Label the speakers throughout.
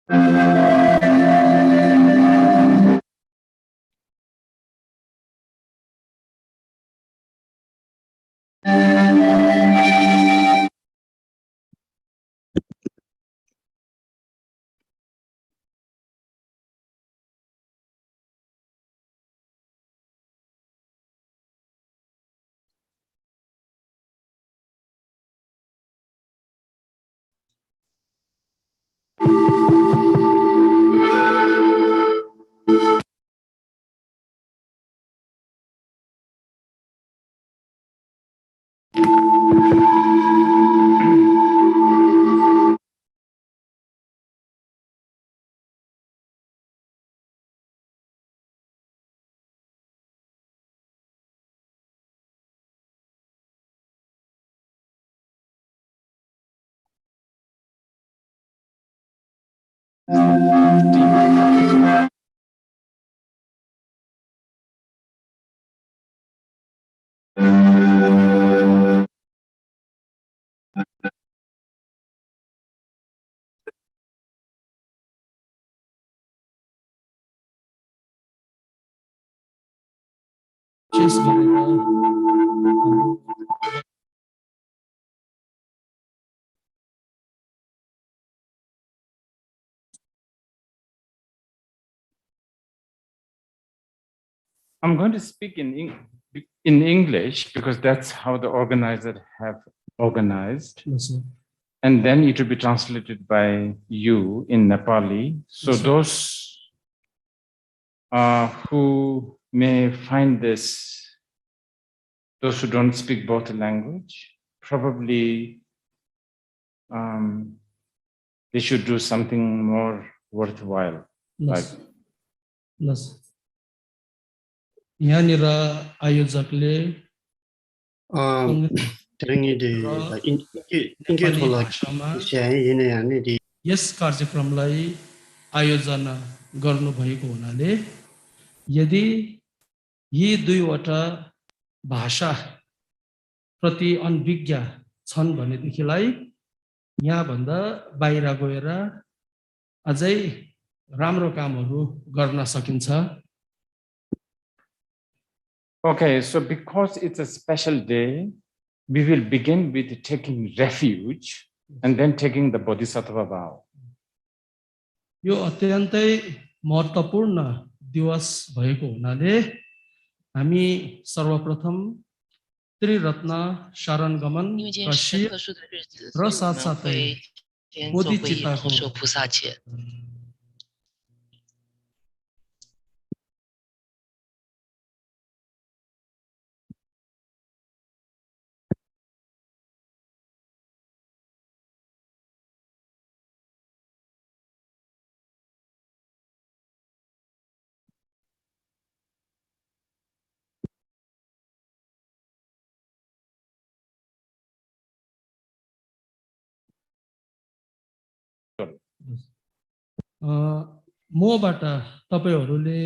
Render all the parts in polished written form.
Speaker 1: I'm going to speak in English because that's how the organizers have organized.
Speaker 2: Yes, sir.
Speaker 1: And then it will be translated by you in Nepali. So
Speaker 2: Yes, sir.
Speaker 1: those who may find this, those who don't speak both language, probably they should do something more worthwhile.
Speaker 2: Yes. Yes. यहाँनिर आयोजकले यस कार्यक्रमलाई आयोजना गर्नुभएको हुनाले यदि यी दुईवटा भाषा प्रति अनभिज्ञ छन् भनेदेखिलाई यहाँ भन्दा बाहिर गएर अझै राम्रो कामहरू गर्न सकिन्छ।
Speaker 1: Okay, so because it's a special day, we will begin with taking refuge and then taking the Bodhisattva Vow.
Speaker 2: यो अत्यन्तै महत्त्वपूर्ण दिवस भएको हुनाले हामी सर्वप्रथम त्रिरत्न शरण गमन र साथसाथै बोधिचित्तको मबाट तपाईहरुले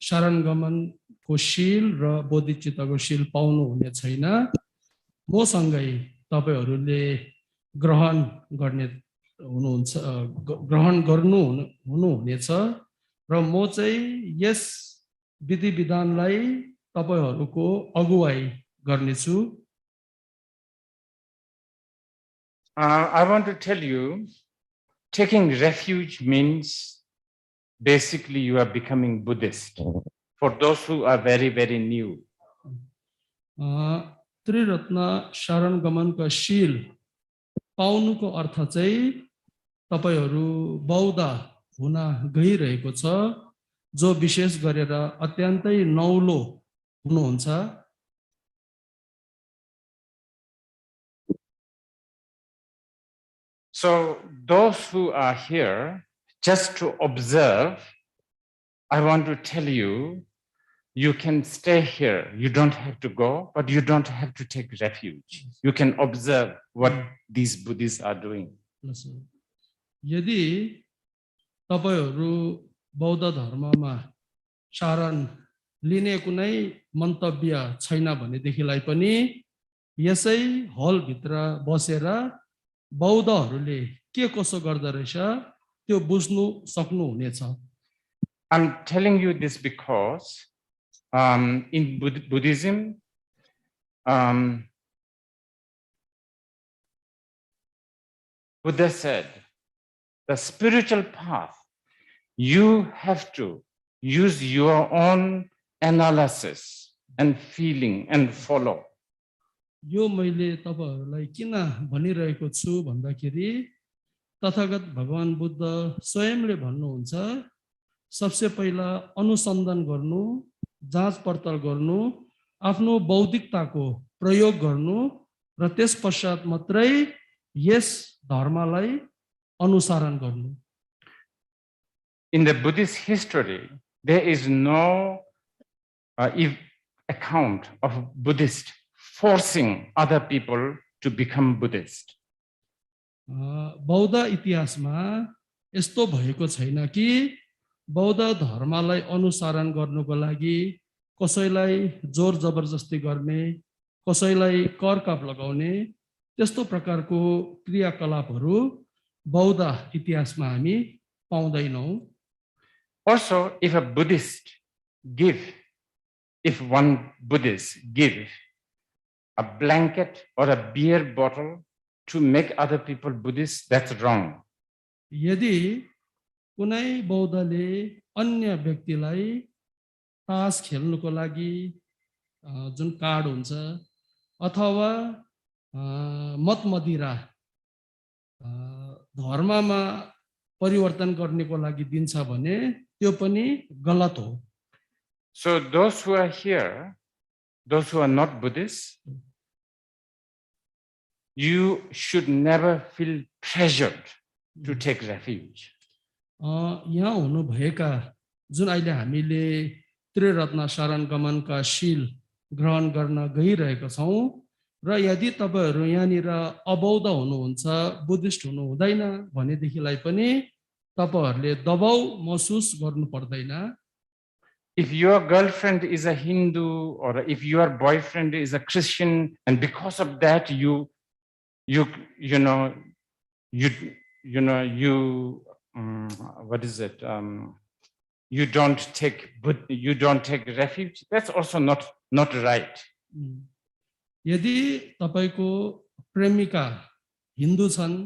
Speaker 2: शरण गमनको शील र बोधिचित्तको शील पाउनु हुने छैन। मसँगै तपाईहरुले ग्रहण गर्नुहुनेछ र म चाहिँ यस विधि विधानलाई तपाईहरुको अगुवाई गर्नेछु।
Speaker 1: I want to tell you, taking refuge means basically you are becoming Buddhist. For those who are very, very new.
Speaker 2: त्रिरत्न शरण गमनका शील पाउनुको अर्थ चाहिँ तपाईहरु बौद्ध हुन गइरहेको छ, जो विशेष गरेर अत्यन्तै नौलो हुनुहुन्छ।
Speaker 1: So those who are here just to observe, I want to tell you, you can stay here. You don't have to go, but you don't have to take refuge. You can observe what these Buddhists are doing.
Speaker 2: यदि तपाईहरु बौद्ध धर्ममा शरण लिने कुनै मन्तव्य छैन भनेदेखिलाई पनि यसै हल भित्र बसेर बौद्धहरूले के कसो गर्दै रहेछ त्यो त्यो बुझ्नु सक्नु हुनेछ।
Speaker 1: I'm telling you this because in Buddhism, Buddha said, the spiritual path, you have to use your own analysis and feeling and follow.
Speaker 2: यो मैले तपाईहरुलाई किन भनिरहेको छु भन्दाखेरि तथागत भगवान बुद्ध स्वयंले भन्नुहुन्छ सबसे पहिला अनुसन्धान गर्नु, जाँच पडताल गर्नु, आफ्नो बौद्धिकताको प्रयोग गर्नु र त्यसपश्चात मात्रै यस धर्मलाई अनुसरण गर्नु।
Speaker 1: In the Buddhist history, there is no account of Buddhist forcing other people to become Buddhist.
Speaker 2: बौद्ध इतिहासमा यस्तो भएको छैन कि बौद्ध धर्मलाई अनुसरण गर्नुको लागि कसैलाई जोर जबरजस्ती गर्ने, कसैलाई करकाप लगाउने त्यस्तो प्रकारको क्रियाकलापहरू बौद्ध इतिहासमा हामी पाउँदैनौं।
Speaker 1: Also, if one Buddhist give a blanket or a beer bottle to make other people Buddhist, that's wrong.
Speaker 2: यदि कुनै बौद्धले अन्य व्यक्तिलाई तास खेल्नुको लागि जुन कार्ड हुन्छ अथवा मतमदिरा धर्ममा परिवर्तन गर्नेको लागि दिन्छ भने त्यो पनि गलत हो।
Speaker 1: So those who are here, those who are not Buddhists, you should never feel pressured to take refuge.
Speaker 2: यहाँ हुनु भएका जुन अहिले हामीले त्रिरत्न शरण गमनका शील ग्रहण गर्न गइरहेका छौं र यदि तपाईहरु यहाँनिर अबौद्ध हुनुहुन्छ, बुद्धिस्ट हुनु हुँदैन भनेदेखिलाई पनि तपाईहरुले दबाउ महसुस गर्नु पर्दैन।
Speaker 1: If your girlfriend is a Hindu or if your boyfriend is a Christian and because of that you don't take refuge, that's also not right.
Speaker 2: यदि तपाईको प्रेमिका हिन्दू छन्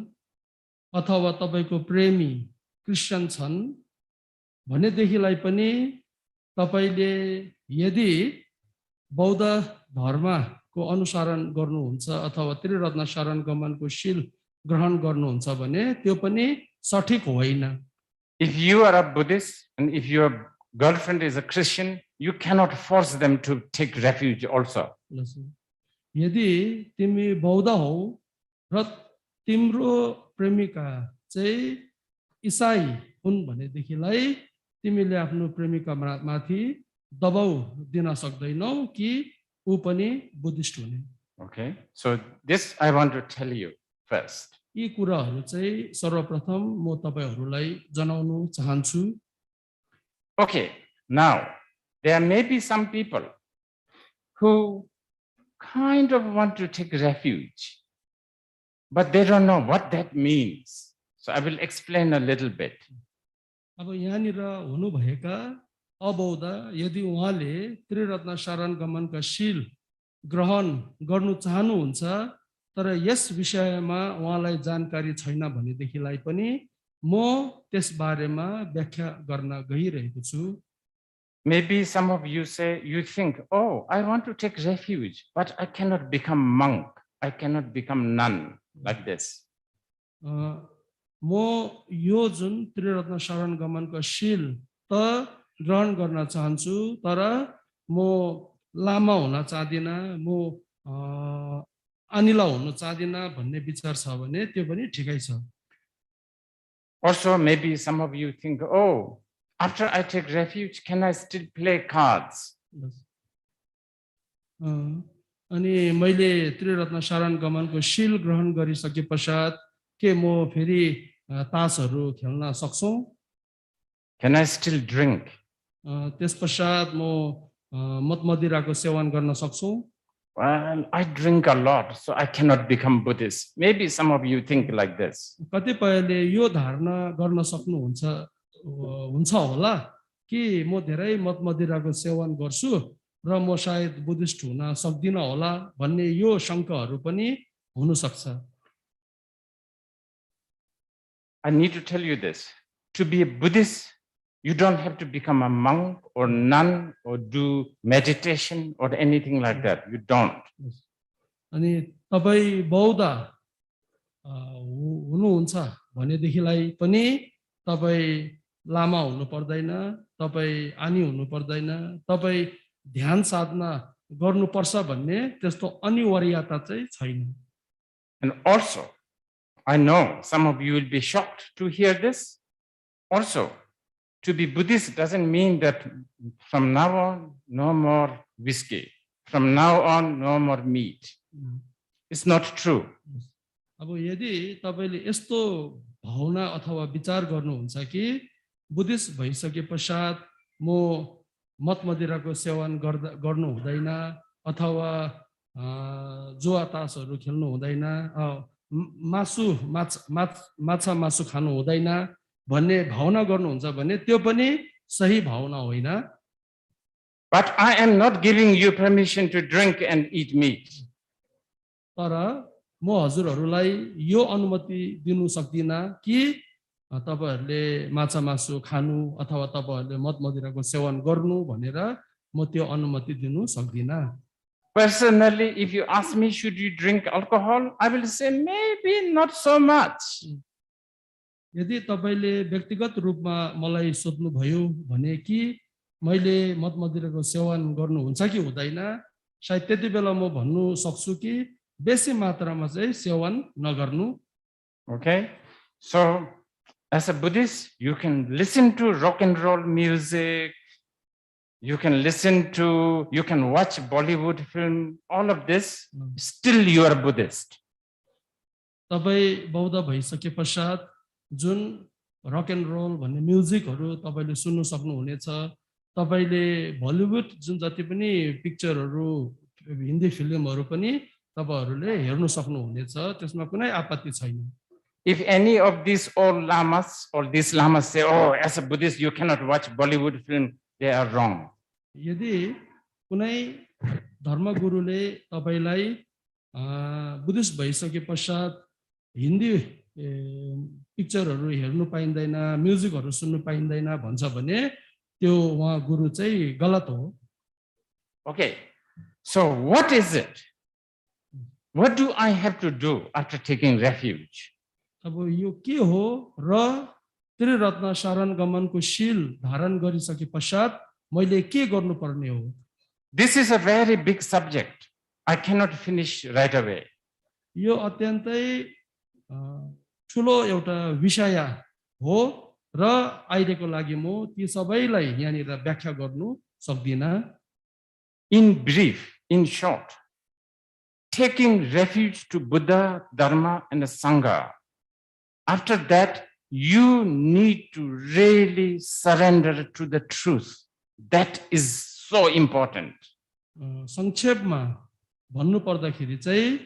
Speaker 2: अथवा तपाईको प्रेमी क्रिश्चियन छन् भनेदेखिलाई पनि तपाईले यदि बौद्ध धर्मको अनुसरण गर्नुहुन्छ अथवा त्रिरत्न शरण गमनको शील ग्रहण गर्नुहुन्छ भने त्यो पनि सठिक होइन।
Speaker 1: If you are a Buddhist and if your girlfriend is a Christian, you cannot force them to take refuge also.
Speaker 2: यदि तिमी बौद्ध हौ र तिम्रो प्रेमिका चाहिँ ईसाई हुन् भनेदेखिलाई तिमीले आफ्नो प्रेमिका माथि दबाउ दिन सक्दैनौ कि उ पनि बुद्धिस्ट हुने।
Speaker 1: Okay, so this I want to tell you first.
Speaker 2: यी कुराहरू चाहिँ सर्वप्रथम म तपाईहरुलाई जनाउनु चाहन्छु।
Speaker 1: Okay, now there may be some people who kind of want to take refuge, but they don't know what that means. So I will explain a little bit.
Speaker 2: अब यहाँनिर हुनु भएका अबौद्ध यदि उहाँले त्रिरत्न शरण गमनका शील ग्रहण गर्नु चाहनुहुन्छ तर यस विषयमा उहाँलाई जानकारी छैन भनेदेखिलाई पनि म त्यस बारेमा व्याख्या गर्न गइरहेको छु।
Speaker 1: Maybe some of you think, oh, I want to take refuge, but I cannot become monk. I cannot become nun like this.
Speaker 2: म यो जुन त्रिरत्न शरण गमनको शील त ग्रहण गर्न चाहन्छु तर म लामा हुन चाहदिन, म अनिला हुन चाहदिन भन्ने विचार छ भने त्यो पनि ठिकै छ।
Speaker 1: Also, maybe some of you think, oh, after I take refuge, can I still play cards?
Speaker 2: अनि मैले त्रिरत्न शरण गमनको शील ग्रहण गरिसके पश्चात के म फेरि तासहरु खेल्न सक्छु?
Speaker 1: Can I still drink?
Speaker 2: त्यसपश्चात म मतमदिराको सेवन गर्न सक्छु?
Speaker 1: well, I drink a lot, so I cannot become Buddhist. Maybe some of you think like this.
Speaker 2: कतिपयले यो धारणा गर्न सक्नुहुन्छ हुन्छ होला कि म धेरै मद मदिराको सेवन गर्छु र म सायद बुद्धिस्ट हुन सक्दिन होला भन्ने यो शंकाहरू पनि हुन सक्छ.
Speaker 1: I need to tell you this. To be a Buddhist, you don't have to become a monk or nun or do meditation or anything like that. You don't.
Speaker 2: अनि तपाई बौद्ध हुनुहुन्छ भनेदेखिलाई पनि तपाई लामा हुनु पर्दैन, तपाई आनी हुनु पर्दैन, तपाई ध्यान साधना गर्नुपर्छ भन्ने त्यस्तो अनिवार्यता चाहिँ छैन.
Speaker 1: And also, I know some of you will be shocked to hear this. Also, to be Buddhist doesn't mean that from now on, no more whiskey. From now on, no more meat. It's not true.
Speaker 2: अब यदि तपाईले यस्तो भावना अथवा विचार गर्नुहुन्छ कि Buddhist भइसके पश्चात म मद मदिराको सेवन गर्नु हुँदैन अथवा जुवा तासहरू खेल्नु हुँदैन, माछा मासु खानु हुँदैन भन्ने भावना गर्नुहुन्छ भने त्यो पनि सही भावना होइन.
Speaker 1: But I am not giving you permission to drink and eat meat.
Speaker 2: तर म हजुरहरूलाई यो अनुमति दिनु सक्दिन कि तपाईहरुले माछा मासु खानु अथवा तपाईहरुले मद मदिराको सेवन गर्नु भनेर म त्यो अनुमति दिनु सक्दिन.
Speaker 1: Personally, if you ask me, should you drink alcohol? I will say maybe not so much.
Speaker 2: यदि तपाईले व्यक्तिगत रूपमा मलाई सोध्नु भयो भने कि मैले मद मदिराको सेवन गर्नु हुन्छ कि हुँदैन, सायद त्यति बेला म भन्नु सक्छु कि बेसी मात्रामा चाहिँ सेवन नगर्नु.
Speaker 1: Okay, so as a Buddhist, you can listen to rock and roll music, you can watch Bollywood film, all of this, still you are Buddhist.
Speaker 2: तपाई बौद्ध भइसके पश्चात जुन रक एन्ड रोल भन्ने म्युजिकहरू तपाईले सुन्नु सक्नुहुनेछ, तपाईले बलिउड जुन जति पनि पिक्चरहरू हिन्दी फिल्महरू पनि तपाईहरुले हेर्न सक्नुहुनेछ, त्यसमा कुनै आपत्ति छैन.
Speaker 1: If any of these old lamas or these lamas say, oh, as a Buddhist you cannot watch Bollywood film, they are wrong.
Speaker 2: यदि कुनै धर्मगुरुले तपाईलाई बुद्धिस्ट भइसके पश्चात हिन्दी पिक्चरहरू हेर्नु पाइँदैन, म्युजिकहरू सुन्नु पाइँदैन भन्छ भने त्यो उहाँ गुरु चाहिँ गलत हो.
Speaker 1: Okay, so what is it? What do I have to do after taking refuge?
Speaker 2: अब यो के हो र त्रिरत्न शरण गमनको शील धारण गरिसके पश्चात मैले के गर्नुपर्ने हो?
Speaker 1: This is a very big subject. I cannot finish right away.
Speaker 2: यो अत्यन्तै ठुलो एउटा विषय हो र अहिलेको लागि म ती सबैलाई यहाँनिर व्याख्या गर्नु सक्दिन.
Speaker 1: In brief, in short, taking refuge to Buddha, Dharma, and the Sangha. After that, you need to really surrender to the truth. That is so important.
Speaker 2: संक्षेपमा भन्नु पर्दाखेरि चाहिँ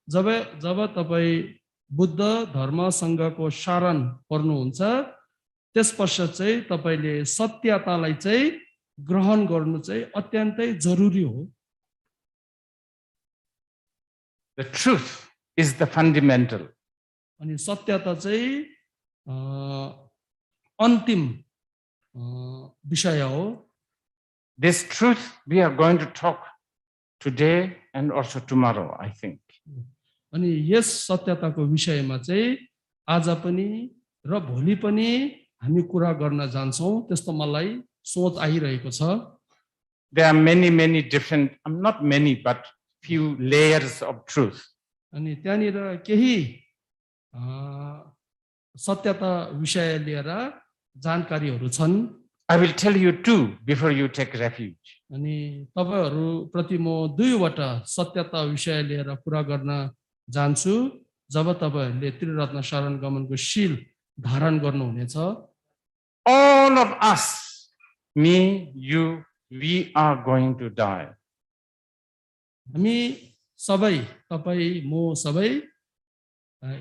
Speaker 2: जब तपाई बुद्ध धर्म संघको शरण पर्नुहुन्छ त्यसपश्चात चाहिँ तपाईले सत्यतालाई चाहिँ ग्रहण गर्नु चाहिँ अत्यन्तै जरुरी हो.
Speaker 1: The truth is the fundamental.
Speaker 2: अनि सत्यता चाहिँ अन्तिम विषय हो.
Speaker 1: This truth we are going to talk today and also tomorrow, I think.
Speaker 2: अनि यस सत्यताको विषयमा चाहिँ आज पनि र भोलि पनि हामी कुरा गर्न जान्छौं त्यस्तो मलाई सोच आइरहेको छ.
Speaker 1: There are many different, not many, but few layers of truth.
Speaker 2: अनि त्यहाँनिर केही सत्यता विषय लिएर जानकारीहरू छन्.
Speaker 1: I will tell you two before you take refuge.
Speaker 2: अनि तपाईहरु प्रति म दुईवटा सत्यता विषय लिएर कुरा गर्न जान्छु जब तपाईहरुले त्रिरत्न शरण गमनको शील धारण गर्नुहुनेछ.
Speaker 1: All of us, me, you, we are going to die.
Speaker 2: हामी सबै तपाई म सबै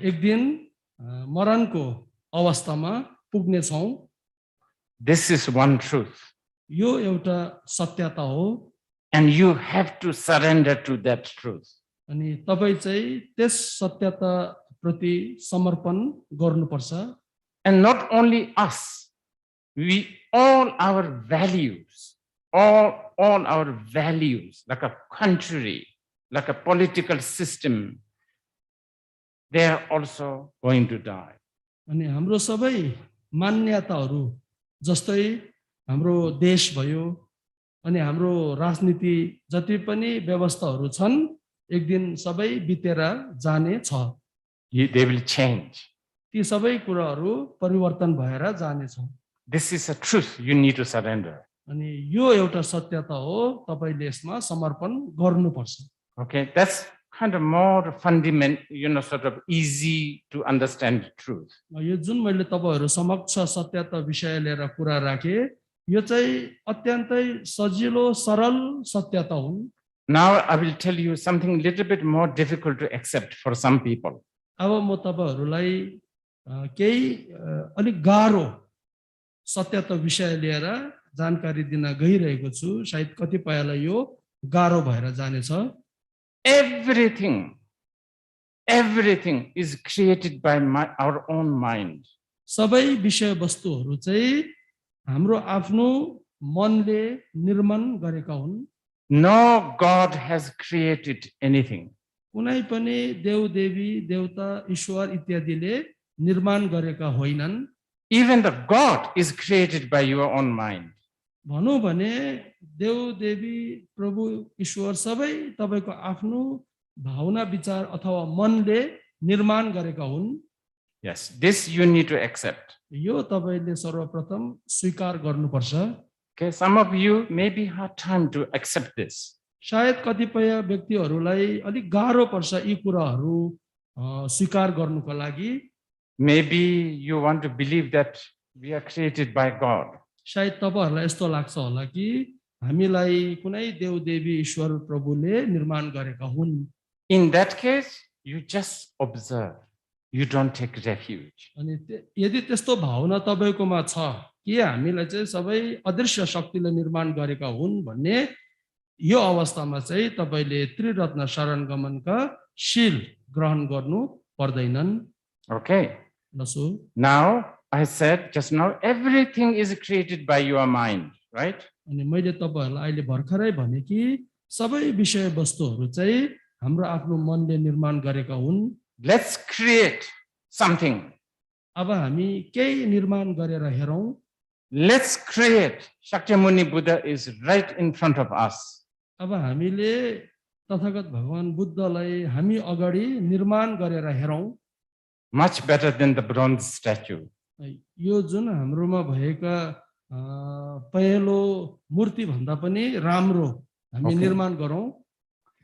Speaker 2: एक दिन मरणको अवस्थामा पुग्ने छौं.
Speaker 1: This is one truth.
Speaker 2: यो एउटा सत्यता हो.
Speaker 1: And you have to surrender to that truth.
Speaker 2: अनि तपाई चाहिँ त्यस सत्यता प्रति समर्पण गर्नुपर्छ.
Speaker 1: And not only us, all our values, all our values, like a country, like a political system, they are also going to die.
Speaker 2: अनि हाम्रो सबै मान्यताहरू जस्तै हाम्रो देश भयो अनि हाम्रो राजनीति जति पनि व्यवस्थाहरू छन् एक दिन सबै बितेर जाने छ.
Speaker 1: They will change.
Speaker 2: ती सबै कुराहरू परिवर्तन भएर जाने छ.
Speaker 1: This is a truth you need to surrender.
Speaker 2: अनि यो एउटा सत्यता हो, तपाईले यसमा समर्पण गर्नुपर्छ.
Speaker 1: Okay, that's kind of more fundamental, sort of easy to understand truth.
Speaker 2: यो जुन मैले तपाईहरु समक्ष सत्यता विषय लिएर कुरा राखे, यो चाहिँ अत्यन्तै सजिलो सरल सत्यता हुन्.
Speaker 1: Now I will tell you something little bit more difficult to accept for some people.
Speaker 2: अब म तपाईहरुलाई केही अलि गाह्रो सत्यता विषय लिएर जानकारी दिन गइरहेको छु. सायद कतिपयलाई यो गाह्रो भएर जानेछ.
Speaker 1: Everything is created by our own mind.
Speaker 2: सबै विषय वस्तुहरू चाहिँ हाम्रो आफ्नो मनले निर्माण गरेका हुन्.
Speaker 1: No God has created anything.
Speaker 2: कुनै पनि देवदेवी देवता ईश्वर इत्यादिले निर्माण गरेका होइनन्.
Speaker 1: Even the God is created by your own mind.
Speaker 2: भनौं भने देवदेवी प्रभु ईश्वर सबै तपाईको आफ्नो भावना विचार अथवा मनले निर्माण गरेका हुन्.
Speaker 1: Yes, this you need to accept.
Speaker 2: यो तपाईले सर्वप्रथम स्वीकार गर्नुपर्छ.
Speaker 1: Okay, some of you maybe have time to accept this.
Speaker 2: शायद कतिपय व्यक्तिहरूलाई अलि गाह्रो पर्छ यी कुराहरू स्वीकार गर्नुको लागि.
Speaker 1: Maybe you want to believe that we are created by God.
Speaker 2: शायद तपाईहरुलाई यस्तो लाग्छ होला कि हामीलाई कुनै देवदेवी ईश्वर प्रभुले निर्माण गरेका हुन्.
Speaker 1: In that case, you just observe. You don't take refuge.
Speaker 2: अनि यदि त्यस्तो भावना तपाईकोमा छ कि हामीलाई चाहिँ सबै अदृश्य शक्तिले निर्माण गरेका हुन् भन्ने यो अवस्थामा चाहिँ तपाईले त्रिरत्न शरण गमनका शील ग्रहण गर्नु पर्दैनन्.
Speaker 1: Okay.
Speaker 2: लसो.
Speaker 1: Now I said just now everything is created by your mind, right?
Speaker 2: अनि मैले तपाईहरुलाई अहिले भर्खरै भने कि सबै विषय वस्तुहरू चाहिँ हाम्रो आफ्नो मनले निर्माण गरेका हुन्.
Speaker 1: Let's create something.
Speaker 2: अब हामी केही निर्माण गरेर हेरौं.
Speaker 1: Let's create. Shakyamuni Buddha is right in front of us.
Speaker 2: अब हामीले तथागत भगवान बुद्धलाई हामी अगाडि निर्माण गरेर हेरौं.
Speaker 1: Much better than the bronze statue.
Speaker 2: यो जुन हाम्रोमा भएका पहेलो मूर्ति भन्दा पनि राम्रो हामी निर्माण गरौं.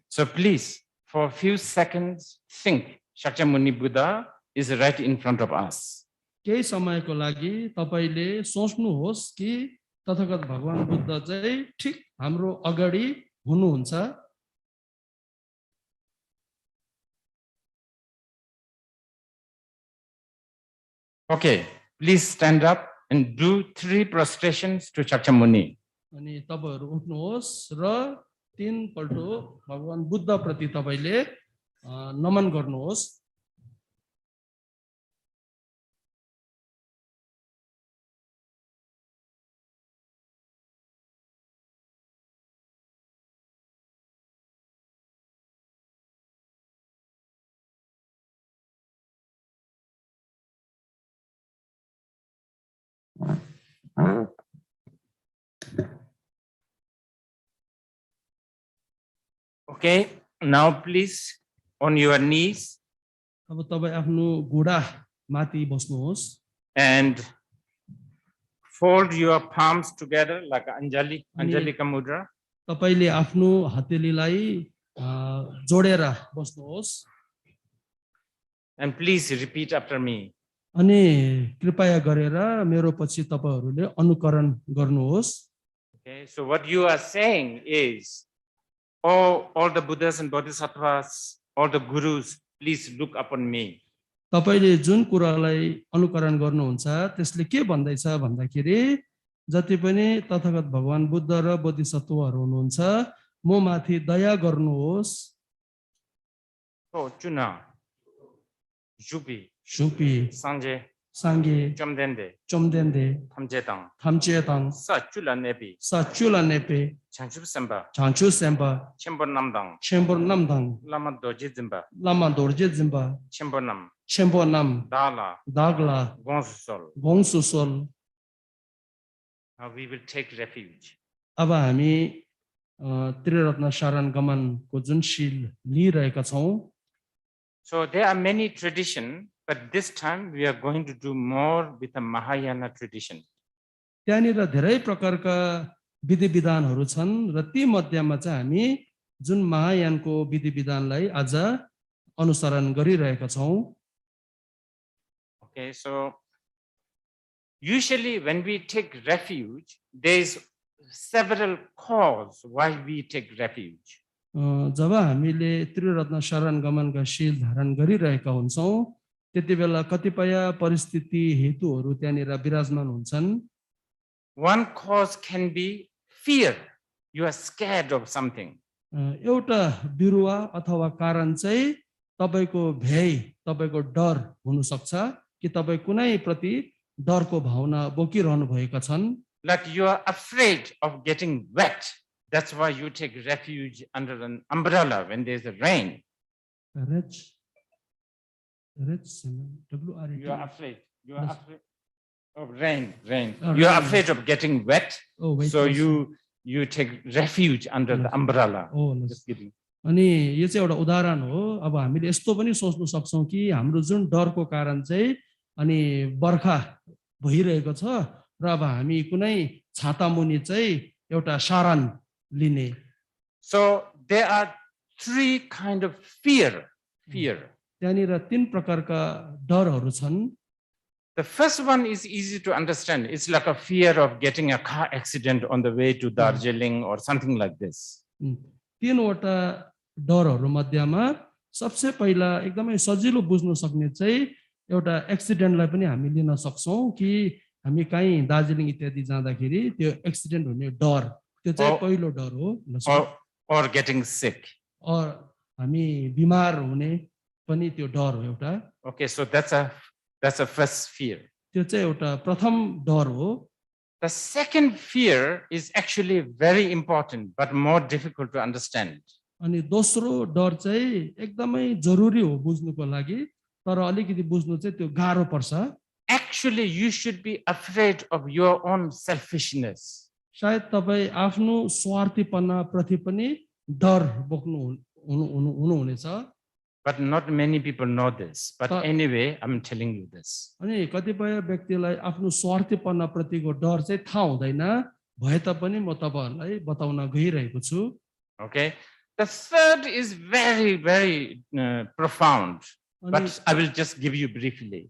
Speaker 1: So please, for a few seconds, think Shakyamuni Buddha is right in front of us.
Speaker 2: केही समयको लागि तपाईले सोच्नुहोस् कि तथागत भगवान बुद्ध चाहिँ ठीक हाम्रो अगाडि हुनुहुन्छ.
Speaker 1: Okay, please stand up and do 3 prostrations to Shakyamuni.
Speaker 2: अनि तपाईहरु उठ्नुहोस् र 3 पल्ट भगवान बुद्ध प्रति तपाईले नमन गर्नुहोस्.
Speaker 1: Okay, now please on your knees.
Speaker 2: अब तपाई आफ्नो घुँडा माथि बस्नुहोस्.
Speaker 1: And fold your palms together like Anjalika mudra.
Speaker 2: तपाईले आफ्नो हथेलीलाई जोडेर बस्नुहोस्.
Speaker 1: And please repeat after me.
Speaker 2: अनि कृपया गरेर मेरो पछि तपाईहरुले अनुकरण गर्नुहोस्.
Speaker 1: Okay, so what you are saying is oh, all the Buddhas and Bodhisattvas, all the gurus, please look upon me.
Speaker 2: तपाईले जुन कुरालाई अनुकरण गर्नुहुन्छ त्यसले के भन्दैछ भन्दाखेरि जति पनि तथागत भगवान बुद्ध र बोधिसत्वहरू हुनुहुन्छ म माथि दया गर्नुहोस्.
Speaker 1: Oh, Chuna, Jupi,
Speaker 2: Shupi,
Speaker 1: Sanje,
Speaker 2: Sange,
Speaker 1: Chomdende,
Speaker 2: Chomdende,
Speaker 1: Tamjetang,
Speaker 2: Thamchetang,
Speaker 1: Sa Chula Nepi,
Speaker 2: Sachula Nepe,
Speaker 1: Changchup Semba,
Speaker 2: Chanchu Sempa,
Speaker 1: Chembor Namdang,
Speaker 2: Chembor Namdang,
Speaker 1: Lama Doji Zimba,
Speaker 2: Lama Dorje Zimba,
Speaker 1: Chembor Nam,
Speaker 2: Chembor Nam,
Speaker 1: Dala,
Speaker 2: Dagla,
Speaker 1: Gonsusol.
Speaker 2: Gongsusol.
Speaker 1: Now we will take refuge.
Speaker 2: अब हामी त्रिरत्न शरण गमनको जुन शील लिइरहेका छौं.
Speaker 1: So there are many traditions, but this time we are going to do more with the Mahayana tradition.
Speaker 2: त्यहाँनिर धेरै प्रकारका विधि विधानहरू छन् र ती मध्येमा चाहिँ हामी जुन महायानको विधि विधानलाई आज अनुसरण गरिरहेका छौं.
Speaker 1: Okay, so usually when we take refuge, there is several causes why we take refuge.
Speaker 2: जब हामीले त्रिरत्न शरण गमनका शील धारण गरिरहेका हुन्छौं त्यतिबेला कतिपय परिस्थिति हेतुहरू त्यहाँनिर विराजमान हुन्छन्.
Speaker 1: One cause can be fear. You are scared of something.
Speaker 2: एउटा बिरुवा अथवा कारण चाहिँ तपाईको भय, तपाईको डर हुन सक्छ कि तपाई कुनै प्रति डरको भावना बोकिरहनु भएका छन्.
Speaker 1: Like you are afraid of getting wet. That's why you take refuge under an umbrella when there's a rain. You are afraid. You are afraid of rain. You are afraid of getting wet. So you take refuge under the umbrella. Just kidding.
Speaker 2: अनि यो चाहिँ एउटा उदाहरण हो. अब हामीले यस्तो पनि सोच्न सक्छौं कि हाम्रो जुन डरको कारण चाहिँ अनि बर्खा भइरहेको छ र अब हामी कुनै छाता मुनि चाहिँ एउटा शरण लिने.
Speaker 1: So there are three kind of fear.
Speaker 2: त्यहाँनिर तीन प्रकारका डरहरू छन्.
Speaker 1: The first one is easy to understand. It's like a fear of getting a car accident on the way to Darjeeling or something like this.
Speaker 2: तीनवटा डरहरू मध्येमा सबसे पहिला एकदमै सजिलो बुझ्न सक्ने चाहिँ एउटा एक्सिडेन्टलाई पनि हामी लिन सक्छौं कि हामी कहीँ दार्जिलिङ इत्यादि जाँदाखेरि त्यो एक्सिडेन्ट हुने डर, त्यो चाहिँ पहिलो डर हो.
Speaker 1: Or getting sick.
Speaker 2: हामी बिमार हुने पनि त्यो डर हो एउटा.
Speaker 1: Okay, so that's a first fear.
Speaker 2: त्यो चाहिँ एउटा प्रथम डर हो.
Speaker 1: The second fear is actually very important but more difficult to understand.
Speaker 2: अनि दोस्रो डर चाहिँ एकदमै जरुरी हो बुझ्नुको लागि तर अलिकति बुझ्नु चाहिँ त्यो गाह्रो पर्छ.
Speaker 1: Actually you should be afraid of your own selfishness.
Speaker 2: शायद तपाई आफ्नो स्वार्थीपना प्रति पनि डर बोक्नु हुनेछ.
Speaker 1: But not many people know this. But anyway, I'm telling you this.
Speaker 2: अनि कतिपय व्यक्तिलाई आफ्नो स्वार्थीपना प्रतिको डर चाहिँ थाहा हुँदैन भए तापनि म तपाईहरुलाई बताउन गइरहेको छु.
Speaker 1: Okay. The third is very, very profound. But I will just give you briefly.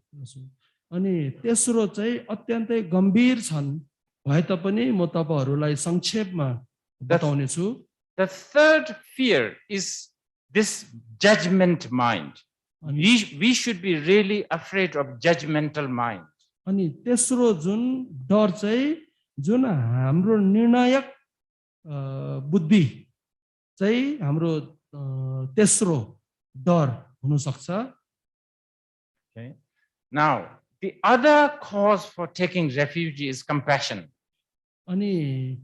Speaker 2: अनि तेस्रो चाहिँ अत्यन्तै गम्भीर छन् भए तापनि म तपाईहरुलाई संक्षेपमा बताउने छु.
Speaker 1: The third fear is this judgment mind. We should be really afraid of judgmental mind.
Speaker 2: अनि तेस्रो जुन डर चाहिँ जुन हाम्रो निर्णायक बुद्धि चाहिँ हाम्रो तेस्रो डर हुन सक्छ.
Speaker 1: Okay. Now, the other cause for taking refuge is compassion.
Speaker 2: अनि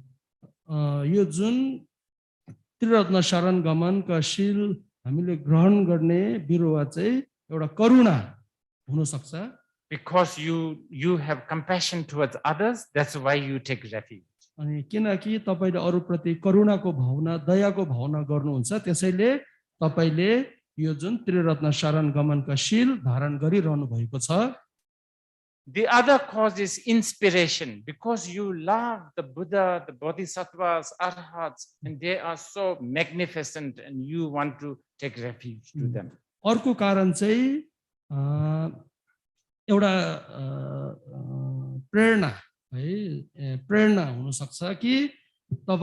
Speaker 2: यो जुन त्रिरत्न शरण गमनका शील हामीले ग्रहण गर्ने बिरुवा चाहिँ एउटा करुणा हुन सक्छ.
Speaker 1: Because you have compassion towards others, that's why you take refuge.
Speaker 2: अनि किनकि तपाईले अरूप्रति करुणाको भावना, दयाको भावना गर्नुहुन्छ त्यसैले तपाईले यो जुन त्रिरत्न शरण गमनका शील धारण गरिरहनु भएको छ.
Speaker 1: The other cause is inspiration, because you love the Buddha, the Bodhisattvas, Arhats, and they are so magnificent and you want to take refuge to them.
Speaker 2: अर्को कारण चाहिँ एउटा प्रेरणा है, प्रेरणा हुन सक्छ कि तब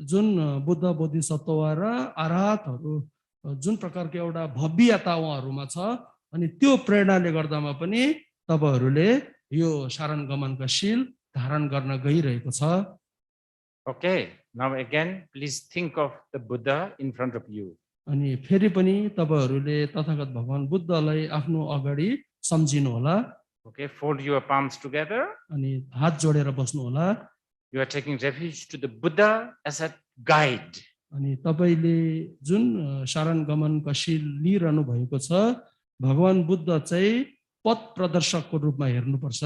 Speaker 2: जुन बुद्ध बोधिसत्व र अरहतहरु जुन प्रकारको एउटा भव्यता उहाँहरुमा छ अनि त्यो प्रेरणाले गर्दामा पनि तपाईहरुले यो शरण गमनका शील धारण गर्न गइरहेको छ।
Speaker 1: Okay, now again, please think of the Buddha in front of you.
Speaker 2: अनि फेरि पनि तपाईहरुले तथागत भगवान बुद्धलाई आफ्नो अगाडि सम्झिनु होला।
Speaker 1: Okay, fold your palms together.
Speaker 2: अनि हात जोडेर बस्नु होला।
Speaker 1: You are taking refuge to the Buddha as a guide.
Speaker 2: अनि तपाईले जुन शरण गमनका शील लिइरहनु भएको छ भगवान बुद्ध चाहिँ पथ प्रदर्शकको रूपमा हेर्नुपर्छ।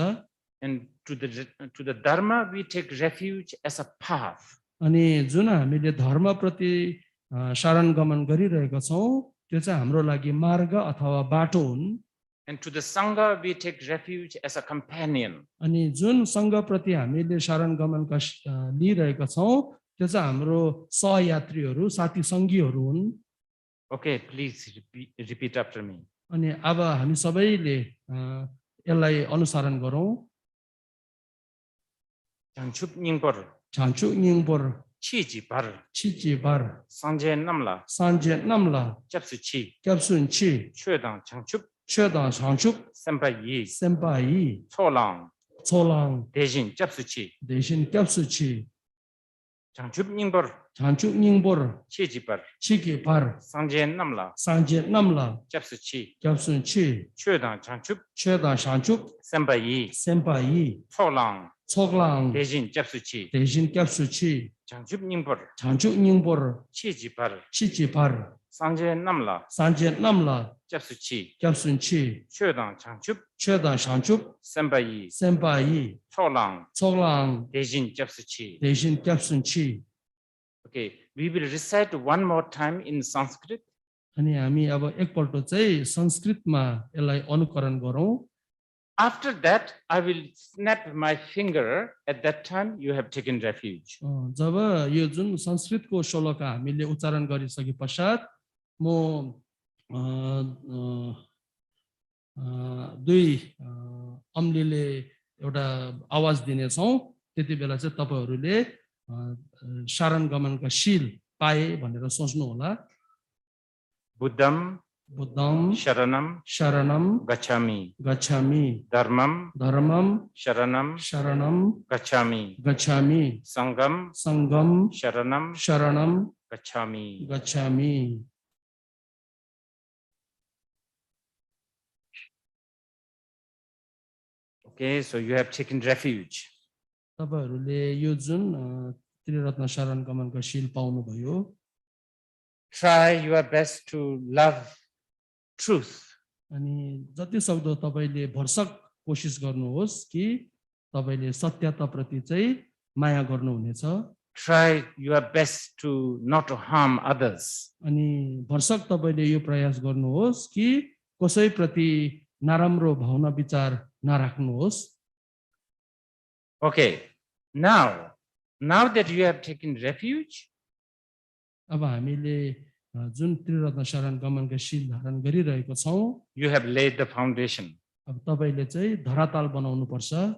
Speaker 1: And to the Dharma, we take refuge as a path.
Speaker 2: अनि जुन हामीले धर्म प्रति शरण गमन गरिरहेका छौं त्यो चाहिँ हाम्रो लागि मार्ग अथवा बाटो हुन्।
Speaker 1: And to the Sangha, we take refuge as a companion.
Speaker 2: अनि जुन संघ प्रति हामीले शरण गमनका लिइरहेका छौं त्यो चाहिँ हाम्रो सहयात्रीहरू साथी संगीहरू हुन्।
Speaker 1: Okay, please repeat after me.
Speaker 2: अनि अब हामी सबैले यसलाई अनुसरण गरौं।
Speaker 1: Changchup Ningpor,
Speaker 2: Changchup Ningpor,
Speaker 1: Chi
Speaker 2: Bar,
Speaker 1: Sanje
Speaker 2: Namla,
Speaker 1: Japsu Chi, Chuedang
Speaker 2: Changchup, Senpai, Colang,
Speaker 1: Dejin
Speaker 2: Japsu,
Speaker 1: Changchup Ningpor,
Speaker 2: Chiki Par,
Speaker 1: Sanje
Speaker 2: Namla,
Speaker 1: Japsu
Speaker 2: Chi,
Speaker 1: Chuedang
Speaker 2: Changchup, Senpai, Colang,
Speaker 1: Dejin Japsu Changchup Ningpor, Chi
Speaker 2: Par,
Speaker 1: Sanje
Speaker 2: Namla,
Speaker 1: Japsu Chuedang
Speaker 2: Changchup, Senpai, Colang,
Speaker 1: Dejin Japsu. Okay, we will recite one more time in Sanskrit.
Speaker 2: अनि हामी अब एकपल्ट चाहिँ संस्कृतमा यसलाई अनुकरण गरौं।
Speaker 1: After that, I will snap my finger. At that time, you have taken refuge.
Speaker 2: जब यो जुन संस्कृतको श्लोक हामीले उच्चारण गरिसके पश्चात म दुई अम्लीले एउटा आवाज दिने छौं त्यति बेला चाहिँ तपाईहरुले शरण गमनका शील पाए भनेर सोच्नु होला।
Speaker 1: Buddham Sharanam Gacchami Dharmam Sharanam Gacchami Sangam Sharanam Gacchami. Okay, so you have taken refuge.
Speaker 2: तपाईहरुले यो जुन त्रिरत्न शरण गमनका शील पाउनु भयो।
Speaker 1: Try your best to love truth.
Speaker 2: अनि जति सक्दो तपाईले भरसक कोशिश गर्नुहोस् कि तपाईले सत्यता प्रति चाहिँ माया गर्नुहुनेछ।
Speaker 1: Try your best to not harm others.
Speaker 2: अनि भरसक तपाईले यो प्रयास गर्नुहोस् कि कसै प्रति नराम्रो भावना विचार नराख्नुहोस्।
Speaker 1: Okay, now that you have taken refuge,
Speaker 2: अब हामीले जुन त्रिरत्न शरण गमनका शील धारण गरिरहेको छौं,
Speaker 1: you have laid the foundation.
Speaker 2: अब तपाईले चाहिँ धरातल बनाउनु पर्छ।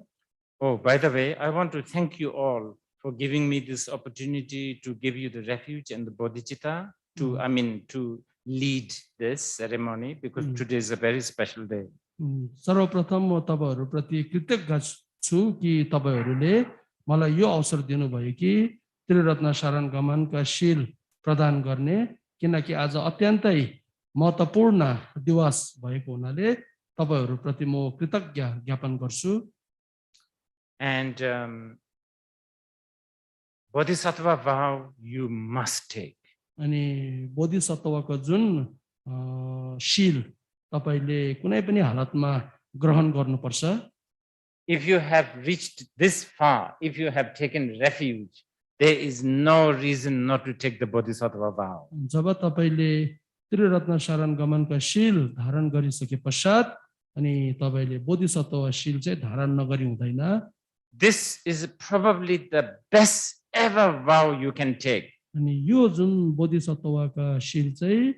Speaker 1: Oh, by the way, I want to thank you all for giving me this opportunity to give you the refuge and the bodhicitta to lead this ceremony, because today is a very special day.
Speaker 2: सर्वप्रथम म तपाईहरु प्रति कृतज्ञ छु कि तपाईहरुले मलाई यो अवसर दिनुभयो कि त्रिरत्न शरण गमनका शील प्रदान गर्ने, किनकि आज अत्यन्तै महत्त्वपूर्ण दिवस भएको हुनाले तपाईहरु प्रति म कृतज्ञ ज्ञापन गर्छु।
Speaker 1: And Bodhisattva vow you must take.
Speaker 2: अनि बोधिसत्वको जुन शील तपाईले कुनै पनि हालतमा ग्रहण गर्नुपर्छ।
Speaker 1: If you have reached this far, if you have taken refuge, there is no reason not to take the Bodhisattva vow.
Speaker 2: जब तपाईले त्रिरत्न शरण गमनका शील धारण गरिसके पश्चात अनि तपाईले बोधिसत्व शील चाहिँ धारण नगरी हुँदैन।
Speaker 1: This is probably the best ever vow you can take.
Speaker 2: अनि यो जुन बोधिसत्वका शील चाहिँ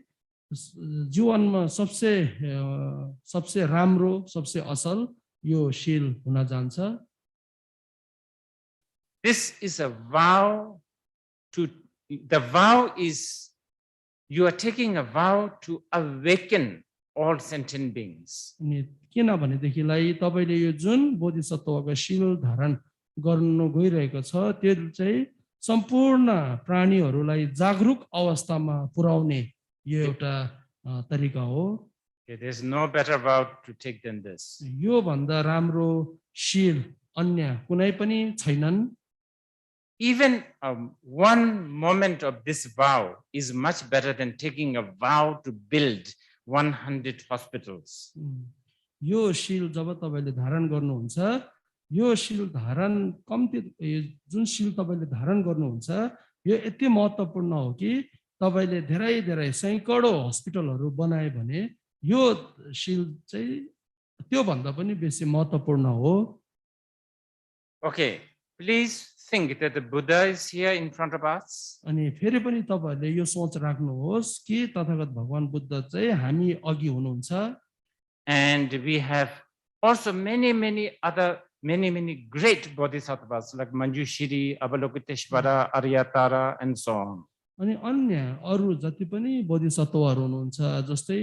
Speaker 2: जीवनमा सबसे राम्रो सबसे असल यो शील हुन जान्छ।
Speaker 1: This is a vow the vow is, you are taking a vow to awaken all sentient beings.
Speaker 2: अनि किनभनेदेखिलाई तपाईले यो जुन बोधिसत्वको शील धारण गर्न गइरहेको छ त्यो चाहिँ सम्पूर्ण प्राणीहरूलाई जागरुक अवस्थामा पुर्याउने यो एउटा तरिका हो।
Speaker 1: Okay, there's no better vow to take than this.
Speaker 2: यो भन्दा राम्रो शील अन्य कुनै पनि छैनन्।
Speaker 1: Even one moment of this vow is much better than taking a vow to build 100 hospitals.
Speaker 2: यो शील जब तपाईले धारण गर्नुहुन्छ यो शील धारण कम्ती जुन शील तपाईले धारण गर्नुहुन्छ यो यति महत्त्वपूर्ण हो कि तपाईले धेरै धेरै सैकडौं हस्पिटलहरु बनाए भने यो शील चाहिँ त्यो भन्दा पनि बेसी महत्त्वपूर्ण हो।
Speaker 1: Okay, please think that the Buddha is here in front of us.
Speaker 2: अनि फेरि पनि तपाईहरुले यो सोच राख्नुहोस् कि तथागत भगवान बुद्ध चाहिँ हामी अघि हुनुहुन्छ।
Speaker 1: And we have also many great bodhisattvas like Manjushri, Avalokiteshvara, Aryatara, and so on.
Speaker 2: अनि अन्य अरु जति पनि बोधिसत्वहरु हुनुहुन्छ जस्तै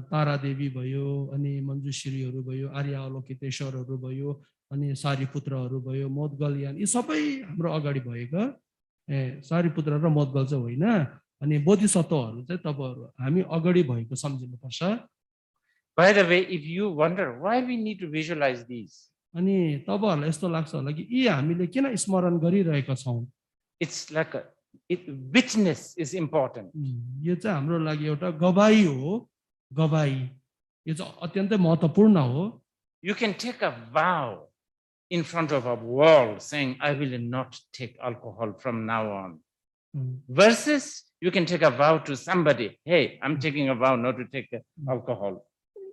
Speaker 2: तारा देवी भयो अनि मञ्जुश्रीहरु भयो आर्य अवलोकितेश्वरहरु भयो अनि सारीपुत्रहरु भयो मोदगलयान यी सबै हाम्रो अगाडि भएका सारीपुत्र र मोदगल चाहिँ होइन अनि बोधिसत्वहरु चाहिँ तपाईहरु हामी अगाडि भएको सम्झिनु पर्छ।
Speaker 1: By the way, if you wonder why we need to visualize these,
Speaker 2: अनि तपाईहरुलाई यस्तो लाग्छ होला कि यी हामीले किन स्मरण गरिरहेका छौं,
Speaker 1: it's like witness is important.
Speaker 2: यो चाहिँ हाम्रो लागि एउटा गवाही हो। गवाही यो चाहिँ अत्यन्तै महत्त्वपूर्ण हो।
Speaker 1: You can take a vow in front of a wall saying, I will not take alcohol from now on. Versus you can take a vow to somebody, hey, I'm taking a vow not to take alcohol.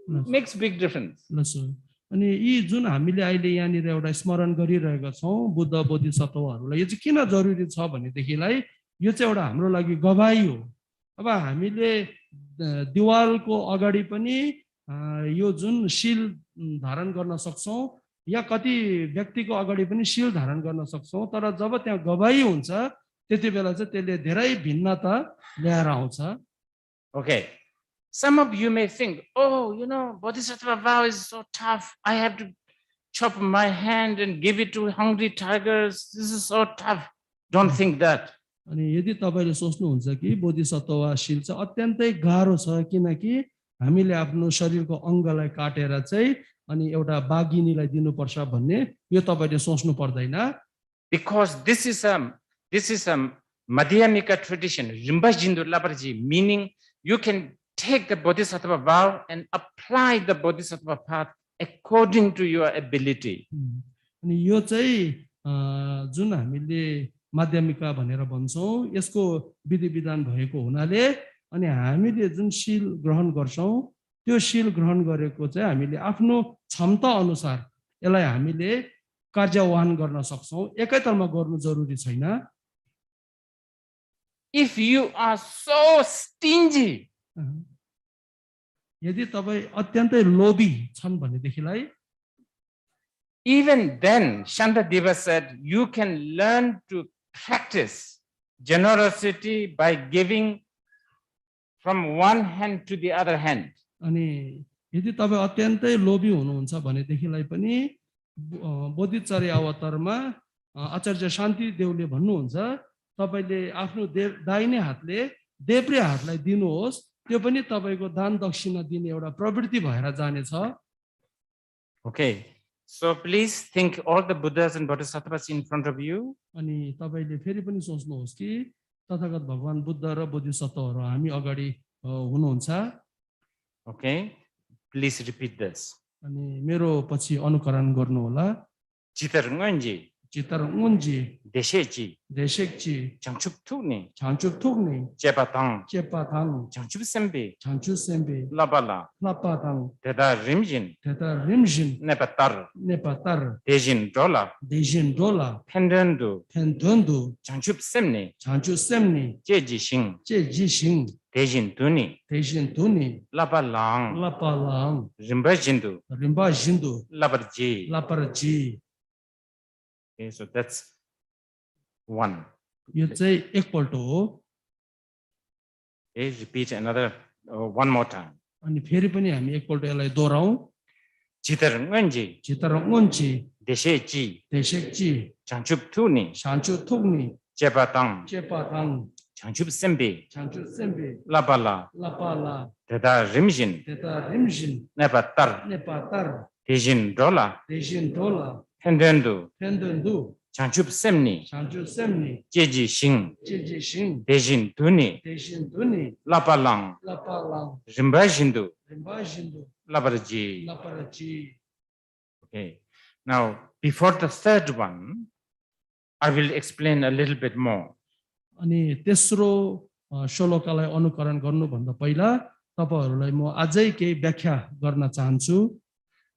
Speaker 1: Makes big difference.
Speaker 2: अनि यी जुन हामीले अहिले यहाँनिर एउटा स्मरण गरिरहेका छौं बुद्ध बोधिसत्वहरुलाई यो चाहिँ किन जरुरी छ भनेदेखिलाई यो चाहिँ एउटा हाम्रो लागि गवाही हो। अब हामीले दिवालको अगाडि पनि यो जुन शील धारण गर्न सक्छौं या कति व्यक्तिको अगाडि पनि शील धारण गर्न सक्छौं तर जब त्यहाँ गवाही हुन्छ त्यतिबेला चाहिँ त्यसले धेरै भिन्नता ल्याएर आउँछ।
Speaker 1: Okay. Some of you may think, oh, you know, Bodhisattva vow is so tough. I have to chop my hand and give it to hungry tigers. This is so tough. Don't think that.
Speaker 2: अनि यदि तपाईले सोच्नुहुन्छ कि बोधिसत्व शील चाहिँ अत्यन्तै गाह्रो छ किनकि हामीले आफ्नो शरीरको अङ्गलाई काटेर चाहिँ अनि एउटा बाघिनीलाई दिनुपर्छ भन्ने यो तपाईले सोच्नु पर्दैन।
Speaker 1: Because this is a Madhyamika tradition, Rinpoche Jindu Laparji, meaning you can take the Bodhisattva vow and apply the Bodhisattva path according to your ability.
Speaker 2: अनि यो चाहिँ जुन हामीले माध्यमिका भनेर भन्छौं यसको विधि विधान भएको हुनाले अनि हामीले जुन शील ग्रहण गर्छौं त्यो शील ग्रहण गरेको चाहिँ हामीले आफ्नो क्षमता अनुसार यसलाई हामीले कार्यवाहन गर्न सक्छौं एकैतर्फमा गर्नु जरुरी छैन।
Speaker 1: If you are so stingy,
Speaker 2: यदि तपाई अत्यन्तै लोभी छन् भनेदेखिलाई
Speaker 1: even then Shantadeva said you can learn to practice generosity by giving from one hand to the other hand.
Speaker 2: अनि यदि तपाई अत्यन्तै लोभी हुनुहुन्छ भनेदेखिलाई पनि बोधिचर्य अवतारमा आचार्य शान्ति देवले भन्नुहुन्छ तपाईले आफ्नो दाहिने हातले देब्रे हातलाई दिनुहोस् त्यो पनि तपाईको दान दक्षिणा दिने एउटा प्रवृत्ति भएर जानेछ।
Speaker 1: Okay, so please think all the Buddhas and Bodhisattvas in front of you.
Speaker 2: अनि तपाईले फेरि पनि सोच्नुहोस् कि तथागत भगवान बुद्ध र बोधिसत्वहरु हामी अगाडि हुनुहुन्छ।
Speaker 1: Okay, please repeat this.
Speaker 2: अनि मेरो पछि अनुकरण गर्नु होला।
Speaker 1: Chitarnganji,
Speaker 2: Chitarngunji,
Speaker 1: Desheji,
Speaker 2: Deshekji,
Speaker 1: Changchuktukni,
Speaker 2: Changchuktukni,
Speaker 1: Chepatang,
Speaker 2: Chepatang,
Speaker 1: Changchupsembe,
Speaker 2: Changchusembe,
Speaker 1: Labala,
Speaker 2: Lapatang,
Speaker 1: Teta Rimjin,
Speaker 2: Teta Rimjin,
Speaker 1: Nepatar,
Speaker 2: Nepatar,
Speaker 1: Dejin Dola,
Speaker 2: Dejin Dola,
Speaker 1: Pendandu,
Speaker 2: Pendundu,
Speaker 1: Changchupsemni,
Speaker 2: Changchusemni,
Speaker 1: Jejishing,
Speaker 2: Jejishing,
Speaker 1: Dejin Tuni,
Speaker 2: Dejin Tuni,
Speaker 1: Labalang,
Speaker 2: Lapalang,
Speaker 1: Rimbajindu,
Speaker 2: Rimbajindu,
Speaker 1: Labarji.
Speaker 2: Laparji.
Speaker 1: Okay, so that's one.
Speaker 2: यो चाहिँ एकपल्ट हो
Speaker 1: Okay, repeat another one more time.
Speaker 2: अनि फेरि पनि हामी एकपल्ट यसलाई दोहोऱ्याउँ
Speaker 1: Chitarangwanji,
Speaker 2: Chitarangmonchi,
Speaker 1: Desheji,
Speaker 2: Deshekji,
Speaker 1: Changchup Tuni,
Speaker 2: Shanchu Tugni,
Speaker 1: Jepatang,
Speaker 2: Chepatang,
Speaker 1: Changchup Sembi,
Speaker 2: Chanchu Sembe,
Speaker 1: Labala,
Speaker 2: Lapala,
Speaker 1: Teta Rimjin,
Speaker 2: Teta Rimjin,
Speaker 1: Nepatar,
Speaker 2: Nepatar,
Speaker 1: Tejin Dola,
Speaker 2: Deshin Tola,
Speaker 1: Hendendu,
Speaker 2: Tendendu,
Speaker 1: Changchup Semni,
Speaker 2: Chanchu Semni,
Speaker 1: Jeji Shing,
Speaker 2: Chiji Shing,
Speaker 1: Dejin Tuni,
Speaker 2: Deshin Tuni,
Speaker 1: Lapalang,
Speaker 2: Lapalang,
Speaker 1: Rimbajindu,
Speaker 2: Rimbajindu,
Speaker 1: Labaraji.
Speaker 2: Laparaji.
Speaker 1: Okay. Now, before the third one, I will explain a little bit more.
Speaker 2: अनि तेस्रो श्लोकलाई अनुकरण गर्नुभन्दा पहिला तपाईहरुलाई म अझै केही व्याख्या गर्न चाहन्छु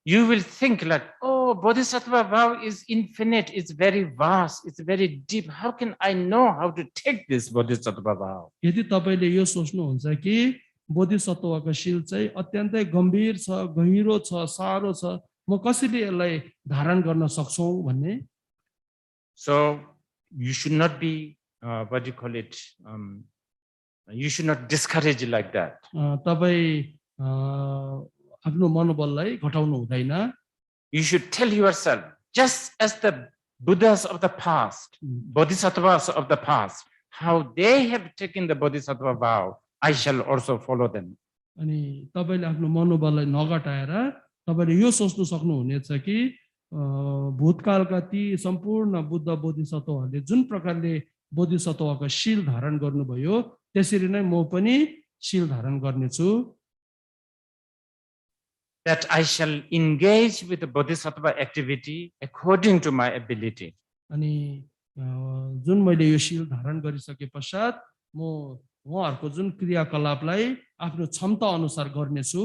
Speaker 1: You will think like, oh, Bodhisattva vow is infinite, it's very vast, it's very deep. How can I know how to take this Bodhisattva vow?
Speaker 2: यदि तपाईले यो सोच्नुहुन्छ कि बोधिसत्वको शील चाहिँ अत्यन्तै गम्भीर छ गहिरो छ सारो छ म कसरी यसलाई धारण गर्न सक्छु भन्ने
Speaker 1: So you should not be, what do you call it? You should not discourage like that.
Speaker 2: तपाई आफ्नो मनोबललाई घटाउनु हुँदैन
Speaker 1: You should tell yourself, just as the Buddhas of the past, Bodhisattvas of the past, how they have taken the Bodhisattva vow, I shall also follow them.
Speaker 2: अनि तपाईले आफ्नो मनोबललाई नघटाएर तपाईले यो सोच्नु सक्नुहुनेछ कि भूतकालका ती सम्पूर्ण बुद्ध बोधिसत्वहरूले जुन प्रकारले बोधिसत्वको शील धारण गर्नुभयो त्यसरी नै म पनि शील धारण गर्नेछु
Speaker 1: That I shall engage with the Bodhisattva activity according to my ability.
Speaker 2: अनि जुन मैले यो शील धारण गरिसके पश्चात म उहाँहरुको जुन क्रियाकलापलाई आफ्नो क्षमता अनुसार गर्नेछु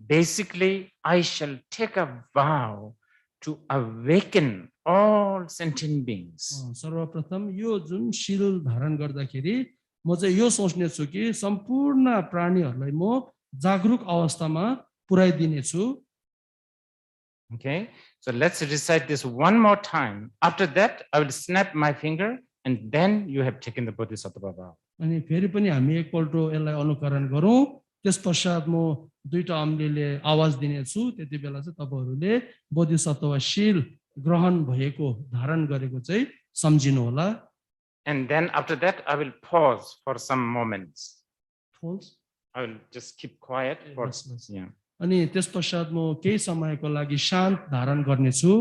Speaker 1: Basically, I shall take a vow to awaken all sentient beings.
Speaker 2: सर्वप्रथम यो जुन शील धारण गर्दाखेरि म चाहिँ यो सोच्ने छु कि सम्पूर्ण प्राणीहरूलाई म जागरुक अवस्थामा पुर्याइदिनेछु
Speaker 1: Okay, so let's recite this one more time. After that, I will snap my finger and then you have taken the Bodhisattva vow.
Speaker 2: अनि फेरि पनि हामी एकपल्ट यसलाई अनुकरण गरौँ त्यसपश्चात म दुईटा अम्लीले आवाज दिनेछु त्यति बेला चाहिँ तपाईहरुले बोधिसत्व शील ग्रहण भएको धारण गरेको चाहिँ सम्झिनु होला
Speaker 1: And then after that, I will pause for some moments.
Speaker 2: Pause?
Speaker 1: I will just keep quiet for yeah.
Speaker 2: अनि त्यसपश्चात म केही समयको लागि शान्त धारण गर्नेछु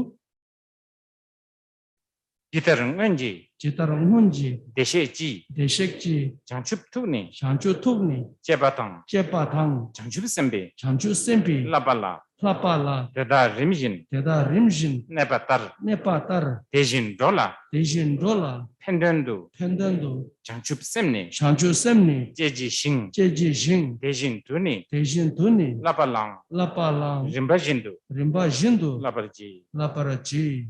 Speaker 1: Chitarangwanji,
Speaker 2: Chitarangmonji,
Speaker 1: Desheji,
Speaker 2: Deshekji,
Speaker 1: Changchup Tuni,
Speaker 2: Shanchu Tugni,
Speaker 1: Jepatang,
Speaker 2: Chepatang,
Speaker 1: Changchup Sembi,
Speaker 2: Chanchu Sempi,
Speaker 1: Labala,
Speaker 2: Lapala,
Speaker 1: Teta Rimjin,
Speaker 2: Teda Rimjin,
Speaker 1: Nepatar,
Speaker 2: Nepatar,
Speaker 1: Tejin Dola,
Speaker 2: Deshin Dola,
Speaker 1: Pendendu,
Speaker 2: Pendando,
Speaker 1: Changchup Semni,
Speaker 2: Shanchu Semni,
Speaker 1: Jeji Shing,
Speaker 2: Jeji Jing,
Speaker 1: Tejin Tuni,
Speaker 2: Deshin Tuni,
Speaker 1: Lapalang,
Speaker 2: Lapala,
Speaker 1: Rimbajindu,
Speaker 2: Rimba Jindu,
Speaker 1: Laparji.
Speaker 2: Laparaji.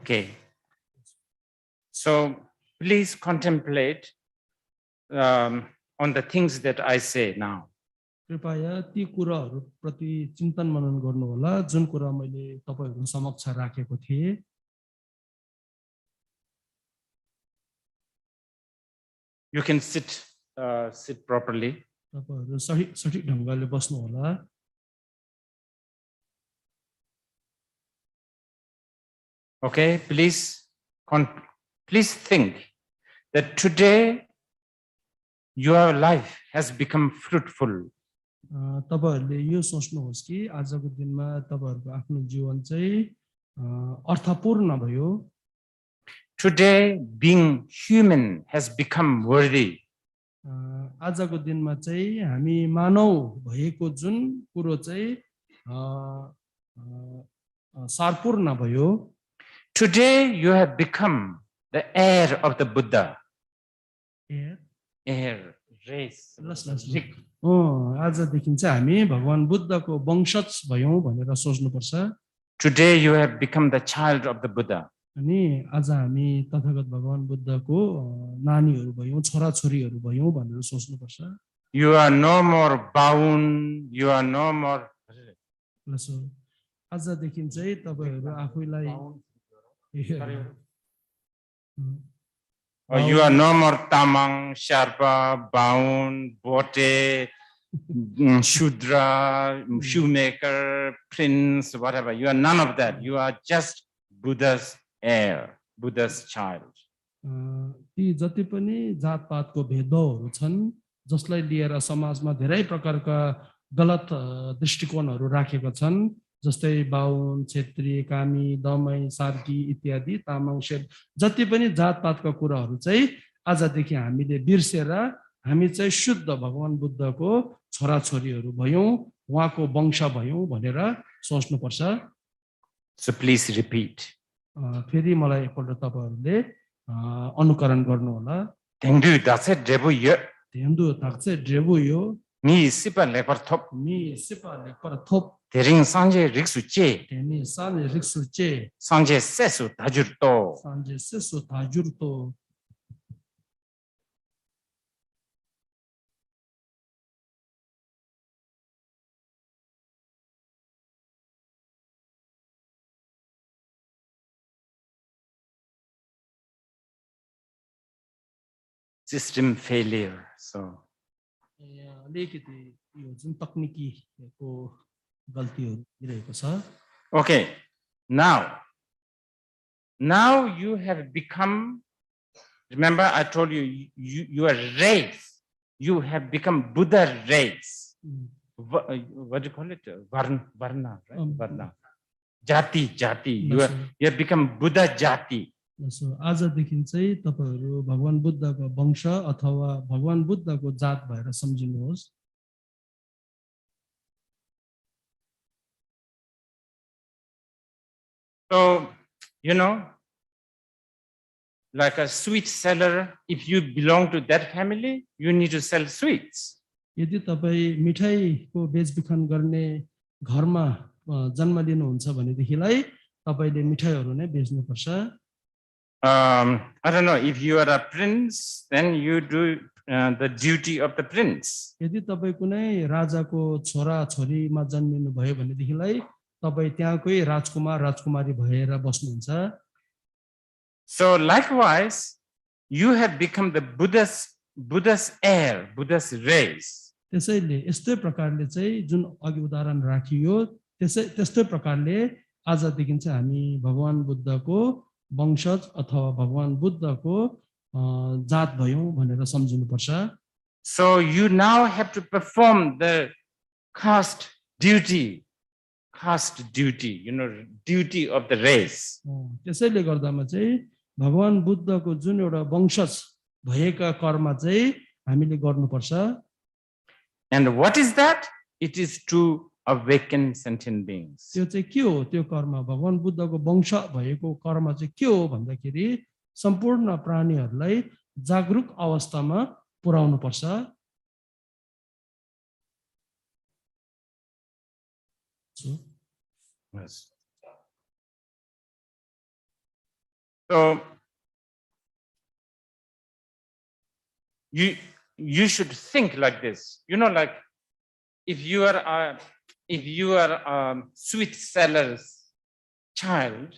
Speaker 1: Okay. So please contemplate on the things that I say now.
Speaker 2: कृपया ती कुराहरू प्रति चिन्तन मनन गर्नु होला जुन कुरा मैले तपाईहरु समक्ष राखेको थिए
Speaker 1: You can sit properly.
Speaker 2: तपाईहरु सठिक ढंगले बस्नु होला
Speaker 1: Okay, please think that today your life has become fruitful.
Speaker 2: तपाईहरुले यो सोच्नुहोस् कि आजको दिनमा तपाईहरुको आफ्नो जीवन चाहिँ अर्थपूर्ण भयो
Speaker 1: Today being human has become worthy.
Speaker 2: आजको दिनमा चाहिँ हामी मानव भएको जुन कुरो चाहिँ सारपूर्ण भयो
Speaker 1: Today you have become the heir of the Buddha. Heir, race.
Speaker 2: आजदेखि चाहिँ हामी भगवान बुद्धको वंशज भयौं भनेर सोच्नुपर्छ
Speaker 1: Today you have become the child of the Buddha.
Speaker 2: अनि आज हामी तथागत भगवान बुद्धको नानीहरु भयौं छोराछोरीहरु भयौं भनेर सोच्नुपर्छ
Speaker 1: You are no more bound, you are no more
Speaker 2: आजदेखि चाहिँ तपाईहरु आफैलाई
Speaker 1: you are no more tamang, sharpa, bound, bote, shudra, shoemaker, prince, whatever. You are none of that. You are just Buddha's heir, Buddha's child.
Speaker 2: ती जति पनि जातपातको भेदभावहरु छन् जसलाई लिएर समाजमा धेरै प्रकारका गलत दृष्टिकोणहरु राखेका छन् जस्तै बाहुन क्षेत्री कामी दमाई सार्की इत्यादि तामाङ शेर्पा जति पनि जातपातका कुराहरु चाहिँ आजदेखि हामीले बिर्सेर हामी चाहिँ शुद्ध भगवान बुद्धको छोराछोरीहरु भयौं उहाँको वंश भयौं भनेर सोच्नु पर्छ
Speaker 1: So please repeat.
Speaker 2: फेरि मलाई एकपल्ट तपाईहरुले अनुकरण गर्नु होला
Speaker 1: Tengdu dase drebu ye.
Speaker 2: Tengdu dakse drebu yo.
Speaker 1: Mi sipa lepar thop.
Speaker 2: Mi sipa lepar thop.
Speaker 1: Tering sanje riksu che.
Speaker 2: Teni sanje riksu che.
Speaker 1: Sanje sesu tajur to.
Speaker 2: Sanje sesu tajur to.
Speaker 1: System failure. So. Okay. Now you have become. Remember, I told you, you are race. You have become Buddha race. What do you call it? Varna, right? Varna. Jati. You have become Buddha Jati.
Speaker 2: So आजदेखि चाहिँ तपाईहरु भगवान बुद्धको वंश अथवा भगवान बुद्धको जात भएर सम्झिनुहोस्
Speaker 1: So like a sweet seller, if you belong to that family, you need to sell sweets.
Speaker 2: यदि तपाई मिठाईको बेचबिखन गर्ने घरमा जन्म लिनुहुन्छ भनेदेखिलाई तपाईले मिठाईहरु नै बेच्नुपर्छ
Speaker 1: I don't know, if you are a prince, then you do the duty of the prince.
Speaker 2: यदि तपाई कुनै राजाको छोरा छोरीमा जन्मिनु भयो भनेदेखिलाई तपाई त्यहाँकै राजकुमार राजकुमारी भएर बस्नुहुन्छ
Speaker 1: So likewise, you have become the Buddha's heir, Buddha's race.
Speaker 2: त्यसैले यस्तै प्रकारले चाहिँ जुन अघि उदाहरण राखियो त्यस्तै प्रकारले आजदेखि चाहिँ हामी भगवान बुद्धको वंशज अथवा भगवान बुद्धको जात भयौं भनेर सम्झिनु पर्छ
Speaker 1: So you now have to perform the caste duty, duty of the race.
Speaker 2: त्यसैले गर्दामा चाहिँ भगवान बुद्धको जुन एउटा वंशज भएका कर्म चाहिँ हामीले गर्नुपर्छ
Speaker 1: And what is that? It is to awaken sentient beings.
Speaker 2: त्यो चाहिँ के हो त्यो कर्म भगवान बुद्धको वंश भएको कर्म चाहिँ के हो भन्दाखेरि सम्पूर्ण प्राणीहरूलाई जागरूक अवस्थामा पुर्याउनु पर्छ
Speaker 1: Yes. So you should think like this. You know, like if you are a sweet seller's child,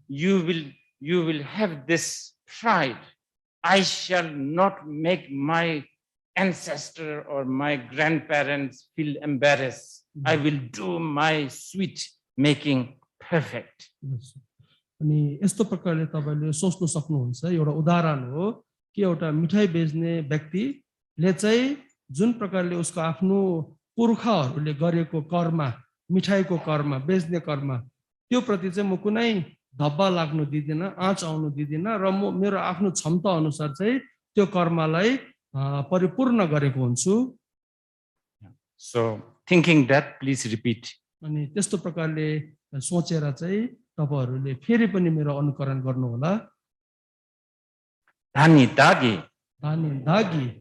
Speaker 1: you will have this pride. I shall not make my ancestor or my grandparents feel embarrassed. I will do my sweet making perfect.
Speaker 2: अनि यस्तो प्रकारले तपाईले सोच्न सक्नुहुन्छ एउटा उदाहरण हो कि एउटा मिठाई बेच्ने व्यक्तिले चाहिँ जुन प्रकारले उसको आफ्नो पुर्खाहरूले गरेको कर्म मिठाईको कर्म बेच्ने कर्म त्यो प्रति चाहिँ म कुनै धब्बा लाग्नु दिदिन आँच आउनु दिदिन र म मेरो आफ्नो क्षमता अनुसार चाहिँ त्यो कर्मलाई परिपूर्ण गरेको हुन्छु.
Speaker 1: So thinking that, please repeat.
Speaker 2: अनि त्यस्तो प्रकारले सोचेर चाहिँ तपाईहरुले फेरि पनि मेरो अनुकरण गर्नु होला.
Speaker 1: Dhani dagi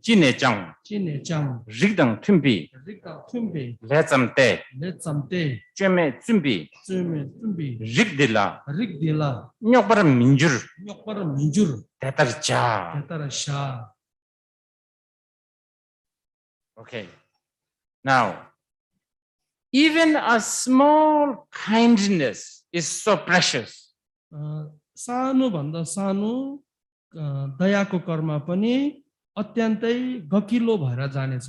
Speaker 2: चिने
Speaker 1: chang
Speaker 2: Chang
Speaker 1: rigdang thumbi
Speaker 2: लेचम्ते
Speaker 1: cheme tsumbi rigdila
Speaker 2: रिगदिला
Speaker 1: nyokbar minjur
Speaker 2: न्योक्पर मिजुर
Speaker 1: tetar cha.
Speaker 2: तेतर शा.
Speaker 1: Okay. Now, even a small kindness is so precious.
Speaker 2: सानो भन्दा सानो दयाको कर्म पनि अत्यन्तै गकिलो भएर जानेछ.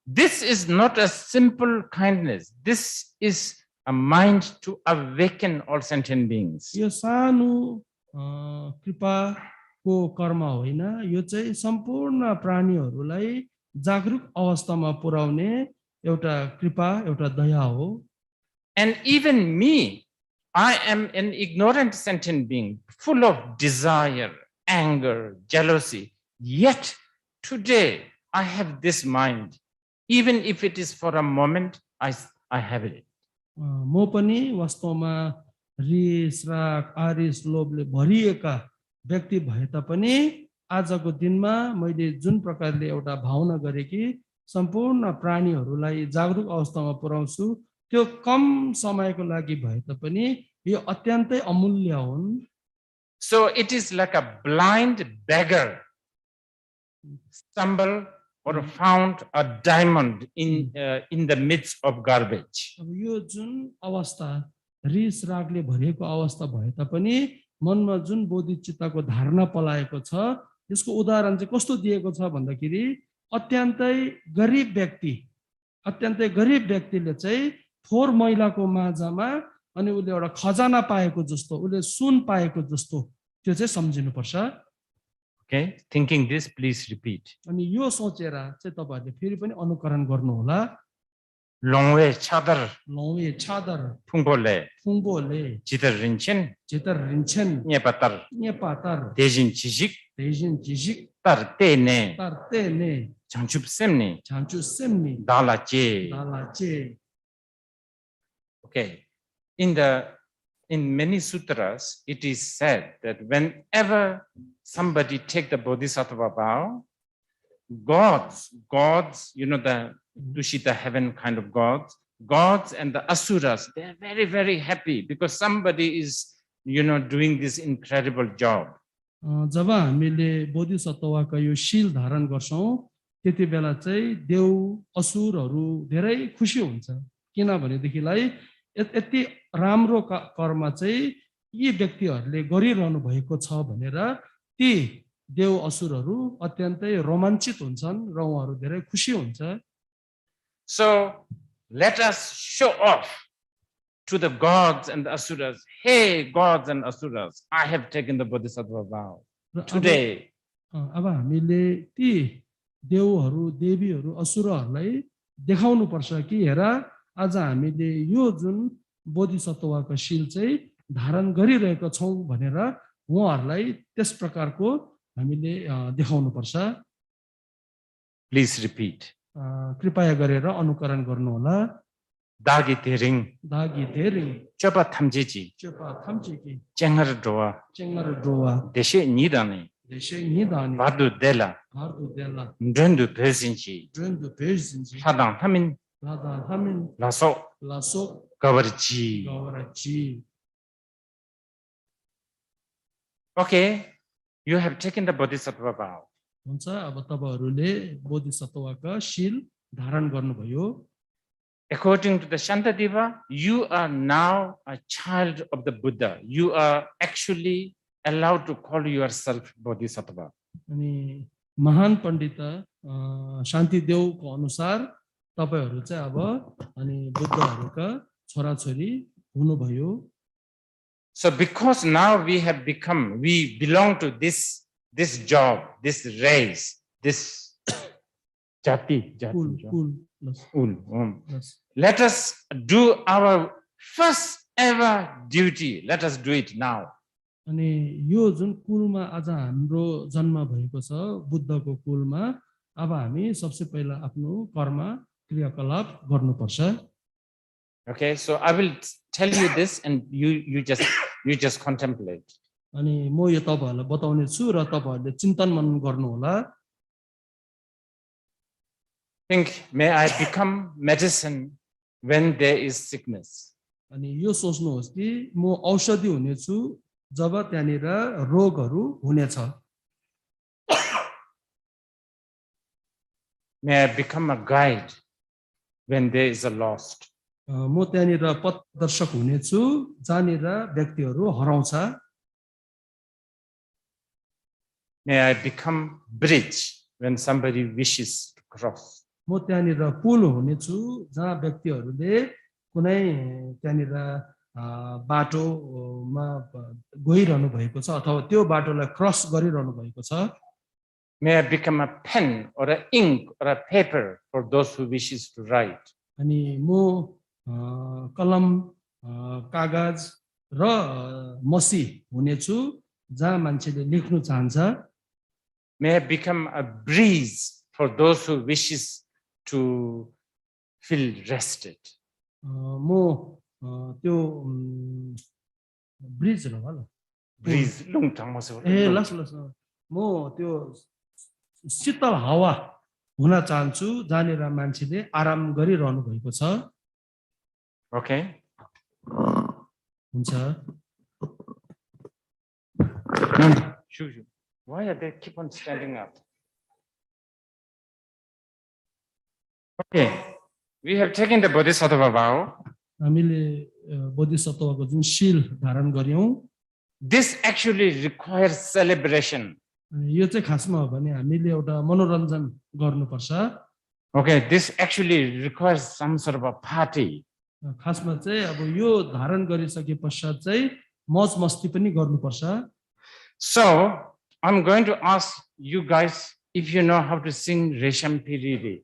Speaker 1: This is not a simple kindness. This is a mind to awaken all sentient beings.
Speaker 2: यो सानो कृपाको कर्म होइन यो चाहिँ सम्पूर्ण प्राणीहरूलाई जागरुक अवस्थामा पुर्याउने एउटा कृपा एउटा दया हो.
Speaker 1: And even me, I am an ignorant sentient being, full of desire, anger, jealousy. Yet today I have this mind. Even if it is for a moment, I have it.
Speaker 2: म पनि वास्तवमा रिस राग आरिस लोभले भरिएका व्यक्ति भए तापनि आजको दिनमा मैले जुन प्रकारले एउटा भावना गरे कि सम्पूर्ण प्राणीहरूलाई जागरुक अवस्थामा पुर्याउँछु त्यो कम समयको लागि भए तापनि यो अत्यन्तै अमूल्य हुन्.
Speaker 1: So it is like a blind beggar stumble or found a diamond in the midst of garbage.
Speaker 2: अब यो जुन अवस्था रिस रागले भरिएको अवस्था भए तापनि मनमा जुन बोधिचित्तको धारणा पलाएको छ यसको उदाहरण चाहिँ कस्तो दिएको छ भन्दाखेरि अत्यन्तै गरिब व्यक्तिले चाहिँ फोहोर मैलाको माझमा अनि उले एउटा खजाना पाएको जस्तो उले सुन पाएको जस्तो त्यो चाहिँ सम्झिनु पर्छ.
Speaker 1: Okay, thinking this, please repeat.
Speaker 2: अनि यो सोचेर चाहिँ तपाईहरुले फेरि पनि अनुकरण गर्नु होला.
Speaker 1: Longwe chadar
Speaker 2: फुङबोले
Speaker 1: jitar rinchen
Speaker 2: न्यपातर
Speaker 1: dejin chijik tar tene chanchup semni dala che. Okay, in many sutras it is said that whenever somebody take the Bodhisattva vow, gods, you know, the Dushita heaven kind of gods and the asuras, they are very, very happy because somebody is, you know, doing this incredible job.
Speaker 2: जब हामीले बोधिसत्वका यो शील धारण गर्छौं त्यति बेला चाहिँ देव असुरहरू धेरै खुसी हुन्छ किनभने देखिलाई यति राम्रो कर्म चाहिँ यी व्यक्तिहरूले गरिरहनु भएको छ भनेर ती देव असुरहरू अत्यन्तै रोमाञ्चित हुन्छन् र उहाँहरू धेरै खुसी हुन्छ.
Speaker 1: So let us show off to the gods and the asuras. Hey, gods and asuras, I have taken the Bodhisattva vow today.
Speaker 2: अब हामीले ती देवहरू देवीहरू असुरहरूलाई देखाउनु पर्छ कि हेर आज हामीले यो जुन बोधिसत्वका शील चाहिँ धारण गरिरहेका छौं भनेर उहाँहरूलाई त्यस प्रकारको हामीले देखाउनु पर्छ.
Speaker 1: Please repeat.
Speaker 2: कृपया गरेर अनुकरण गर्नु होला.
Speaker 1: Dagi tering chopa thamjeji chengar doa deshe nidane vardu dela ndrendu pesinchi sadang thamin laso gavarchi. Okay, you have taken the Bodhisattva vow.
Speaker 2: हुन्छ अब तपाईहरुले बोधिसत्वका शील धारण गर्नुभयो
Speaker 1: According to the Shantadeva, you are now a child of the Buddha. You are actually allowed to call yourself Bodhisattva.
Speaker 2: अनि महान पण्डित शान्तिदेवको अनुसार तपाईहरु चाहिँ अब अनि बुद्धहरुका छोराछोरी हुनुभयो
Speaker 1: So because now we belong to this job, this race, this jati. Let us do our first ever duty. Let us do it now.
Speaker 2: अनि यो जुन कुलमा आज हाम्रो जन्म भएको छ बुद्धको कुलमा अब हामी सबसे पहिला आफ्नो कर्म क्रियाकलाप गर्नुपर्छ
Speaker 1: Okay, so I will tell you this and you just contemplate.
Speaker 2: अनि म यो तपाईहरुलाई बताउने छु र तपाईहरुले चिन्तन मनन गर्नु होला
Speaker 1: Think, may I become medicine when there is sickness?
Speaker 2: अनि यो सोच्नुहोस् कि म औषधि हुने छु जब त्यहाँनिर रोगहरु हुनेछ
Speaker 1: May I become a guide when there is a lost?
Speaker 2: म त्यहाँनिर पथदर्शक हुने छु जहाँनिर व्यक्तिहरु हराउँछ
Speaker 1: May I become bridge when somebody wishes to cross?
Speaker 2: म त्यहाँनिर पुल हुने छु जहाँ व्यक्तिहरुले कुनै त्यहाँनिर बाटोमा गइरहनु भएको छ अथवा त्यो बाटोलाई क्रस गरिरहनु भएको छ
Speaker 1: May I become a pen or an ink or a paper for those who wishes to write?
Speaker 2: अनि म कलम कागज र मसी हुने छु जहाँ मान्छेले लेख्न चाहन्छ
Speaker 1: May I become a breeze for those who wishes to feel rested?
Speaker 2: म त्यो ब्रिज हो होला
Speaker 1: Breeze, lungtang maso.
Speaker 2: ए लस लस म त्यो शीतल हावा हुन चाहन्छु जहाँनिर मान्छेले आराम गरिरहनु भएको छ
Speaker 1: Okay.
Speaker 2: हुन्छ
Speaker 1: Shoo. Why are they keep on standing up? Okay. We have taken the Bodhisattva vow.
Speaker 2: हामीले बोधिसत्वको जुन शील धारण गर्यौं
Speaker 1: This actually requires celebration.
Speaker 2: यो चाहिँ खासमा हो भने हामीले एउटा मनोरञ्जन गर्नुपर्छ
Speaker 1: Okay, this actually requires some sort of a party.
Speaker 2: खासमा चाहिँ अब यो धारण गरिसके पश्चात चाहिँ मौज मस्ती पनि गर्नुपर्छ
Speaker 1: So, I'm going to ask you guys if you know how to sing Resham Piriri.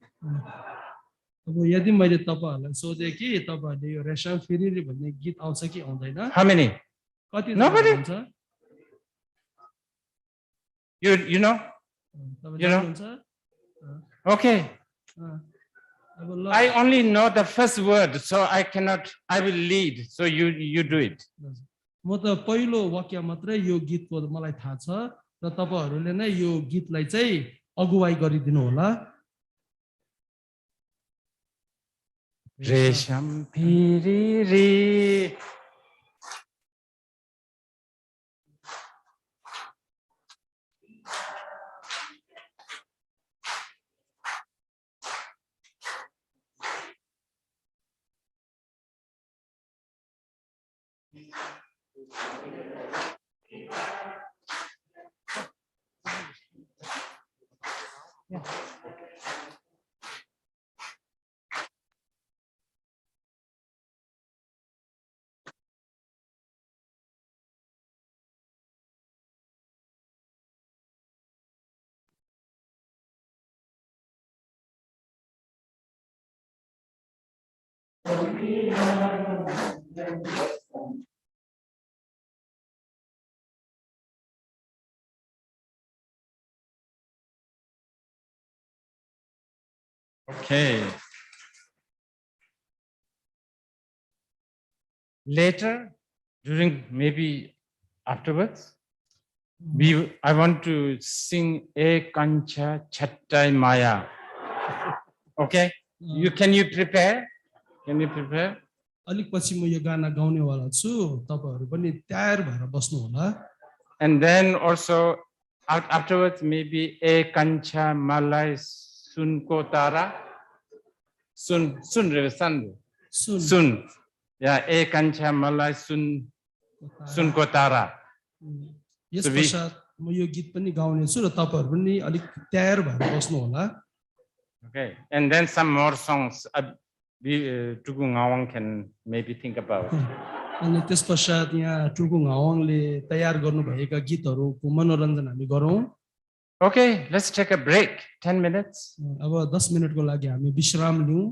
Speaker 2: अब यदि मैले तपाईहरुलाई सोधे कि तपाईहरुले यो रेशम फिरिरी भन्ने गीत आउँछ कि आउँदैन
Speaker 1: How many?
Speaker 2: कति
Speaker 1: Nobody?
Speaker 2: हुन्छ
Speaker 1: You know?
Speaker 2: तपाईले
Speaker 1: You know?
Speaker 2: जान्नुहुन्छ
Speaker 1: Okay.
Speaker 2: अब ल
Speaker 1: I only know the first word, so I will lead. So you do it.
Speaker 2: म त पहिलो वाक्य मात्रै यो गीतको मलाई थाहा छ र तपाईहरुले नै यो गीतलाई चाहिँ अगुवाई गरिदिनु होला
Speaker 1: Resham Piriri. Okay. Later, during maybe afterwards, I want to sing E Kancha Chattai Maya. Okay? Can you prepare? Can you prepare?
Speaker 2: अलिक पछि म यो गाना गाउने वाला छु तपाईहरु पनि तयार भएर बस्नु होला
Speaker 1: And then also afterwards, maybe E Kancha Malai Sun Kotara. Sun Revesan.
Speaker 2: Sun.
Speaker 1: Sun. Yeah, E Kancha Malai Sun Kotara.
Speaker 2: Yes
Speaker 1: So we-
Speaker 2: पश्चात म यो गीत पनि गाउने छु र तपाईहरु पनि अलिक तयार भएर बस्नु होला
Speaker 1: Okay, and then some more songs Tugu Ngawang can maybe think about.
Speaker 2: अनि त्यस पश्चात यहाँ टुकु हावाङले तयार गर्नु भएका गीतहरुको मनोरञ्जन हामी गरौँ
Speaker 1: Okay, let's take a break, 10 minutes.
Speaker 2: अब 10 मिनेटको लागि हामी विश्राम लिउँ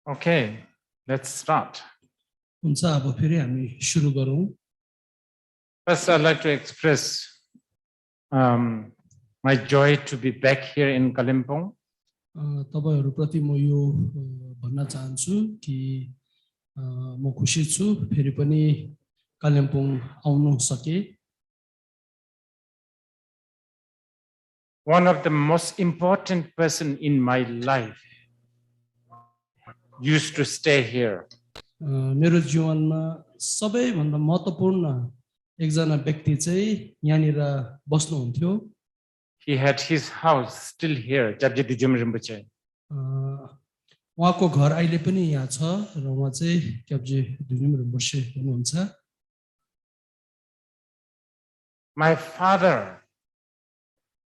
Speaker 1: Okay, let's start.
Speaker 2: हुन्छ अब फेरि हामी सुरु गरौँ।
Speaker 1: First, I'd like to express my joy to be back here in Kalimpong.
Speaker 2: तपाईहरुप्रति म यो भन्न चाहन्छु कि म खुसी छु फेरि पनि कालिम्पोङ आउन सके।
Speaker 1: One of the most important person in my life used to stay here.
Speaker 2: मेरो जीवनमा सबैभन्दा महत्त्वपूर्ण एकजना व्यक्ति चाहिँ यहाँनिर बस्नुहुन्थ्यो।
Speaker 1: He had his house still here, June12 Rinpoche.
Speaker 2: उहाँको घर अहिले पनि यहाँ छ र उहाँ चाहिँ क्याब्जे दुनिम रिम्पोछे हुनुहुन्छ।
Speaker 1: My father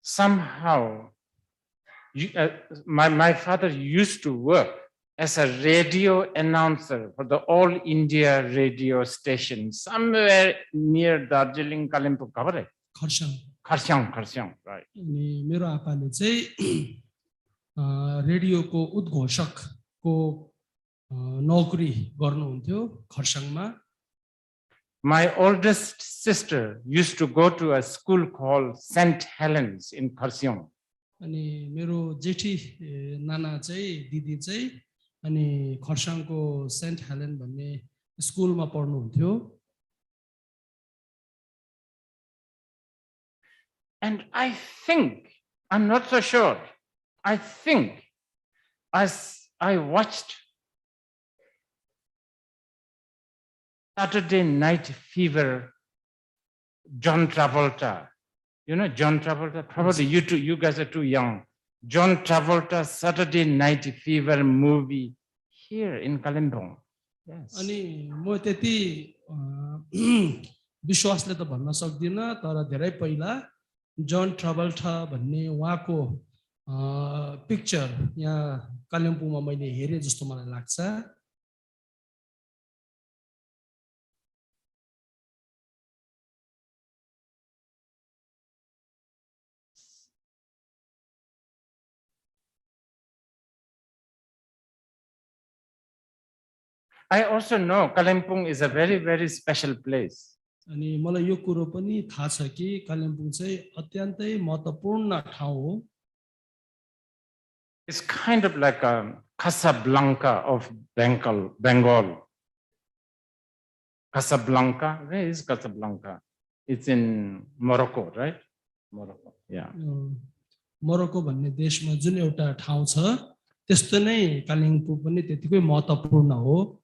Speaker 1: somehow my father used to work as a radio announcer for the All India radio station somewhere near Darjeeling, Kalimpong, correct? Kharsiang, right.
Speaker 2: अनि मेरो आपाले चाहिँ रेडियोको उद्घोषकको नौकरी गर्नुहुन्थ्यो खरसाङमा।
Speaker 1: My oldest sister used to go to a school called St. Helens in Kharsiang.
Speaker 2: अनि मेरो जेठी नाना चाहिँ दिदी चाहिँ अनि खरसाङको सेन्ट हेलेन भन्ने स्कुलमा पढ्नुहुन्थ्यो।
Speaker 1: And I think, I'm not so sure, I think as I watched Saturday Night Fever, John Travolta, you know John Travolta? Probably you guys are too young. John Travolta Saturday Night Fever movie here in Kalimpong. Yes.
Speaker 2: अनि म त्यति विश्वासले त भन्न सक्दिनँ तर धेरै पहिला जन ट्राभल्टा भन्ने उहाँको पिक्चर यहाँ कालिम्पोङमा मैले हेरे जस्तो मलाई लाग्छ।
Speaker 1: I also know Kalimpong is a very, very special place.
Speaker 2: अनि मलाई यो कुरो पनि थाहा छ कि कालिम्पोङ चाहिँ अत्यन्तै महत्त्वपूर्ण ठाउँ हो।
Speaker 1: It's kind of like a Casablanca of Bengal. Casablanca, where is Casablanca? It's in Morocco, right? Morocco, yeah.
Speaker 2: Morocco भन्ने देशमा जुन एउटा ठाउँ छ त्यस्तो नै कालिम्पोङ पनि त्यतिकै महत्त्वपूर्ण हो।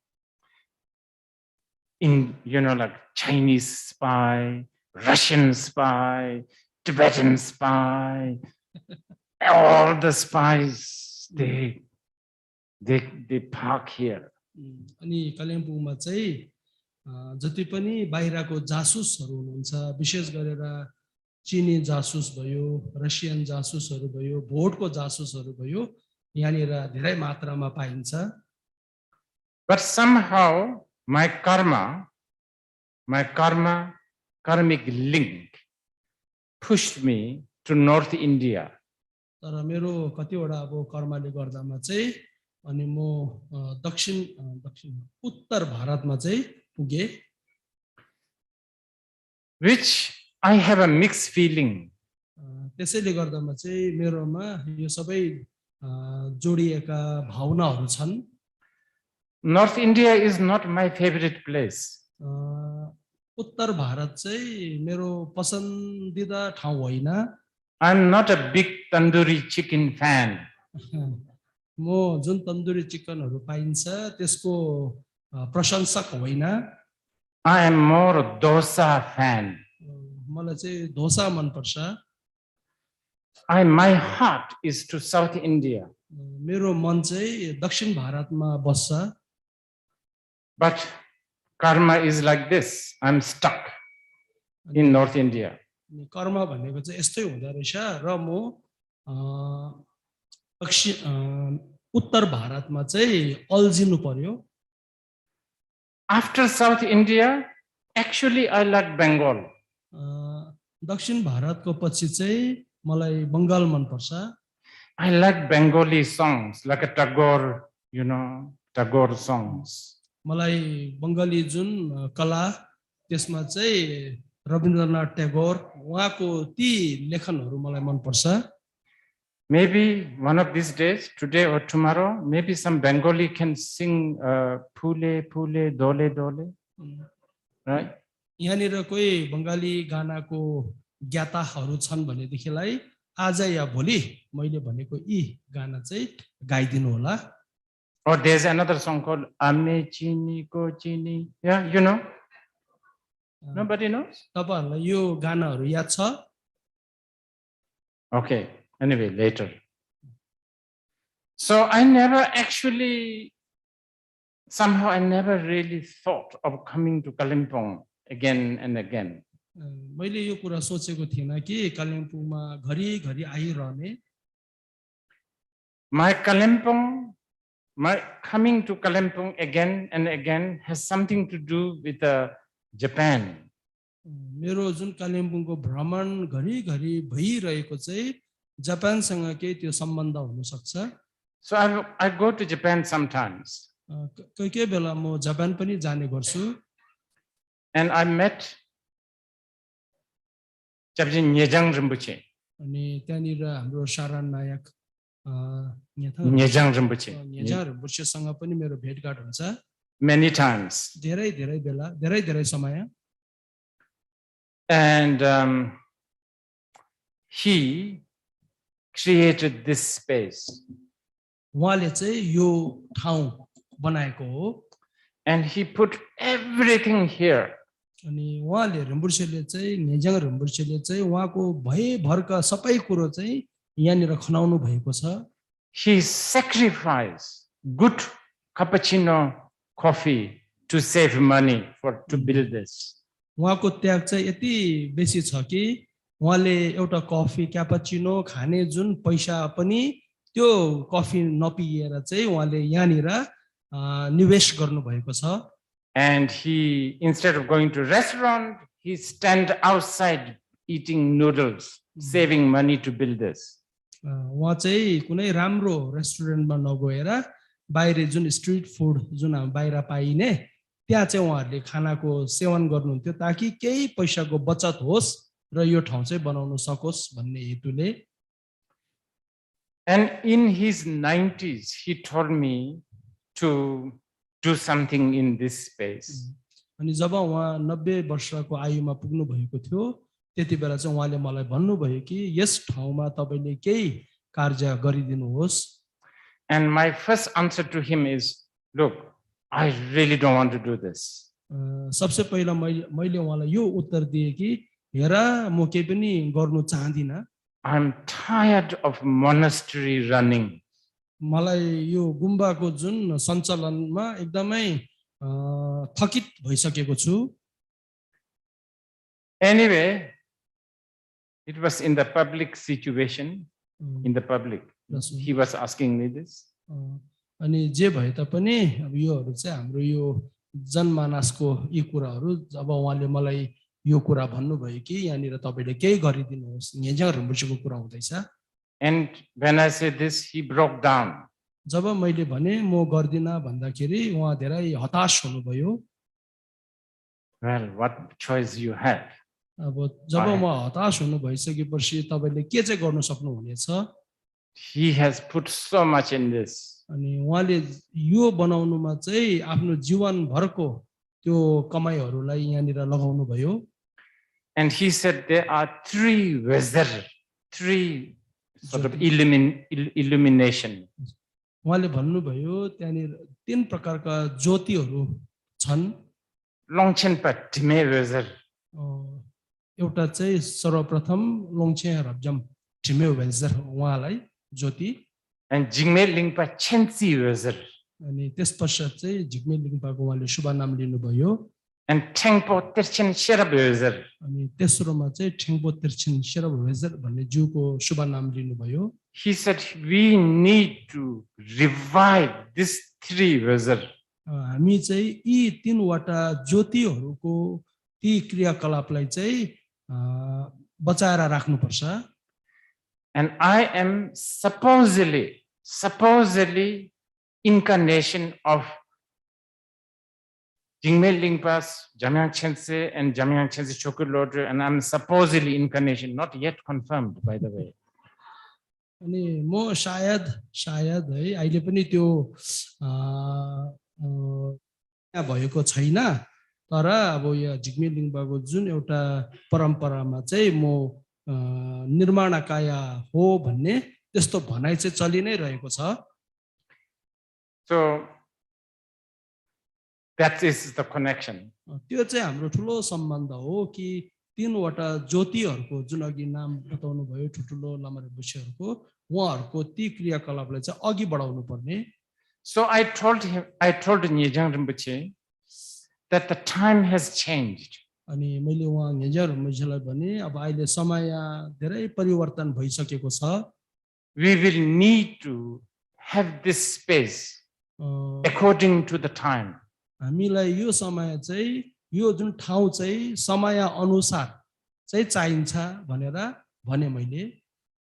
Speaker 1: In, you know, like Chinese spy, Russian spy, Tibetan spy, all the spies, they park here.
Speaker 2: अनि कालिम्पोङमा चाहिँ जति पनि बाहिरको जासुसहरू हुनुहुन्छ विशेष गरेर चीनी जासुस भयो, रसियन जासुसहरू भयो, भोटको जासुसहरू भयो, यहाँनिर धेरै मात्रामा पाइन्छ।
Speaker 1: But somehow my karmic link pushed me to North India.
Speaker 2: तर मेरो कतिवटा अब कर्मले गर्दामा चाहिँ अनि म उत्तर भारतमा चाहिँ पुगे।
Speaker 1: Which I have a mixed feeling.
Speaker 2: त्यसैले गर्दामा चाहिँ मेरोमा यो सबै जोडिएका भावनाहरू छन्।
Speaker 1: North India is not my favorite place.
Speaker 2: उत्तर भारत चाहिँ मेरो पसन्दीदा ठाउँ होइन।
Speaker 1: I'm not a big tandoori chicken fan.
Speaker 2: म जुन तन्दुरी चिकनहरू पाइन्छ त्यसको प्रशंसक होइन।
Speaker 1: I am more a dosa fan.
Speaker 2: मलाई चाहिँ डोसा मन पर्छ।
Speaker 1: My heart is to South India.
Speaker 2: मेरो मन चाहिँ दक्षिण भारतमा बस्छ।
Speaker 1: But karma is like this. I'm stuck in North India.
Speaker 2: कर्म भनेको चाहिँ यस्तै हुँदो रहेछ र म उत्तर भारतमा चाहिँ अल्झिनु पर्यो।
Speaker 1: After South India, actually I like Bengal.
Speaker 2: दक्षिण भारतको पछि चाहिँ मलाई बंगाल मन पर्छ।
Speaker 1: I like Bengali songs like a Tagore, you know, Tagore songs.
Speaker 2: मलाई बंगाली जुन कला त्यसमा चाहिँ रविन्द्रनाथ ट्यागोर उहाँको ती लेखनहरू मलाई मन पर्छ.
Speaker 1: Maybe one of these days, today or tomorrow, maybe some Bengali can sing Phule Phule Dole Dole, right?
Speaker 2: यहाँनिर कोही बंगाली गानाको ज्ञाताहरू छन् भनेदेखिलाई आज या भोलि मैले भनेको यी गाना चाहिँ गाइदिनु होला.
Speaker 1: Or there's another song called Ame Chini Ko Chini. Yeah, you know? Nobody knows?
Speaker 2: तपाईहरुलाई यो गानाहरू याद छ?
Speaker 1: Okay, anyway, later. So I never actually, somehow I never really thought of coming to Kalimpong again and again.
Speaker 2: मैले यो कुरा सोचेको थिएन कि कालिम्पोङमा घरिघरि आइरहने.
Speaker 1: My coming to Kalimpong again and again has something to do with Japan.
Speaker 2: मेरो जुन कालिम्पोङको भ्रमण घरिघरि भइरहेको चाहिँ जापानसँग केही त्यो सम्बन्ध हुन सक्छ.
Speaker 1: So I go to Japan sometimes.
Speaker 2: कोही बेला म जापान पनि जाने गर्छु.
Speaker 1: And I met Nyejang Rinpoche.
Speaker 2: अनि त्यहाँनिर हाम्रो सारण नायक
Speaker 1: Nyejang Rinpoche.
Speaker 2: सँग पनि मेरो भेटघाट हुन्छ.
Speaker 1: Many times.
Speaker 2: धेरै बेला धेरै समय.
Speaker 1: And he created this space.
Speaker 2: उहाँले चाहिँ यो ठाउँ बनाएको हो.
Speaker 1: And he put everything here.
Speaker 2: अनि उहाँले रिम्पोछेले चाहिँ नेजाङ रिम्पोछेले चाहिँ उहाँको भरका सबै कुरो चाहिँ यहाँनिर खनाउनु भएको छ.
Speaker 1: He sacrificed good cappuccino coffee to save money to build this.
Speaker 2: उहाँको त्याग चाहिँ यति बेसी छ कि उहाँले एउटा कफी क्यापाचिनो खाने जुन पैसा पनि त्यो कफी नपिएर चाहिँ उहाँले यहाँनिर निवेश गर्नु भएको छ.
Speaker 1: And he, instead of going to restaurant, he stand outside eating noodles, saving money to build this.
Speaker 2: उहाँ चाहिँ कुनै राम्रो रेस्टुरेन्टमा नगएर बाहिर जुन स्ट्रीट फुड जुन बाहिर पाइने त्यहाँ चाहिँ उहाँहरूले खानाको सेवन गर्नुहुन्थ्यो ताकि केही पैसाको बचत होस् र यो ठाउँ चाहिँ बनाउन सकोस् भन्ने हेतुले.
Speaker 1: And in his 90s, he told me to do something in this space.
Speaker 2: अनि जब उहाँ 90 वर्षको आयुमा पुग्नु भएको थियो त्यति बेला चाहिँ उहाँले मलाई भन्नुभयो कि यस ठाउँमा तपाईले केही कार्य गरिदिनुहोस्.
Speaker 1: And my first answer to him is, look, I really don't want to do this.
Speaker 2: सबसे पहिला मैले उहाँलाई यो उत्तर दिए कि हेर म केही पनि गर्नु चाहदिन.
Speaker 1: I'm tired of monastery running.
Speaker 2: मलाई यो गुम्बाको जुन सञ्चालनमा एकदमै थकित भइसकेको छु.
Speaker 1: Anyway, it was in the public situation, in the public. He was asking me this.
Speaker 2: अनि जे भए तापनि अब योहरु चाहिँ हाम्रो यो जनमानसको यी कुराहरु जब उहाँले मलाई यो कुरा भन्नुभयो कि यहाँनिर तपाईले केही गरिदिनुहोस् नेजाङ रिम्पोछेको कुरा हुँदैछ.
Speaker 1: And when I said this, he broke down.
Speaker 2: जब मैले भने म गर्दिन भन्दाखेरि उहाँ धेरै हताश हुनुभयो.
Speaker 1: Well, what choice you have?
Speaker 2: अब जब म हताश हुनु भइसकेपछि तपाईले के चाहिँ गर्न सक्नुहुनेछ?
Speaker 1: He has put so much in this.
Speaker 2: अनि उहाँले यो बनाउनुमा चाहिँ आफ्नो जीवन भरको त्यो कमाइहरूलाई यहाँनिर लगाउनु भयो.
Speaker 1: And he said there are three sort of illumination.
Speaker 2: उहाँले भन्नुभयो त्यहाँनिर 3 प्रकारका ज्योतिहरू छन्.
Speaker 1: Longchenpa Time Wezer.
Speaker 2: एउटा चाहिँ सर्वप्रथम लोङछे रब्जम टिमे वेजर उहाँलाई ज्योति.
Speaker 1: And Jigme Lingpa Khyentse Wezer.
Speaker 2: अनि त्यसपश्चात चाहिँ झिग्मे लिङपाको उहाँले शुभ नाम लिनुभयो.
Speaker 1: And Tengpo Terchen Sherab Wezer.
Speaker 2: अनि तेस्रोमा चाहिँ ठेङपो तिर्छिन शेरब वेजर भन्ने ज्यूको शुभ नाम लिनुभयो.
Speaker 1: He said we need to revive these three Wezer.
Speaker 2: हामी चाहिँ यी 3 वटा ज्योतिहरूको ती क्रियाकलापलाई चाहिँ बचाएर राख्नुपर्छ.
Speaker 1: And I am supposedly incarnation of Jigme Lingpas, Jamyang Khyentse, and Jamyang Khyentse Chokur Lodre, and I'm supposedly incarnation, not yet confirmed, by the way.
Speaker 2: अनि म सायद है अहिले पनि त्यो यहाँ भएको छैन तर अब यो जिग्मे लिङ्बाको जुन एउटा परम्परामा चाहिँ म निर्माणकाया हो भन्ने त्यस्तो भनाइ चाहिँ चलि नै रहेको छ.
Speaker 1: So that is the connection.
Speaker 2: त्यो चाहिँ हाम्रो ठुलो सम्बन्ध हो कि तीनवटा ज्योतिहरूको जुन अघि नाम बताउनु भयो ठुलो लामा ऋषिहरूको उहाँहरूको ती क्रियाकलापलाई चाहिँ अघि बढाउनु पर्ने.
Speaker 1: So I told Nyejang Rinpoche that the time has changed.
Speaker 2: अनि मैले उहाँ न्येजार rinpocheलाई भने अब अहिले समय धेरै परिवर्तन भइसकेको छ.
Speaker 1: We will need to have this space according to the time.
Speaker 2: हामीलाई यो समय चाहिँ यो जुन ठाउँ चाहिँ समय अनुसार चाहिँ चाहिन्छ भनेर भने मैले.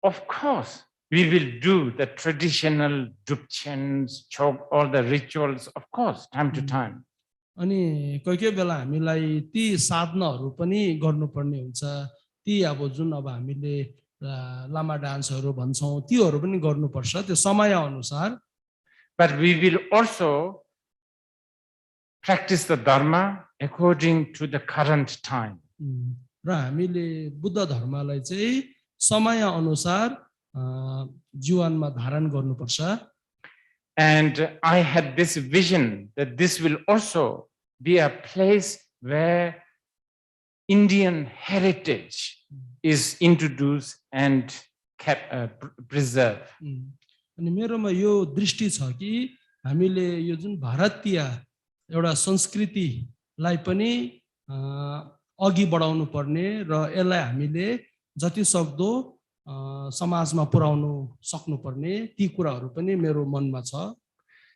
Speaker 1: Of course, we will do the traditional dupchens, chok, all the rituals, of course, time to time.
Speaker 2: अनि कोही बेला हामीलाई ती साधनाहरू पनि गर्नुपर्ने हुन्छ. ती अब जुन अब हामीले लामा डान्सहरू भन्छौँ तीहरू पनि गर्नुपर्छ त्यो समय अनुसार.
Speaker 1: But we will also practice the Dharma according to the current time.
Speaker 2: र हामीले बुद्ध धर्मलाई चाहिँ समय अनुसार जीवनमा धारण गर्नुपर्छ.
Speaker 1: And I had this vision that this will also be a place where Indian heritage is introduced and kept preserved.
Speaker 2: अनि मेरोमा यो दृष्टि छ कि हामीले यो जुन भारतीय एउटा संस्कृतिलाई पनि अघि बढाउनु पर्ने र यसलाई हामीले जति सक्दो समाजमा पुर्याउनु सक्नुपर्ने ती कुराहरू पनि मेरो मनमा छ.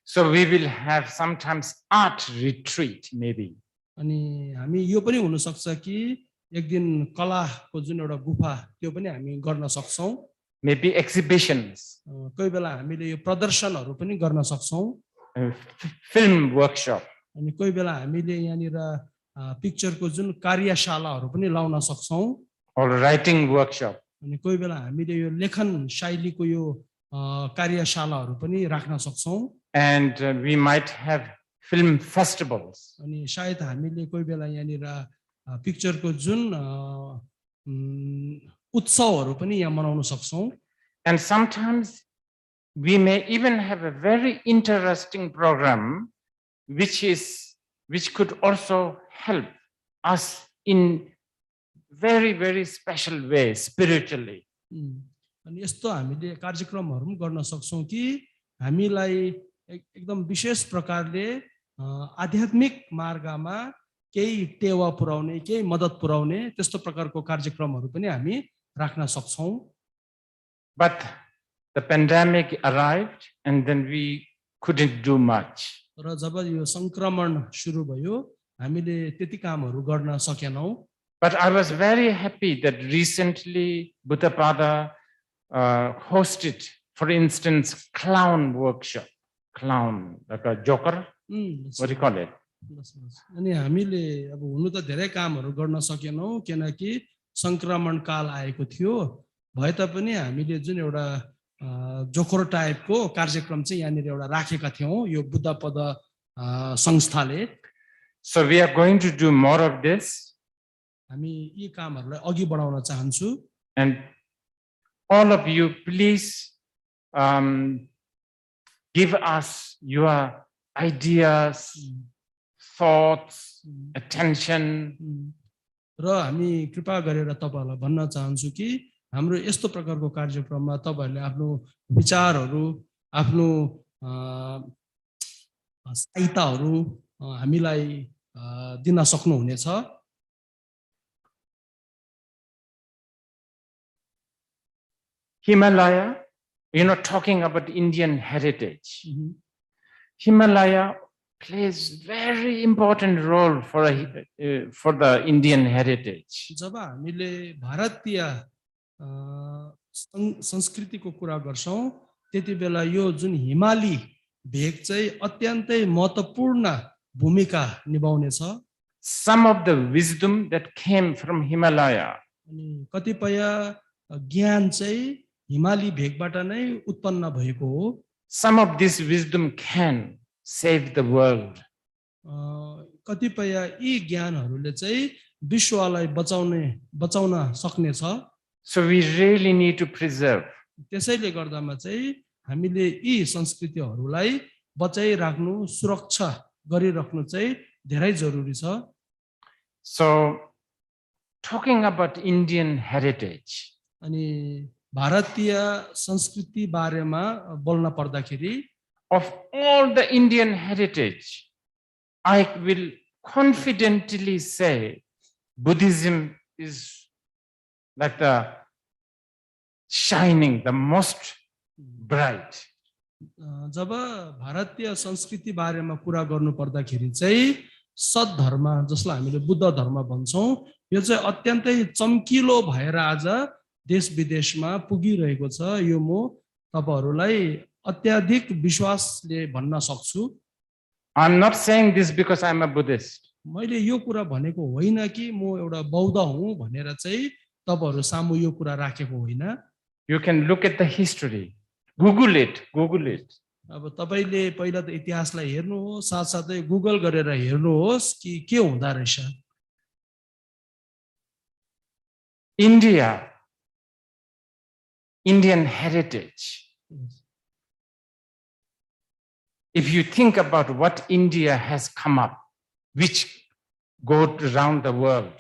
Speaker 1: So we will have sometimes art retreat maybe.
Speaker 2: अनि हामी यो पनि हुन सक्छ कि एक दिन कलाको जुन एउटा गुफा त्यो पनि हामी गर्न सक्छौं.
Speaker 1: Maybe exhibitions.
Speaker 2: कोही बेला हामीले यो प्रदर्शनहरू पनि गर्न सक्छौं.
Speaker 1: Film workshop.
Speaker 2: अनि कोही बेला हामीले यहाँनिर पिक्चरको जुन कार्यशालाहरू पनि लाउन सक्छौं.
Speaker 1: Or writing workshop.
Speaker 2: अनि कोही बेला हामीले यो लेखन शैलीको यो कार्यशालाहरू पनि राख्न सक्छौं.
Speaker 1: And we might have film festivals.
Speaker 2: अनि सायद हामीले कोही बेला यहाँनिर पिक्चरको जुन उत्सवहरू पनि यहाँ मनाउन सक्छौं.
Speaker 1: And sometimes we may even have a very interesting program which could also help us in very, very special way spiritually.
Speaker 2: अनि यस्तो हामीले कार्यक्रमहरू पनि गर्न सक्छौं कि हामीलाई एकदम विशेष प्रकारले आध्यात्मिक मार्गमा केही टेवा पुर्याउने केही मद्दत पुर्याउने त्यस्तो प्रकारको कार्यक्रमहरू पनि हामी राख्न सक्छौं.
Speaker 1: But the pandemic arrived and then we couldn't do much.
Speaker 2: र जब यो संक्रमण सुरु भयो हामीले त्यति कामहरू गर्न सकेनौं.
Speaker 1: But I was very happy that recently Buddhapada hosted, for instance, clown workshop. Clown, like a joker. What do you call it?
Speaker 2: अनि हामीले अब हुनु त धेरै कामहरू गर्न सकेनौं किनकि संक्रमण काल आएको थियो. भए तापनि हामीले जुन एउटा जोकर टाइपको कार्यक्रम चाहिँ यहाँनिर एउटा राखेका थियौं यो बुद्धपद संस्थाले.
Speaker 1: So we are going to do more of this.
Speaker 2: हामी यी कामहरूलाई अघि बढाउन चाहन्छु.
Speaker 1: And all of you, please give us your ideas, thoughts, attention.
Speaker 2: र हामी कृपा गरेर तपाईहरुलाई भन्न चाहन्छु कि हाम्रो यस्तो प्रकारको कार्यक्रममा तपाईहरुले आफ्नो विचारहरू आफ्नो सहायताहरू हामीलाई दिन सक्नु हुनेछ.
Speaker 1: Himalaya, talking about Indian heritage. Himalaya plays very important role for the Indian heritage.
Speaker 2: जब हामीले भारतीय संस्कृतिको कुरा गर्छौं त्यति बेला यो जुन हिमाली भेग चाहिँ अत्यन्तै महत्त्वपूर्ण भूमिका निभाउनेछ।
Speaker 1: Some of the wisdom that came from Himalaya,
Speaker 2: अनि कतिपय ज्ञान चाहिँ हिमाली भेगबाट नै उत्पन्न भएको हो।
Speaker 1: some of this wisdom can save the world.
Speaker 2: कतिपय यी ज्ञानहरूले चाहिँ विश्वलाई बचाउन सक्ने छ।
Speaker 1: So we really need to preserve.
Speaker 2: त्यसैले गर्दामा चाहिँ हामीले यी संस्कृतिहरूलाई बचाइराख्नु, सुरक्षा गरिराख्नु चाहिँ धेरै जरुरी छ।
Speaker 1: So talking about Indian heritage,
Speaker 2: अनि भारतीय संस्कृति बारेमा बोल्न पर्दाखेरि
Speaker 1: of all the Indian heritage, I will confidently say Buddhism is like the shining, the most bright.
Speaker 2: जब भारतीय संस्कृति बारेमा कुरा गर्नु पर्दाखेरि चाहिँ सद्धर्म जसलाई हामीले बुद्ध धर्म भन्छौं, यो चाहिँ अत्यन्तै चम्किलो भएर आज देश विदेशमा पुगिरहेको छ। यो म तपाईहरुलाई अत्याधिक विश्वासले भन्न सक्छु।
Speaker 1: I'm not saying this because I'm a Buddhist.
Speaker 2: मैले यो कुरा भनेको होइन कि म एउटा बौद्ध हुँ भनेर चाहिँ तपाईहरु सामु यो कुरा राखेको होइन।
Speaker 1: You can look at the history. Google it.
Speaker 2: अब तपाईले पहिला त इतिहासलाई हेर्नुहोस्, साथसाथै गुगल गरेर हेर्नुहोस् कि के हुँदा रहेछ।
Speaker 1: Indian heritage. If you think about what India has come up, which go around the world.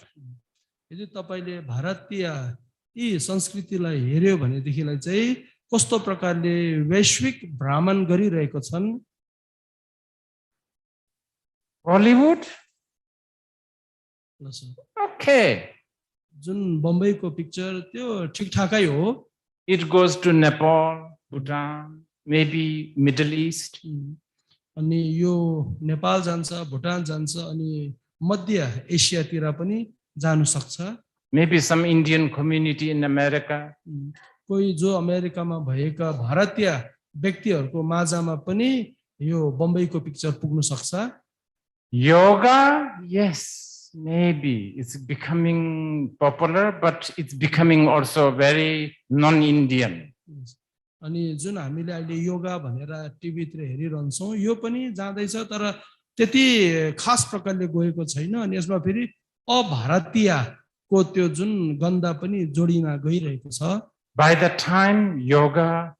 Speaker 2: यदि तपाईले भारतीय यी संस्कृतिलाई हेर्यो भनेदेखिलाई चाहिँ कस्तो प्रकारले वैश्विक भ्रमण गरिरहेको छन्।
Speaker 1: Hollywood? Okay.
Speaker 2: जुन बम्बईको पिक्चर त्यो ठिकठाकै हो।
Speaker 1: It goes to Nepal, Bhutan, maybe Middle East.
Speaker 2: अनि यो नेपाल जान्छ, भुटान जान्छ अनि मध्य एसियातिर पनि जानु सक्छ।
Speaker 1: Maybe some Indian community in America.
Speaker 2: कोही जो अमेरिकामा भएका भारतीय व्यक्तिहरुको माझामा पनि यो बम्बईको पिक्चर पुग्न सक्छ।
Speaker 1: Yoga, yes, maybe it's becoming popular, but it's becoming also very non-Indian.
Speaker 2: अनि जुन हामीले अहिले योगा भनेर टिभी तिर हेरिरहन्छौं, यो पनि जाँदैछ तर त्यति खास प्रकारले गएको छैन। अनि यसमा फेरि अभारतीयको त्यो जुन गन्ध पनि जोडिन गइरहेको छ।
Speaker 1: By the time yoga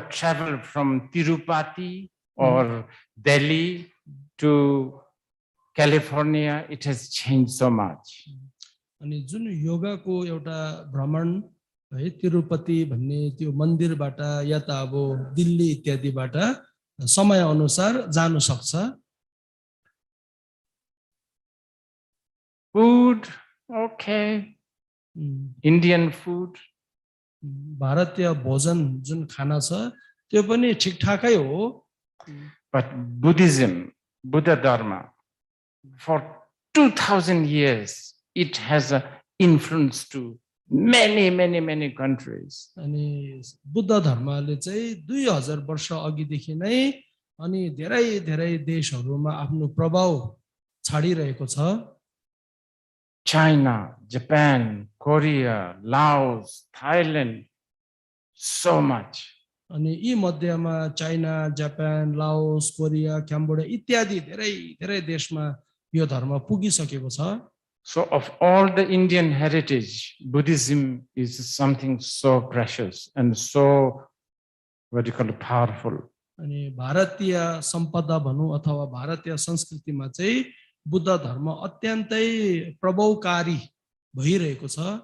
Speaker 1: traveled from Tirupati or Delhi to California, it has changed so much.
Speaker 2: अनि जुन योगाको एउटा भ्रमण है तिरुपति भन्ने त्यो मन्दिरबाट या त अब दिल्ली इत्यादिबाट समय अनुसार जानु सक्छ।
Speaker 1: Food, okay. Indian food.
Speaker 2: भारतीय भोजन जुन खाना छ त्यो पनि ठिकठाकै हो।
Speaker 1: But Buddhism, Buddha Dharma, for 2000 years, it has an influence to many countries.
Speaker 2: अनि बुद्ध धर्मले चाहिँ 2000 वर्ष अघिदेखि नै अनि धेरै देशहरुमा आफ्नो प्रभाव छाडिरहेको छ।
Speaker 1: China, Japan, Korea, Laos, Thailand, so much.
Speaker 2: अनि यी मध्येमा China, Japan, Laos, Korea, Cambodia इत्यादि धेरै देशमा यो धर्म पुगिसकेको छ।
Speaker 1: So of all the Indian heritage, Buddhism is something so precious and so what you call powerful.
Speaker 2: अनि भारतीय सम्पदा भनौं अथवा भारतीय संस्कृतिमा चाहिँ बुद्ध धर्म अत्यन्तै प्रभावकारी भइरहेको छ।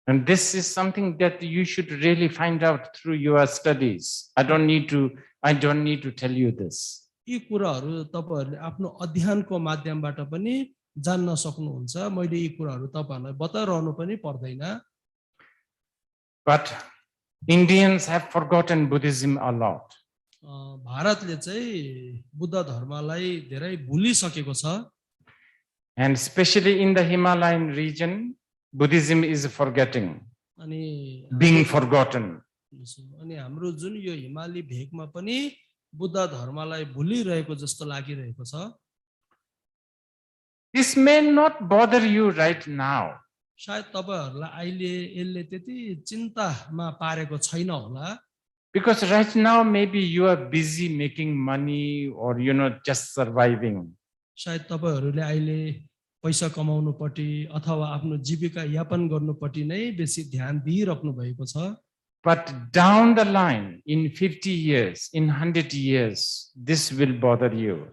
Speaker 1: And this is something that you should really find out through your studies. I don't need to tell you this.
Speaker 2: यी कुराहरु तपाईहरुले आफ्नो अध्ययनको माध्यमबाट पनि जान्न सक्नुहुन्छ। मैले यी कुराहरु तपाईहरुलाई बताइरहनु पनि पर्दैन।
Speaker 1: But Indians have forgotten Buddhism a lot.
Speaker 2: भारतले चाहिँ बुद्ध धर्मलाई धेरै भुलिसकेको छ।
Speaker 1: And especially in the Himalayan region, Buddhism is being forgotten.
Speaker 2: अनि हाम्रो जुन यो हिमाली भेगमा पनि बुद्ध धर्मलाई भुलिरहेको जस्तो लागिरहेको छ।
Speaker 1: This may not bother you right now.
Speaker 2: सायद तपाईहरुलाई अहिले यसले त्यति चिन्तामा पारेको छैन होला।
Speaker 1: Because right now maybe you are busy making money or just surviving.
Speaker 2: सायद तपाईहरुले अहिले पैसा कमाउनुपट्टि अथवा आफ्नो जीविका यापन गर्नुपट्टि नै बेसी ध्यान दिइराख्नु भएको छ।
Speaker 1: But down the line, in 50 years, in 100 years, this will bother you.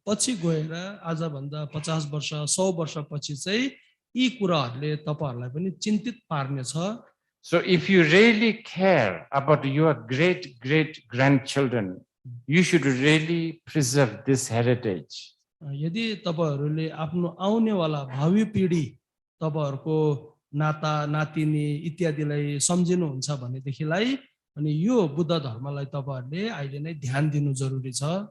Speaker 2: पछि गएर आज भन्दा 50 वर्ष 100 वर्ष पछि चाहिँ यी कुराहरुले तपाईहरुलाई पनि चिन्तित पार्ने छ।
Speaker 1: So if you really care about your great grandchildren, you should really preserve this heritage.
Speaker 2: यदि तपाईहरुले आफ्नो आउनेवाला भावी पिढी तपाईहरुको नाता नातिनी इत्यादिलाई सम्झिनुहुन्छ भनेदेखिलाई अनि यो बुद्ध धर्मलाई तपाईहरुले अहिले नै ध्यान दिनु जरुरी छ।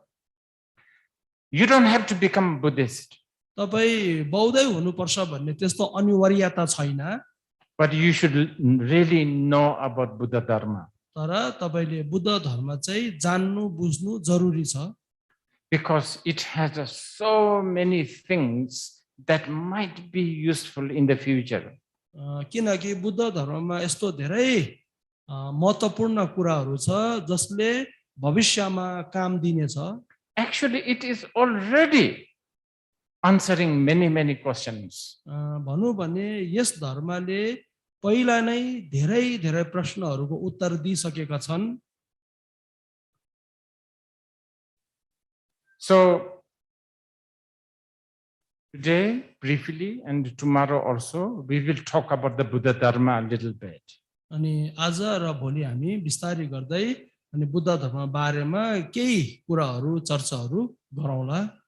Speaker 1: You don't have to become Buddhist.
Speaker 2: तपाई बौद्धै हुनुपर्छ भन्ने त्यस्तो अनिवार्यता छैन।
Speaker 1: But you should really know about Buddha Dharma.
Speaker 2: तर तपाईले बुद्ध धर्म चाहिँ जान्नु बुझ्नु जरुरी छ।
Speaker 1: Because it has so many things that might be useful in the future.
Speaker 2: किनकि बुद्ध धर्ममा यस्तो धेरै महत्त्वपूर्ण कुराहरू छ जसले भविष्यमा काम दिने छ।
Speaker 1: Actually, it is already answering many questions.
Speaker 2: भनौं भने यस धर्मले पहिला नै धेरै प्रश्नहरूको उत्तर दिइसकेका छन्।
Speaker 1: So today, briefly, and tomorrow also, we will talk about the Buddha Dharma a little bit.
Speaker 2: अनि आज र भोलि हामी विस्तारै गर्दै अनि बुद्ध धर्म बारेमा केही कुराहरू चर्चाहरू गरौँला।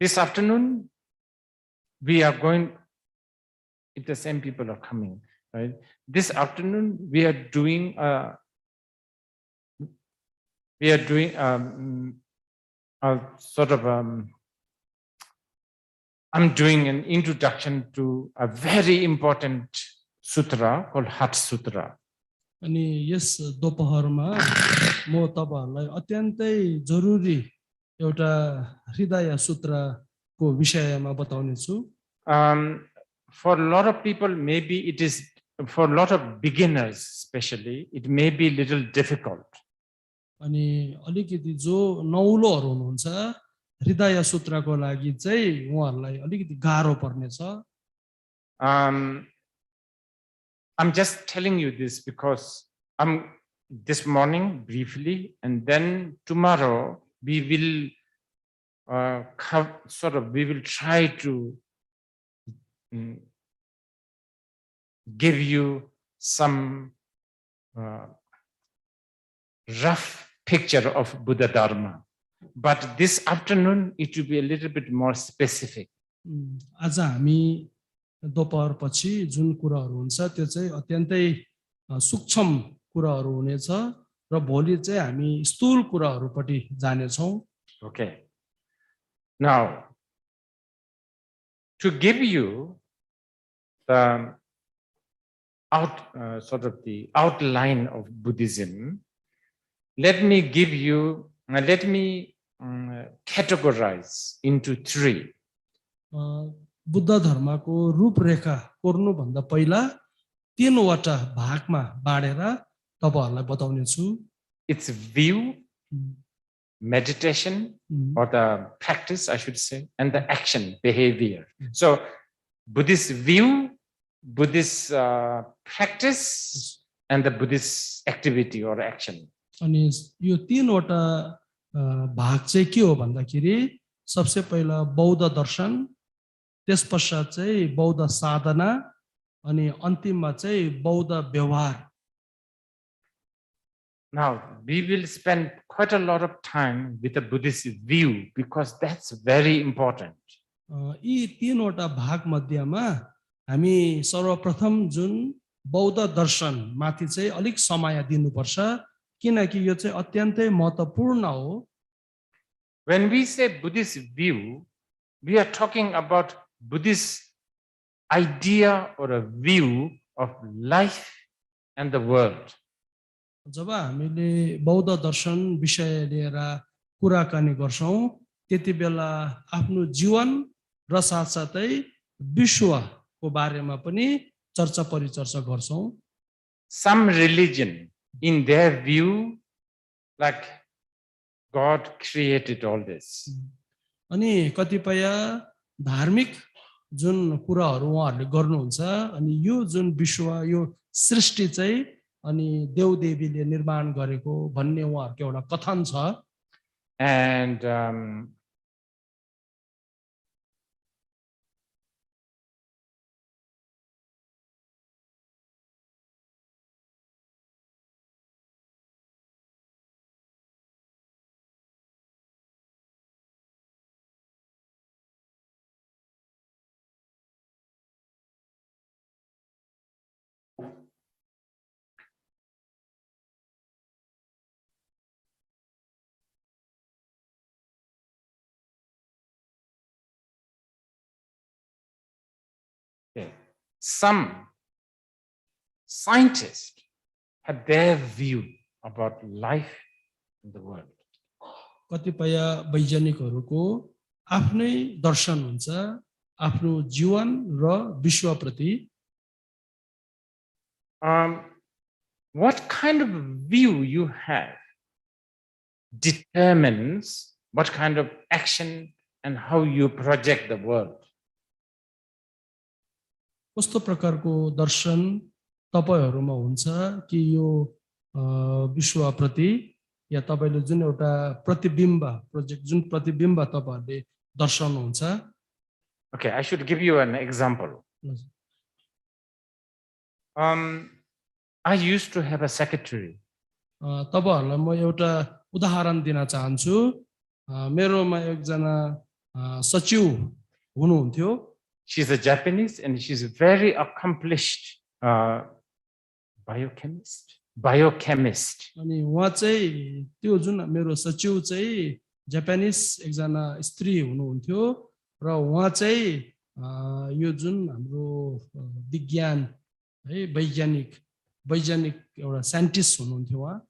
Speaker 1: This afternoon, we are going, if the same people are coming, right? This afternoon, we are doing a sort of, I'm doing an introduction to a very important sutra called Hat Sutra.
Speaker 2: अनि यस दोपहरमा म तपाईहरुलाई अत्यन्तै जरुरी एउटा हृदय सूत्रको विषयमा बताउने छु।
Speaker 1: For a lot of people, maybe it is, for a lot of beginners especially, it may be a little difficult.
Speaker 2: अनि अलिकति जो नौलोहरु हुनुहुन्छ हृदय सूत्रको लागि चाहिँ उहाँहरुलाई अलिकति गाह्रो पर्ने छ।
Speaker 1: I'm just telling you this because this morning briefly, and then tomorrow we will we will try to give you some rough picture of Buddha Dharma. But this afternoon it will be a little bit more specific.
Speaker 2: आज हामी दोपहर पछि जुन कुराहरू हुन्छ त्यो चाहिँ अत्यन्तै सूक्ष्म कुराहरू हुनेछ र भोलि चाहिँ हामी स्थूल कुराहरूपट्टि जाने छौं।
Speaker 1: Okay. Now, to give you the the outline of Buddhism, let me categorize into three.
Speaker 2: Buddha धर्मको रूपरेखा कोर्नु भन्दा पहिला तीनवटा भागमा बाँडेर तपाईहरुलाई बताउने छु।
Speaker 1: Its view, meditation, or the practice, I should say, and the action, behavior. So, Buddhist view, Buddhist practice and the Buddhist activity or action.
Speaker 2: अनि यो तीनवटा भाग चाहिँ के हो भन्दाखेरि सबसे पहिला बौद्ध दर्शन, त्यसपश्चात चाहिँ बौद्ध साधना अनि अन्तिममा चाहिँ बौद्ध व्यवहार.
Speaker 1: Now, we will spend quite a lot of time with the Buddhist view because that's very important.
Speaker 2: यी तीनवटा भाग मध्येमा हामी सर्वप्रथम जुन बौद्ध दर्शन माथि चाहिँ अलिक समय दिनुपर्छ किनकि यो चाहिँ अत्यन्तै महत्त्वपूर्ण हो.
Speaker 1: When we say Buddhist view, we are talking about Buddhist idea or a view of life and the world.
Speaker 2: जब हामीले बौद्ध दर्शन विषय लिएर कुराकानी गर्छौं त्यति बेला आफ्नो जीवन र साथसाथै विश्वको बारेमा पनि चर्चा परिचर्चा गर्छौं.
Speaker 1: Some religion, in their view, like God created all this.
Speaker 2: अनि कतिपय धार्मिक जुन कुराहरू उहाँहरूले गर्नुहुन्छ अनि यो जुन विश्व यो सृष्टि चाहिँ अनि देवदेवीले निर्माण गरेको भन्ने उहाँहरूको एउटा कथन छ.
Speaker 1: And some scientists have their view about life in the world.
Speaker 2: कतिपय वैज्ञानिकहरूको आफ्नै दर्शन हुन्छ आफ्नो जीवन र विश्वप्रति.
Speaker 1: What kind of view you have determines what kind of action and how you project the world.
Speaker 2: कस्तो प्रकारको दर्शन तपाईहरुमा हुन्छ कि यो विश्वप्रति या तपाईले जुन एउटा प्रतिबिम्ब प्रोजेक्ट जुन प्रतिबिम्ब तपाईहरुले दर्शाउनुहुन्छ.
Speaker 1: Okay, I should give you an example. I used to have a secretary.
Speaker 2: तपाईहरुलाई म एउटा उदाहरण दिन चाहन्छु. मेरोमा एकजना सचिव हुनुहुन्थ्यो.
Speaker 1: She's a Japanese and she's a very accomplished biochemist.
Speaker 2: अनि उहाँ चाहिँ त्यो जुन मेरो सचिव चाहिँ जापानिज एकजना स्त्री हुनुहुन्थ्यो र उहाँ चाहिँ यो जुन हाम्रो विज्ञान है वैज्ञानिक एउटा साइन्टिस्ट हुनुहुन्थ्यो उहाँ.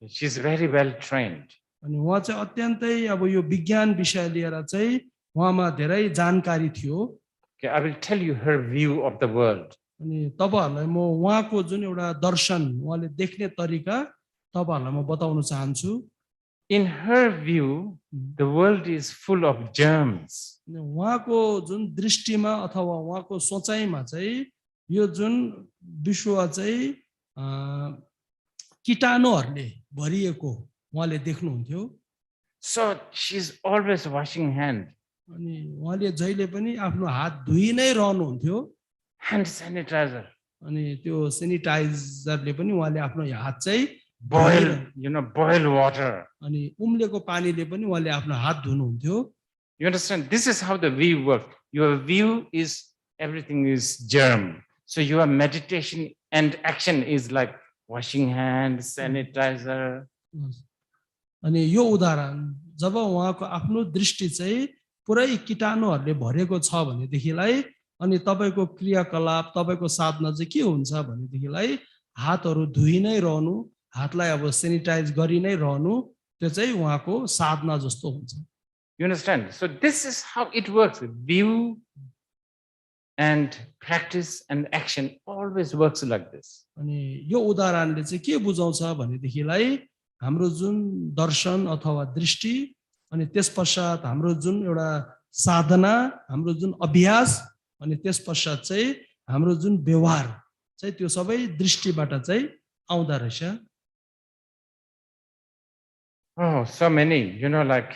Speaker 1: She's very well trained.
Speaker 2: अनि उहाँ चाहिँ अत्यन्तै अब यो विज्ञान विषय लिएर चाहिँ उहाँमा धेरै जानकारी थियो.
Speaker 1: Okay, I will tell you her view of the world.
Speaker 2: अनि तपाईहरुलाई म उहाँको जुन एउटा दर्शन उहाँले देख्ने तरिका तपाईहरुलाई म बताउन चाहन्छु.
Speaker 1: In her view, the world is full of germs.
Speaker 2: उहाँको जुन दृष्टिमा अथवा उहाँको सोचाइमा चाहिँ यो जुन विश्व चाहिँ कीटाणुहरुले भरिएको उहाँले देख्नुहुन्थ्यो.
Speaker 1: So she's always washing hand.
Speaker 2: अनि उहाँले जहिले पनि आफ्नो हात धुइ नै रहनुहुन्थ्यो.
Speaker 1: Hand sanitizer.
Speaker 2: अनि त्यो सेनिटाइजरले पनि उहाँले आफ्नो हात चाहिँ
Speaker 1: boil water.
Speaker 2: अनि उम्लेको पानीले पनि उहाँले आफ्नो हात धुनुहुन्थ्यो.
Speaker 1: You understand? This is how the view works. Your view is everything is germ. So your meditation and action is like washing hands, sanitizer.
Speaker 2: अनि यो उदाहरण जब उहाँको आफ्नो दृष्टि चाहिँ पुरै कीटाणुहरुले भरेको छ भनेदेखिलाई अनि तपाईको क्रियाकलाप तपाईको साधना चाहिँ के हुन्छ भनेदेखिलाई हातहरु धुइ नै रहनु, हातलाई अब सेनिटाइज गरि नै रहनु, त्यो चाहिँ उहाँको साधना जस्तो हुन्छ.
Speaker 1: You understand? So this is how it works. View and practice and action always works like this.
Speaker 2: अनि यो उदाहरणले चाहिँ के बुझाउँछ भनेदेखिलाई हाम्रो जुन दर्शन अथवा दृष्टि अनि त्यसपश्चात हाम्रो जुन एउटा साधना, हाम्रो जुन अभ्यास अनि त्यसपश्चात चाहिँ हाम्रो जुन व्यवहार चाहिँ त्यो सबै दृष्टिबाट चाहिँ आउँदा रहेछ।
Speaker 1: Oh, so many, like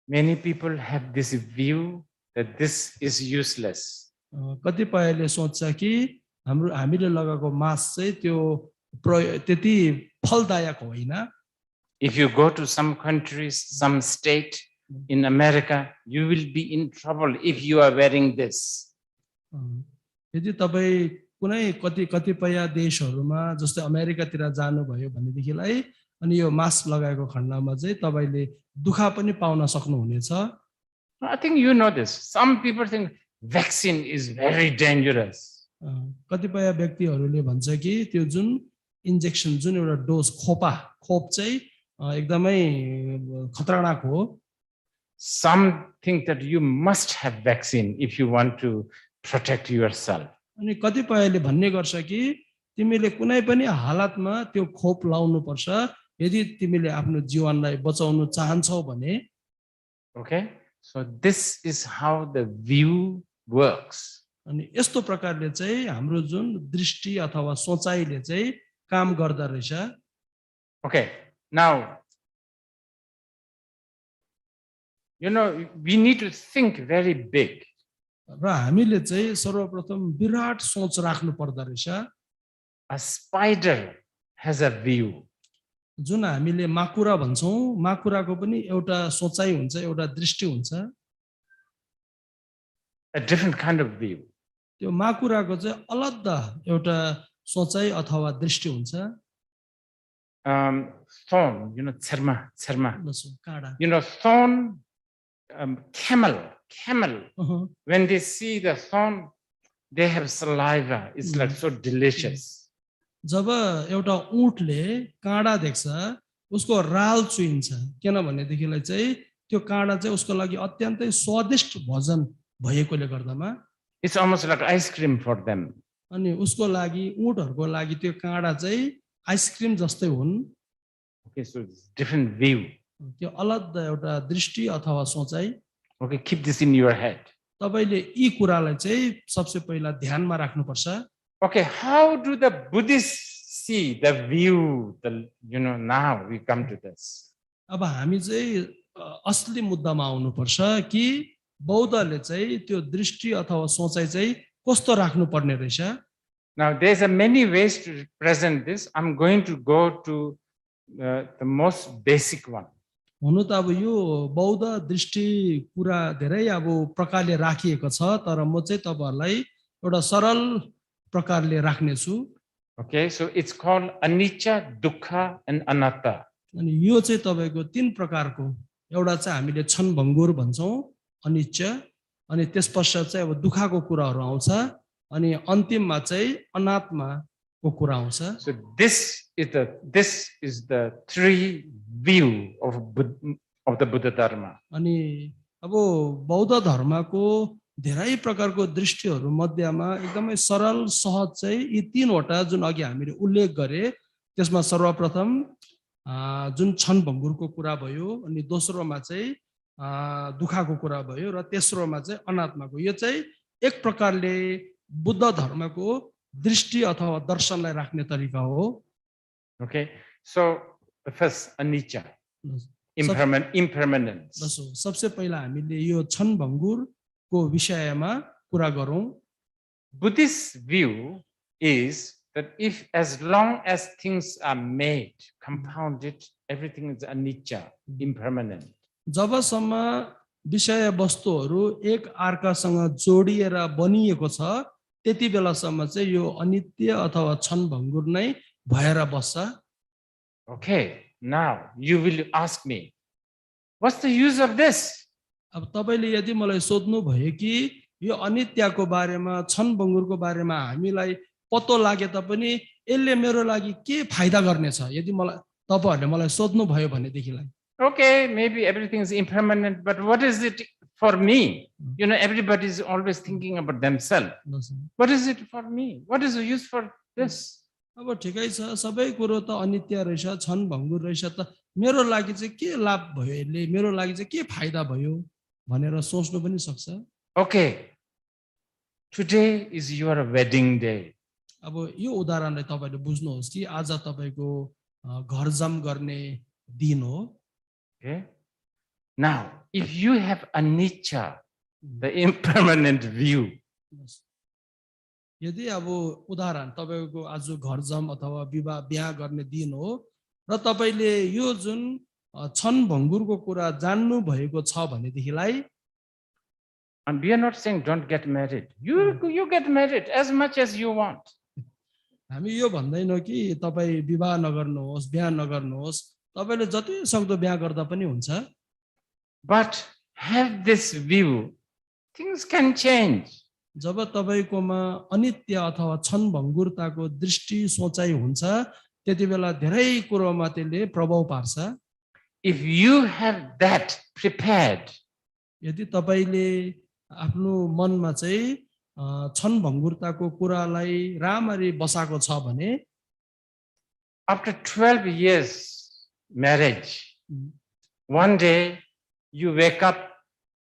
Speaker 1: many people have this view that this is useless.
Speaker 2: कतिपयले सोच्छ कि हामीले लगाएको मास चाहिँ त्यो त्यति फलदायक होइन।
Speaker 1: If you go to some countries, some state in America, you will be in trouble if you are wearing this.
Speaker 2: यदि तपाई कुनै कतिपय देशहरुमा जस्तै अमेरिकातिर जानुभयो भनेदेखिलाई अनि यो मास्क लगाएको खण्डमा चाहिँ तपाईले दुःख पनि पाउन सक्नुहुनेछ।
Speaker 1: I think you know this. Some people think vaccine is very dangerous.
Speaker 2: कतिपय व्यक्तिहरुले भन्छ कि त्यो जुन इन्जेक्सन जुन एउटा डोज खोप चाहिँ एकदमै खतरनाक हो।
Speaker 1: Some think that you must have vaccine if you want to protect yourself.
Speaker 2: अनि कतिपयले भन्ने गर्छ कि तिमीले कुनै पनि हालतमा त्यो खोप लाउनु पर्छ यदि तिमीले आफ्नो जीवनलाई बचाउन चाहन्छौ भने।
Speaker 1: Okay, so this is how the view works.
Speaker 2: अनि यस्तो प्रकारले चाहिँ हाम्रो जुन दृष्टि अथवा सोचाइले चाहिँ काम गर्दा रहेछ।
Speaker 1: Okay, now we need to think very big.
Speaker 2: र हामीले चाहिँ सर्वप्रथम विराट सोच राख्नु पर्दा रहेछ।
Speaker 1: A spider has a view.
Speaker 2: जुन हामीले माकुरा भन्छौं, माकुराको पनि एउटा सोचाइ हुन्छ, एउटा दृष्टि हुन्छ।
Speaker 1: A different kind of view.
Speaker 2: त्यो माकुराको चाहिँ अलग एउटा सोचाइ अथवा दृष्टि हुन्छ।
Speaker 1: Thorn, छर्मा,
Speaker 2: काँडा।
Speaker 1: thorn, camel. When they see the thorn, they have saliva. It's like so delicious.
Speaker 2: जब एउटा ऊँटले काँडा देख्छ उसको राल चुइन्छ, किन भनेदेखिलाई चाहिँ त्यो काँडा चाहिँ उसको लागि अत्यन्तै स्वादिष्ट भोजन भएकोले गर्दामा।
Speaker 1: It's almost like ice cream for them.
Speaker 2: अनि उसको लागि ऊँटहरुको लागि त्यो काँडा चाहिँ आइसक्रिम जस्तै हुन्।
Speaker 1: Okay, so it's different view.
Speaker 2: त्यो अलग एउटा दृष्टि अथवा सोचाइ।
Speaker 1: Okay, keep this in your head.
Speaker 2: तपाईले यी कुरालाई चाहिँ सबसे पहिला ध्यानमा राख्नुपर्छ।
Speaker 1: Okay, how do the Buddhists see the view? Now we come to this.
Speaker 2: अब हामी चाहिँ असली मुद्दामा आउनुपर्छ कि बौद्धले चाहिँ त्यो दृष्टि अथवा सोचाइ चाहिँ कस्तो राख्नु पर्ने रहेछ।
Speaker 1: Now there's a many ways to present this. I'm going to go to the most basic one.
Speaker 2: हुनु त अब यो बौद्ध दृष्टि कुरा धेरै अब प्रकारले राखिएको छ, तर म चाहिँ तपाईहरुलाई एउटा सरल प्रकारले राख्ने छु।
Speaker 1: Okay, so it's called anicca, dukkha and anatta.
Speaker 2: अनि यो चाहिँ तपाईको तीन प्रकारको, एउटा चाहिँ हामीले क्षण भङ्गुर भन्छौं अनिच्च, अनि त्यसपश्चात चाहिँ अब दुःखको कुराहरु आउँछ, अनि अन्तिममा चाहिँ अनात्माको कुरा आउँछ।
Speaker 1: So this is the three view of the Buddha Dharma.
Speaker 2: अनि अब बौद्ध धर्मको धेरै प्रकारको दृष्टिहरु मध्येमा एकदमै सरल सहज चाहिँ यी तीनवटा जुन अघि हामीले उल्लेख गरे, त्यसमा सर्वप्रथम जुन क्षण भङ्गुरको कुरा भयो, अनि दोस्रोमा चाहिँ दुःखको कुरा भयो, र तेस्रोमा चाहिँ अनात्माको। यो चाहिँ एक प्रकारले बुद्ध धर्मको दृष्टि अथवा दर्शनलाई राख्ने तरिका हो।
Speaker 1: Okay, so the first anicca, impermanence.
Speaker 2: सबसे पहिला हामीले यो क्षण भङ्गुरको विषयमा कुरा गरौं।
Speaker 1: Buddhist view is that if as long as things are made, compounded, everything is anicca, impermanent.
Speaker 2: जबसम्म विषय वस्तुहरु एक अर्कासँग जोडिएर बनिएको छ, त्यति बेलासम्म चाहिँ यो अनित्य अथवा क्षण भङ्गुर नै भएर बस्छ।
Speaker 1: Okay, now you will ask me, what's the use of this?
Speaker 2: अब तपाईले यदि मलाई सोध्नु भयो कि यो अनित्यको बारेमा, क्षण भङ्गुरको बारेमा हामीलाई पत्तो लागे तापनि यसले मेरो लागि के फाइदा गर्नेछ, यदि तपाईहरुले मलाई सोध्नु भयो भनेदेखिलाई।
Speaker 1: Okay, maybe everything is impermanent, but what is it for me? Everybody is always thinking about themselves. What is it for me? What is the use for this?
Speaker 2: अब ठिकै छ, सबै कुरो त अनित्य रहेछ, क्षण भङ्गुर रहेछ, त मेरो लागि चाहिँ के लाभ भयो, यसले मेरो लागि चाहिँ के फाइदा भयो भनेर सोच्नु पनि सक्छ।
Speaker 1: Okay, today is your wedding day.
Speaker 2: अब यो उदाहरणलाई तपाईले बुझ्नुहोस् कि आज तपाईको घरजम गर्ने दिन हो।
Speaker 1: Okay. Now, if you have anicca, the impermanent view,
Speaker 2: यदि अब उदाहरण तपाईको आज घरजम अथवा बिहा गर्ने दिन हो र तपाईले यो जुन छन भङ्गुरको कुरा जान्नु भएको छ भनेदेखिलाई,
Speaker 1: and we are not saying don't get married. You get married as much as you want.
Speaker 2: हामी यो भन्दैनौ कि तपाई विवाह नगर्नुहोस्, बिहा नगर्नुहोस्, तपाईले जति सक्दो बिहा गर्दा पनि हुन्छ।
Speaker 1: But have this view, things can change.
Speaker 2: जब तपाईकोमा अनित्य अथवा छन भङ्गुरताको दृष्टि सोचाइ हुन्छ, त्यतिबेला धेरै कुरोमा त्यसले प्रभाव पार्छ।
Speaker 1: If you have that prepared,
Speaker 2: यदि तपाईले आफ्नो मनमा चाहिँ छन भङ्गुरताको कुरालाई राम्ररी बसाको छ भने,
Speaker 1: after 12 years marriage, one day you wake up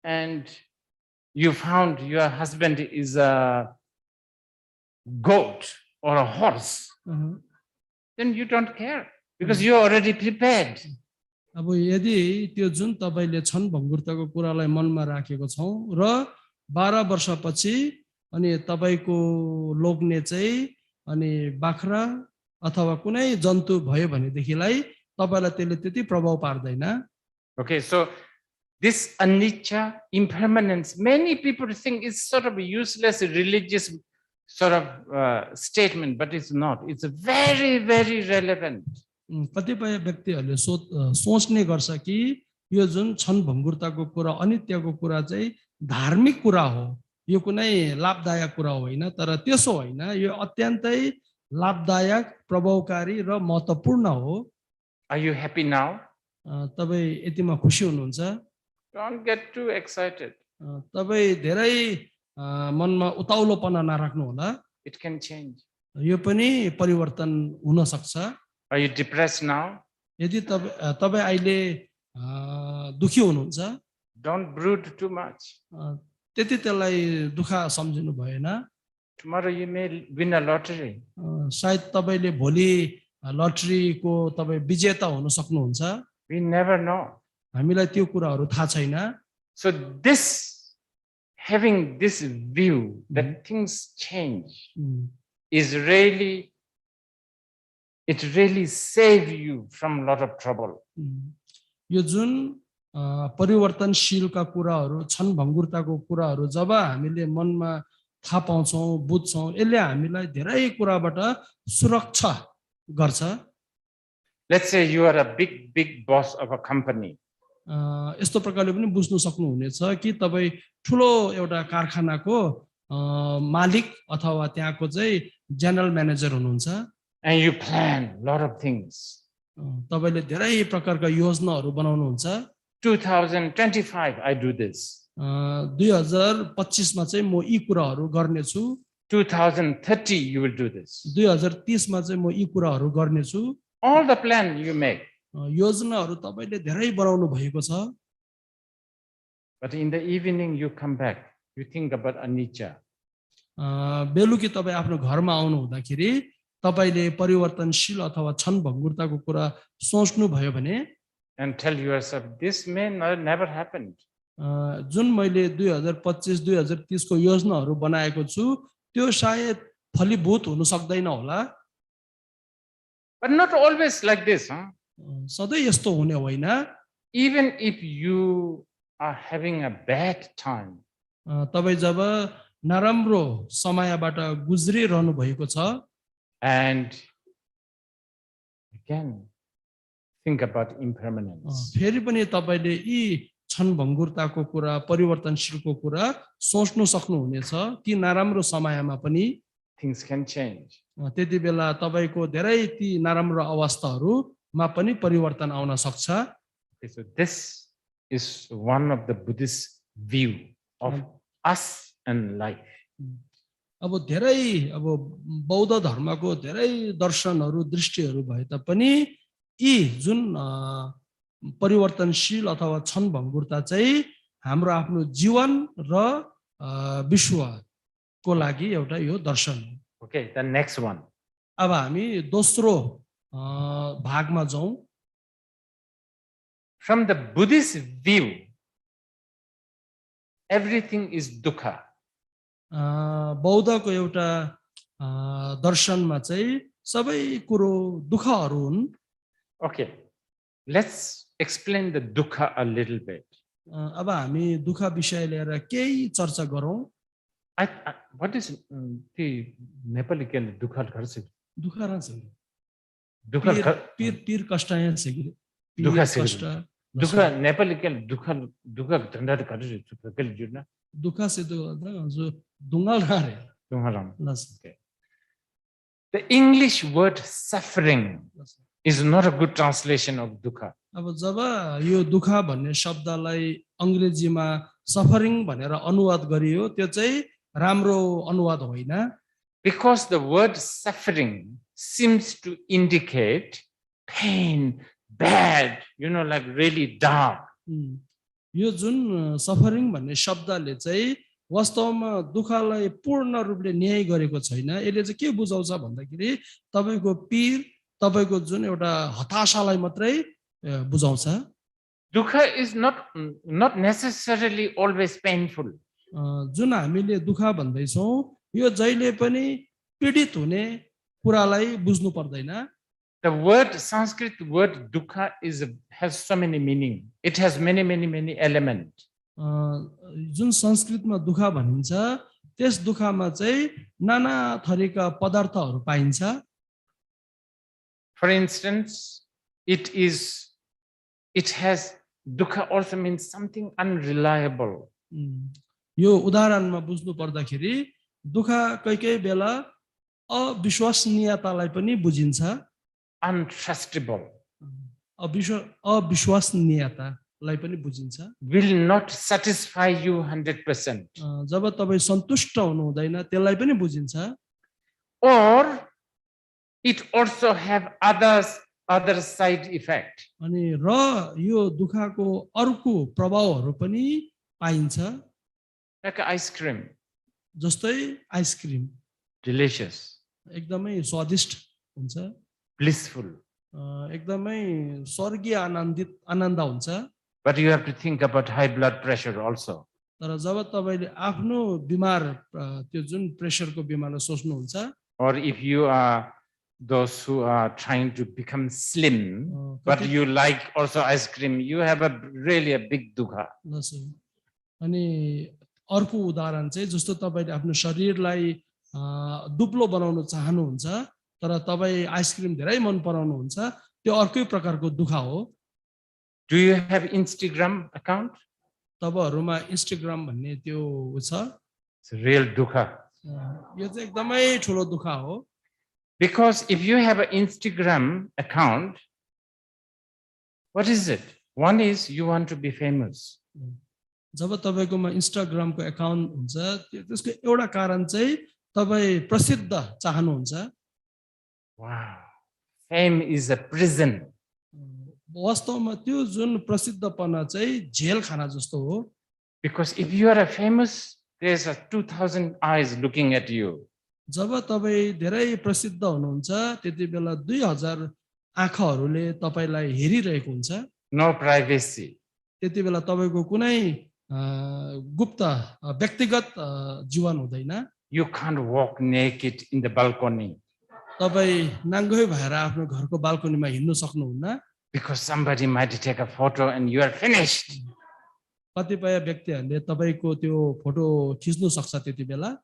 Speaker 1: and you found your husband is a goat or a horse, then you don't care because you're already prepared.
Speaker 2: अब यदि त्यो जुन तपाईले छन भङ्गुरताको कुरालाई मनमा राखेको छौ र 12 वर्षपछि अनि तपाईको लोग्ने चाहिँ अनि बाख्रा अथवा कुनै जन्तु भयो भनेदेखिलाई तपाईलाई त्यसले त्यति प्रभाव पार्दैन।
Speaker 1: Okay, so this anicca, impermanence, many people think it's sort of a useless religious sort of statement, but it's not. It's very, very relevant.
Speaker 2: कतिपय व्यक्तिहरूले सोच्ने गर्छ कि यो जुन छन भङ्गुरताको कुरा, अनित्यको कुरा चाहिँ धार्मिक कुरा हो, यो कुनै लाभदायक कुरा होइन, तर त्यसो होइन, यो अत्यन्तै लाभदायक, प्रभावकारी र महत्त्वपूर्ण हो।
Speaker 1: Are you happy now?
Speaker 2: तपाई यतिमा खुसी हुनुहुन्छ?
Speaker 1: Don't get too excited.
Speaker 2: तपाई धेरै मनमा उताउलोपना नराख्नु होला।
Speaker 1: It can change.
Speaker 2: यो पनि परिवर्तन हुन सक्छ।
Speaker 1: Are you depressed now?
Speaker 2: यदि तपाई अहिले दुखी हुनुहुन्छ,
Speaker 1: don't brood too much.
Speaker 2: त्यति त्यसलाई दुःख सम्झिनु भएन।
Speaker 1: Tomorrow you may win a lottery.
Speaker 2: सायद तपाईले भोलि लटरीको तपाई विजेता हुन सक्नुहुन्छ।
Speaker 1: We never know.
Speaker 2: हामीलाई त्यो कुराहरु थाहा छैन।
Speaker 1: So this, having this view that things change is really, it really save you from a lot of trouble.
Speaker 2: यो जुन परिवर्तनशीलका कुराहरु, छन भङ्गुरताको कुराहरु जब हामीले मनमा थाहा पाउँछौं, बुझ्छौं, यसले हामीलाई धेरै कुराबाट सुरक्षा गर्छ।
Speaker 1: Let's say you are a big boss of a company.
Speaker 2: यस्तो प्रकारले पनि बुझ्नु सक्नुहुनेछ कि तपाई ठूलो एउटा कारखानाको मालिक अथवा त्यहाँको चाहिँ जनरल म्यानेजर हुनुहुन्छ।
Speaker 1: And you plan a lot of things.
Speaker 2: तपाईले धेरै प्रकारका योजनाहरु बनाउनुहुन्छ।
Speaker 1: 2025 I do this.
Speaker 2: 2025 मा चाहिँ म यी कुराहरु गर्ने छु।
Speaker 1: 2030 you will do this.
Speaker 2: 2030 मा चाहिँ म यी कुराहरु गर्ने छु।
Speaker 1: All the plan you make.
Speaker 2: योजनाहरु तपाईले धेरै बनाउनु भएको छ।
Speaker 1: But in the evening you come back, you think about anicca.
Speaker 2: बेलुकी तपाई आफ्नो घरमा आउनु हुँदाखेरि तपाईले परिवर्तनशील अथवा छन भङ्गुरताको कुरा सोच्नु भयो भने
Speaker 1: and tell yourself this may never happen.
Speaker 2: जुन मैले 2025 2030 को योजनाहरु बनाएको छु त्यो सायद फलीभूत हुन सक्दैन होला।
Speaker 1: But not always like this, huh?
Speaker 2: सधैं यस्तो हुने होइन।
Speaker 1: Even if you are having a bad time,
Speaker 2: तपाई जब नराम्रो समयबाट गुज्रिरहनु भएको छ
Speaker 1: and again think about impermanence.
Speaker 2: फेरि पनि तपाईले यी छन भङ्गुरताको कुरा, परिवर्तनशीलको कुरा सोच्नु सक्नुहुनेछ कि नराम्रो समयमा पनि
Speaker 1: things can change.
Speaker 2: त्यतिबेला तपाईको धेरै ती नराम्रो अवस्थाहरुमा पनि परिवर्तन आउन सक्छ।
Speaker 1: Okay, so this is one of the Buddhist view of us and life.
Speaker 2: अब धेरै अब बौद्ध धर्मको धेरै दर्शनहरु, दृष्टिहरु भए तापनि यी जुन परिवर्तनशील अथवा छन भङ्गुरता चाहिँ हाम्रो आफ्नो जीवन र विश्वको लागि एउटा यो दर्शन हो।
Speaker 1: Okay, the next one.
Speaker 2: अब हामी दोस्रो भागमा जाउँ।
Speaker 1: From the Buddhist view, everything is dukkha.
Speaker 2: बौद्धको एउटा दर्शनमा चाहिँ सबै कुरो दुःखहरू हुन्।
Speaker 1: Okay, let's explain the dukkha a little bit.
Speaker 2: अब हामी दुःख विषय लिएर केही चर्चा गरौँ।
Speaker 1: What is the Nepali can dukkha karse?
Speaker 2: दुःख रहन्छ
Speaker 1: Dukkha
Speaker 2: पीर कष्ट यहाँ छ कि
Speaker 1: दुःख कष्ट दुःख नेपाली के दुःख धन्दा karse कहिले जुड्न
Speaker 2: दुःख से तो जो दुंगाल रहे
Speaker 1: दुंगाल okay. The English word suffering is not a good translation of dukkha.
Speaker 2: अब जब यो दुःख भन्ने शब्दलाई अंग्रेजीमा सफरिङ भनेर अनुवाद गरियो त्यो चाहिँ राम्रो अनुवाद होइन।
Speaker 1: Because the word suffering seems to indicate pain, bad, like really dark.
Speaker 2: यो जुन सफरिङ भन्ने शब्दले चाहिँ वास्तवमा दुःखलाई पूर्ण रूपले न्याय गरेको छैन। यसले चाहिँ के बुझाउँछ भन्दाखेरि तपाईको पीर तपाईको जुन एउटा हताशालाई मात्रै बुझाउँछ।
Speaker 1: Dukkha is not necessarily always painful.
Speaker 2: जुन हामीले दुःख भन्दै छौं यो जहिले पनि पीडित हुने कुरालाई बुझ्नु पर्दैन।
Speaker 1: The word Sanskrit word dukkha has so many meaning. It has many elements.
Speaker 2: जुन संस्कृतमा दुःख भनिन्छ त्यस दुःखमा चाहिँ नाना थरीका पदार्थहरू पाइन्छ।
Speaker 1: For instance, it has dukkha also means something unreliable.
Speaker 2: यो उदाहरणमा बुझ्नु पर्दाखेरि दुःख कहीँ बेला अविश्वसनीयतालाई पनि बुझिन्छ।
Speaker 1: Untrustable.
Speaker 2: अविश्वसनीयतालाई पनि बुझिन्छ।
Speaker 1: Will not satisfy you 100%.
Speaker 2: जब तपाई सन्तुष्ट हुनु हुँदैन त्यसलाई पनि बुझिन्छ।
Speaker 1: Or it also have other side effect.
Speaker 2: अनि र यो दुःखको अर्को प्रभावहरू पनि पाइन्छ।
Speaker 1: Like ice cream.
Speaker 2: जस्तै आइसक्रिम
Speaker 1: Delicious.
Speaker 2: एकदमै स्वादिष्ट हुन्छ।
Speaker 1: Blissful.
Speaker 2: एकदमै स्वर्गीय आनन्द हुन्छ।
Speaker 1: But you have to think about high blood pressure also.
Speaker 2: तर जब तपाईले आफ्नो बिमार त्यो जुन प्रेसरको बिमारलाई सोच्नुहुन्छ
Speaker 1: or if you are those who are trying to become slim but you like also ice cream, you have really a big dukkha.
Speaker 2: अनि अर्को उदाहरण चाहिँ जस्तो तपाईले आफ्नो शरीरलाई दुब्लो बनाउन चाहनुहुन्छ तर तपाई आइसक्रिम धेरै मन पराउनुहुन्छ त्यो अर्कै प्रकारको दुःख हो।
Speaker 1: Do you have Instagram account?
Speaker 2: तपाईहरुमा Instagram भन्ने त्यो छ।
Speaker 1: It's a real dukkha.
Speaker 2: यो चाहिँ एकदमै ठुलो दुःख हो।
Speaker 1: Because if you have an Instagram account, what is it? One is you want to be famous.
Speaker 2: जब तपाईकोमा इन्स्टाग्रामको अकाउन्ट हुन्छ त्यसको एउटा कारण चाहिँ तपाई प्रसिद्ध चाहनुहुन्छ।
Speaker 1: Wow. Fame is a prison.
Speaker 2: वास्तवमा त्यो जुन प्रसिद्धपना चाहिँ जेल खाना जस्तो हो।
Speaker 1: Because if you are famous, there's 2,000 eyes looking at you.
Speaker 2: जब तपाई धेरै प्रसिद्ध हुनुहुन्छ त्यति बेला 2000 आँखाहरूले तपाईलाई हेरिरहेको हुन्छ।
Speaker 1: No privacy.
Speaker 2: त्यति बेला तपाईको कुनै गुप्त व्यक्तिगत जीवन हुँदैन।
Speaker 1: You can't walk naked in the balcony.
Speaker 2: तपाई नाङ्गै भएर आफ्नो घरको बाल्कनीमा हिँड्न सक्नुहुन्न।
Speaker 1: Because somebody might take a photo and you are finished.
Speaker 2: कतिपय व्यक्तिहरूले तपाईको त्यो फोटो खिच्नु सक्छ त्यति बेला।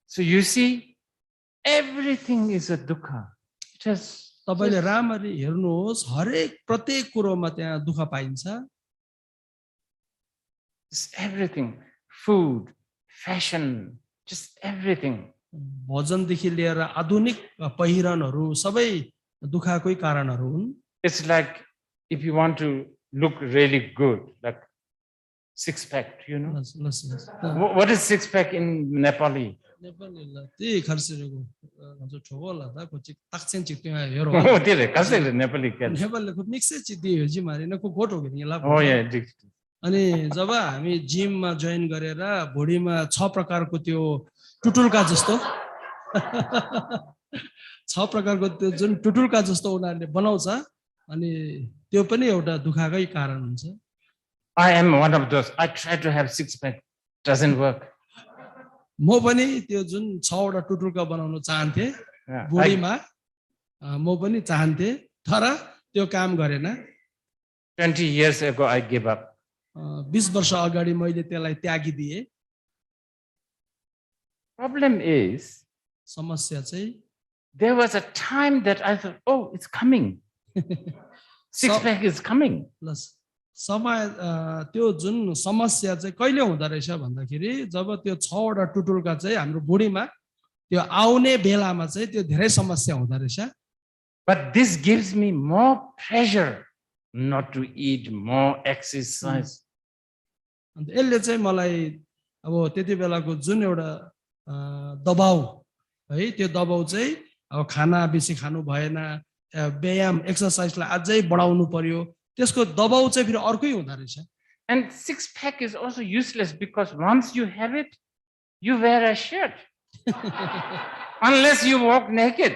Speaker 1: So you see, everything is a dukkha.
Speaker 2: तपाईले राम्ररी हेर्नुहोस् हरेक प्रत्येक कुरोमा त्यहाँ दुःख पाइन्छ।
Speaker 1: Just everything, food, fashion, just everything.
Speaker 2: भोजनदेखि लिएर आधुनिक पहिरनहरू सबै दुःखकै कारणहरू हुन्।
Speaker 1: It's like if you want to look really good, like six pack, you know. What is six pack in Nepali?
Speaker 2: त्यही खर्सेको जो ठोला था कोची ताक्सेन चित्ते हेरो।
Speaker 1: Oh, त्यसले कसैले नेपाली के?
Speaker 2: नेपालले को मिक्सै चित्ते हो जी मारे न को कोट हो गयो ला।
Speaker 1: Oh yeah,
Speaker 2: अनि जब हामी जिममा जोइन गरेर भुँडीमा 6 प्रकारको त्यो टुटुल्का जस्तो 6 प्रकारको त्यो जुन टुटुल्का जस्तो उनीहरूले बनाउँछ अनि त्यो पनि एउटा दुखाकै कारण हुन्छ
Speaker 1: I am one of those. I try to have six-pack. Doesn't work.
Speaker 2: म पनि त्यो जुन 6 वटा टुटुल्का बनाउन चाहन्थे
Speaker 1: Yeah,
Speaker 2: भुँडीमा म पनि चाहन्थे तर त्यो काम गरेन
Speaker 1: 20 years ago, I gave up.
Speaker 2: 20 वर्ष अगाडि मैले त्यसलाई त्यागिदिए
Speaker 1: Problem is,
Speaker 2: समस्या चाहिँ
Speaker 1: there was a time that I thought, oh, it's coming. Six-pack is coming.
Speaker 2: Plus समय त्यो जुन समस्या चाहिँ कहिले हुँदो रहेछ भन्दाखेरि जब त्यो 6 वटा टुटुल्का चाहिँ हाम्रो बुढीमा त्यो आउने बेलामा चाहिँ त्यो धेरै समस्या हुँदो रहेछ
Speaker 1: But this gives me more pressure not to eat, more exercise.
Speaker 2: अन्त यसले चाहिँ मलाई अब त्यति बेलाको जुन एउटा दबाउ है त्यो दबाउ चाहिँ अब खाना बेसी खानु भएन व्यायाम एक्सरसाइजलाई अझै बढाउनु पर्यो त्यसको दबाउ चाहिँ फेरि अर्कै हुँदो रहेछ
Speaker 1: And six-pack is also useless because once you have it, you wear a shirt. Unless you walk naked.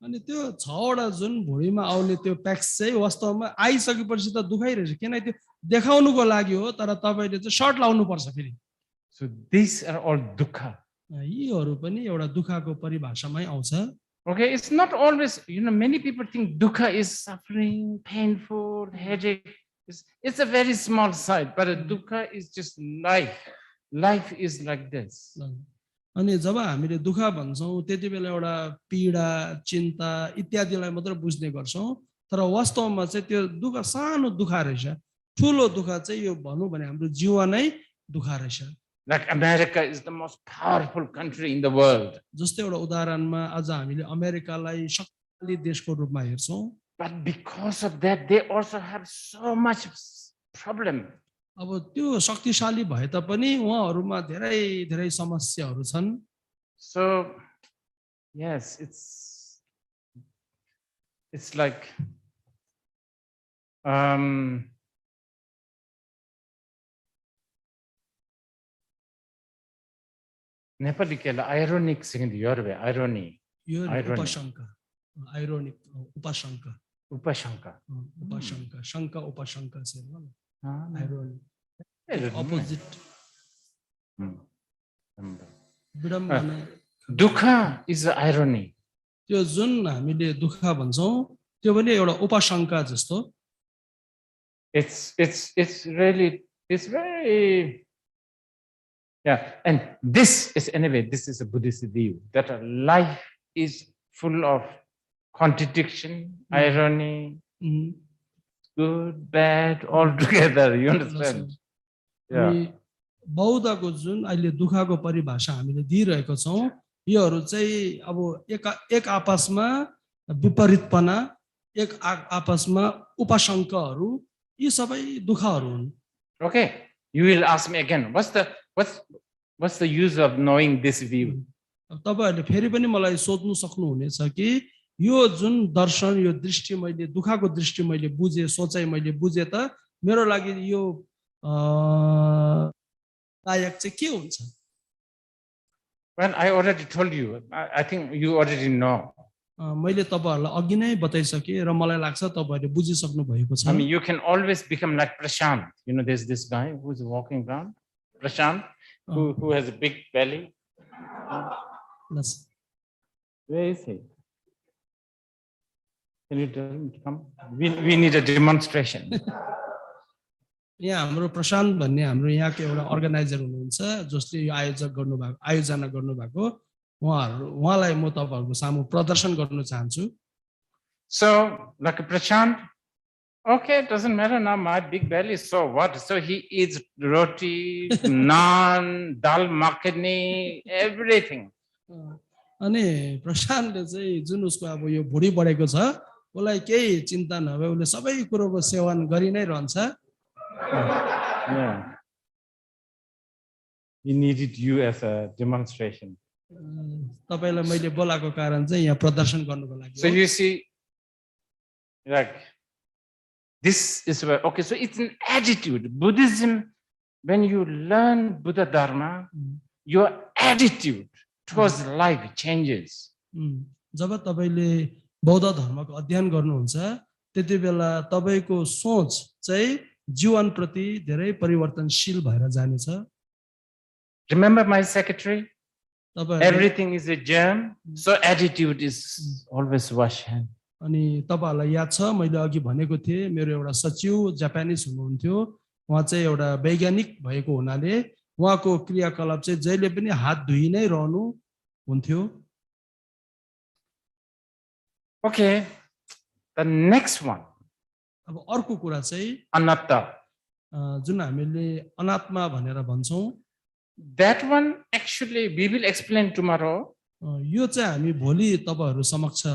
Speaker 2: अनि त्यो 6 वटा जुन भुँडीमा आउने त्यो प्याक्स चाहिँ वास्तवमा आइसकेपछि त दुखाइरहेछ किन त्यो देखाउनुको लागि हो तर तपाईले चाहिँ शर्ट लाउनु पर्छ फेरि
Speaker 1: So these are all dukkha.
Speaker 2: यीहरु पनि एउटा दुखाको परिभाषामै आउँछ
Speaker 1: Okay, it's not always, many people think dukkha is suffering, painful, headache. It's a very small side, but a dukkha is just life. Life is like this.
Speaker 2: अनि जब हामीले दुःख भन्छौं त्यति बेला एउटा पीडा चिन्ता इत्यादिलाई मात्र बुझ्ने गर्छौं तर वास्तवमा चाहिँ त्यो दुःख सानो दुःख रहेछ ठूलो दुःख चाहिँ यो भन्नु भने हाम्रो जीवनै दुःख रहेछ
Speaker 1: Like America is the most powerful country in the world.
Speaker 2: जस्तै एउटा उदाहरणमा आज हामीले अमेरिकालाई शक्तिशाली देशको रूपमा हेर्छौं
Speaker 1: But because of that, they also have so much problem.
Speaker 2: अब त्यो शक्तिशाली भए तापनि उहाँहरुमा धेरै धेरै समस्याहरु छन्
Speaker 1: So yes, it's like Nepali kela ironic sing yorbe irony.
Speaker 2: यो
Speaker 1: Irony.
Speaker 2: उपशंका आइरोनिक उपशंका
Speaker 1: Upashanka.
Speaker 2: उपशंका शंका उपशंका से
Speaker 1: Ah,
Speaker 2: आइरोनिक अपोजिट विडम्बना
Speaker 1: Dukkha is the irony.
Speaker 2: त्यो जुन हामीले दुःख भन्छौं त्यो पनि एउटा उपशंका जस्तो
Speaker 1: It's very and this is a Buddhist view that life is full of contradiction, irony, good, bad, all together. You understand? Yeah.
Speaker 2: बौद्धको जुन अहिले दुःखको परिभाषा हामीले दिइरहेको छौं योहरु चाहिँ अब एक आपसमा विपरीतपना एक आपसमा उपशंकाहरु यी सबै दुःखहरु हुन्
Speaker 1: Okay, you will ask me again, what's the use of knowing this view?
Speaker 2: अब तपाईहरुले फेरि पनि मलाई सोध्नु सक्नु हुनेछ कि यो जुन दर्शन यो दृष्टि मैले दुःखको दृष्टि मैले बुझे सोचाइ मैले बुझे त मेरो लागि यो लायक चाहिँ के हुन्छ
Speaker 1: Well, I already told you. I think you already know.
Speaker 2: मैले तपाईहरुलाई अघि नै बताइसके र मलाई लाग्छ तपाईहरुले बुझिसक्नु भएको छ
Speaker 1: I mean, you can always become like Prashant. There's this guy who's walking around, Prashant, who has a big belly. Where is he? Can you tell him to come? We need a demonstration.
Speaker 2: यहाँ हाम्रो प्रशान्त भन्ने हाम्रो यहाँको एउटा organiser हुनुहुन्छ जसले यो आयोजना गर्नुभएको उहाँलाई म तपाईहरुको सामु प्रदर्शन गर्न चाहन्छु
Speaker 1: So, like a Prashant, okay, it doesn't matter now, my big belly, so what? So he eats roti, naan, dal makhani, everything.
Speaker 2: अनि प्रशान्तले चाहिँ जुन उसको अब यो भुडी बढेको छ उलाई केही चिन्ता नभए उले सबै कुरोको सेवन गरि नै रहन्छ
Speaker 1: Yeah. He needed you as a demonstration.
Speaker 2: तपाईलाई मैले बोलाको कारण चाहिँ यहाँ प्रदर्शन गर्नको लागि
Speaker 1: So you see, like This is where, okay, so it's an attitude. Buddhism, when you learn Buddha Dharma, your attitude towards life changes.
Speaker 2: जब तपाईले बौद्ध धर्मको अध्ययन गर्नुहुन्छ त्यति बेला तपाईको सोच चाहिँ जीवन प्रति धेरै परिवर्तनशील भएर जानेछ.
Speaker 1: Remember my secretary? Everything is a germ, so attitude is always wash hand.
Speaker 2: अनि तपाईहरुलाई याद छ मैले अघि भनेको थिए मेरो एउटा सचिव जापानिज हुनुहुन्थ्यो उहाँ चाहिँ एउटा वैज्ञानिक भएको हुनाले उहाँको क्रियाकलाप चाहिँ जहिले पनि हात धुइ नै रहनु हुन्थ्यो.
Speaker 1: Okay, the next one.
Speaker 2: अब अर्को कुरा चाहिँ
Speaker 1: anatta.
Speaker 2: जुन हामीले अनात्मा भनेर भन्छौं.
Speaker 1: That one actually we will explain tomorrow.
Speaker 2: यो चाहिँ हामी भोलि तपाईहरु समक्ष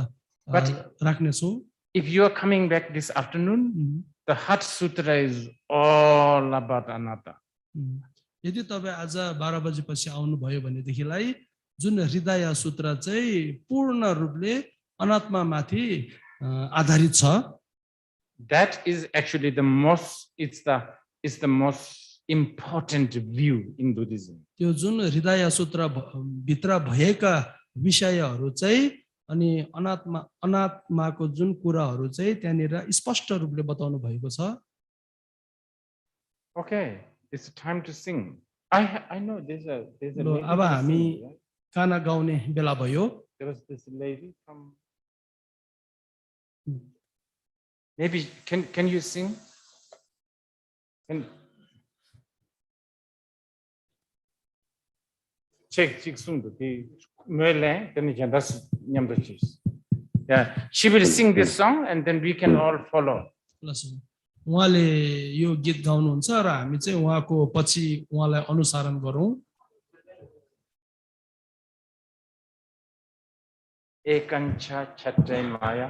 Speaker 2: राख्ने छौं.
Speaker 1: If you are coming back this afternoon, the Heart Sutra is all about anatta.
Speaker 2: यदि तपाई आज 12 बजेपछि आउनु भयो भनेदेखिलाई जुन हृदय सूत्र चाहिँ पूर्ण रूपले अनात्मा माथि आधारित छ.
Speaker 1: That is actually the most most important view in Buddhism.
Speaker 2: त्यो जुन हृदय सूत्र भित्र भएका विषयहरू चाहिँ अनि अनात्माको जुन कुराहरू चाहिँ त्यहाँनिर स्पष्ट रूपले बताउनु भएको छ.
Speaker 1: Okay, it's time to sing. I know there's a
Speaker 2: अब हामी गाना गाउने बेला भयो.
Speaker 1: There was this lady from. Maybe can you sing? Check sung the yeah, she will sing this song and then we can all follow.
Speaker 2: उहाँले यो गीत गाउनुहुन्छ र हामी चाहिँ उहाँको पछि उहाँलाई अनुसरण गरौँ.
Speaker 1: एकांशा छत्रै माया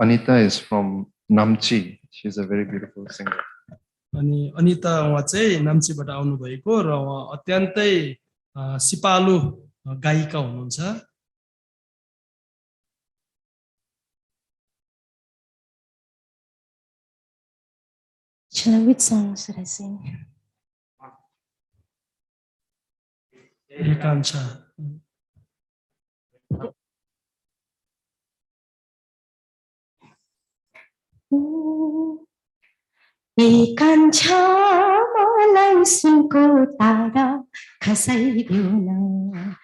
Speaker 3: Anita is from Namchi. She's a very beautiful singer.
Speaker 2: अनि अनिता उहाँ चाहिँ नाम्चीबाट आउनु भएको र उहाँ अत्यन्तै सिपालु गायिका हुनुहुन्छ.
Speaker 4: Which song should I sing?
Speaker 2: एकांशा.
Speaker 4: एकांशा मलाई सुनको तारा खसाइदेऊ न.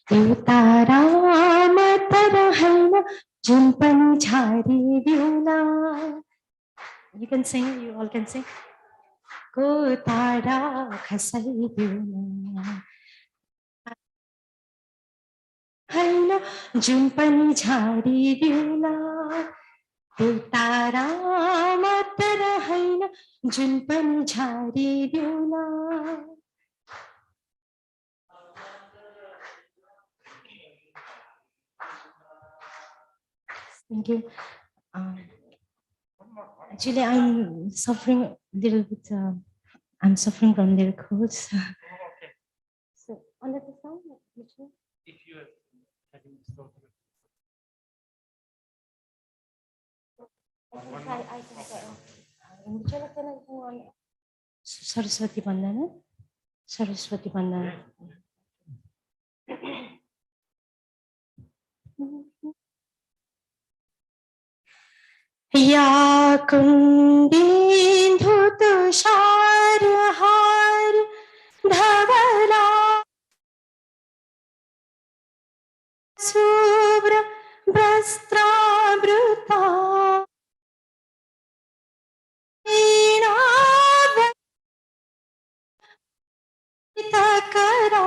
Speaker 4: त्यो तारामा तर हैन जुन पनि छाडिदेऊ न. You can sing, you all can sing. को तारा खसाइदेऊ न. हैन जुन पनि छाडिदेऊ न. त्यो तारामा तर हैन जुन पनि छाडिदेऊ न. Thank you. Actually, I'm suffering a little bit. I'm suffering from their codes. So, another song, which one?
Speaker 1: If you are having
Speaker 4: I can try. Saraswati Bandana. Saraswati Bandana. या कुंदिंधु तुषार हार धवला शुभ्र वस्त्रावृता करा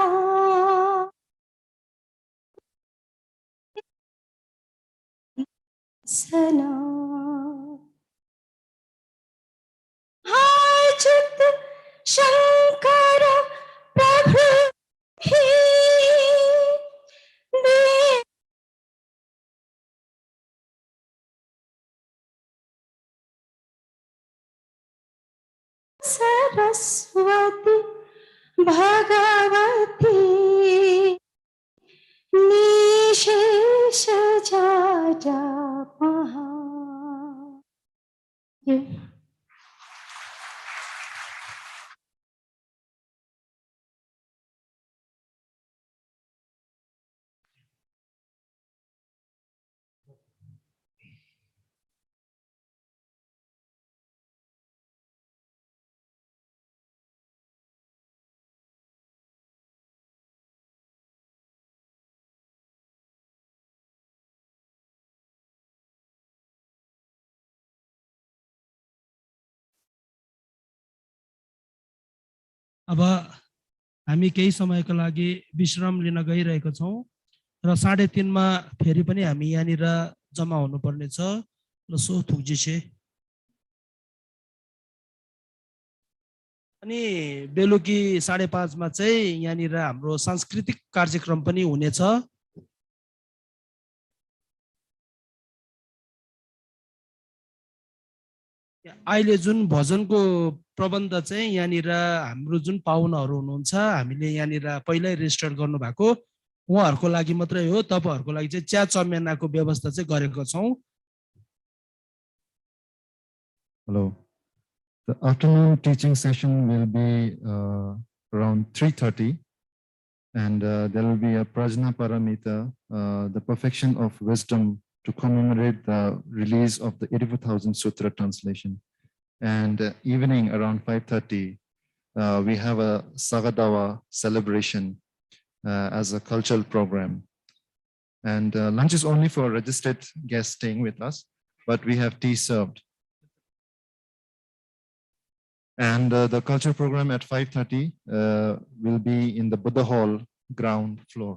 Speaker 4: सना हाजत शंकर प्रभु
Speaker 2: अब हामी केही समयको लागि विश्राम लिन गइरहेको छौं र 3:30 मा फेरि पनि हामी यहाँनिर जम्मा हुनुपर्ने छ र सो थुक्जी छे अनि बेलुकी 5:30 मा चाहिँ यहाँनिर हाम्रो सांस्कृतिक कार्यक्रम पनि हुनेछ अहिले जुन भजनको प्रबन्ध चाहिँ यहाँनिर हाम्रो जुन पाहुनाहरू हुनुहुन्छ हामीले यहाँनिर पहिल्यै रेजिस्टर गर्नु भएको उहाँहरुको लागि मात्रै हो तपाईहरुको लागि चाहिँ च्या चमेनाको व्यवस्था चाहिँ गरेको छौं
Speaker 3: Hello. The afternoon teaching session will be around 3:30, and there will be a Prajna Paramita, the perfection of wisdom, to commemorate the release of the 84,000 Sutra translation. And evening around 5:30, we have a Sagadawa celebration as a cultural program. And lunch is only for registered guests staying with us, but we have tea served. And the culture program at 5:30 will be in the Buddha Hall ground floor.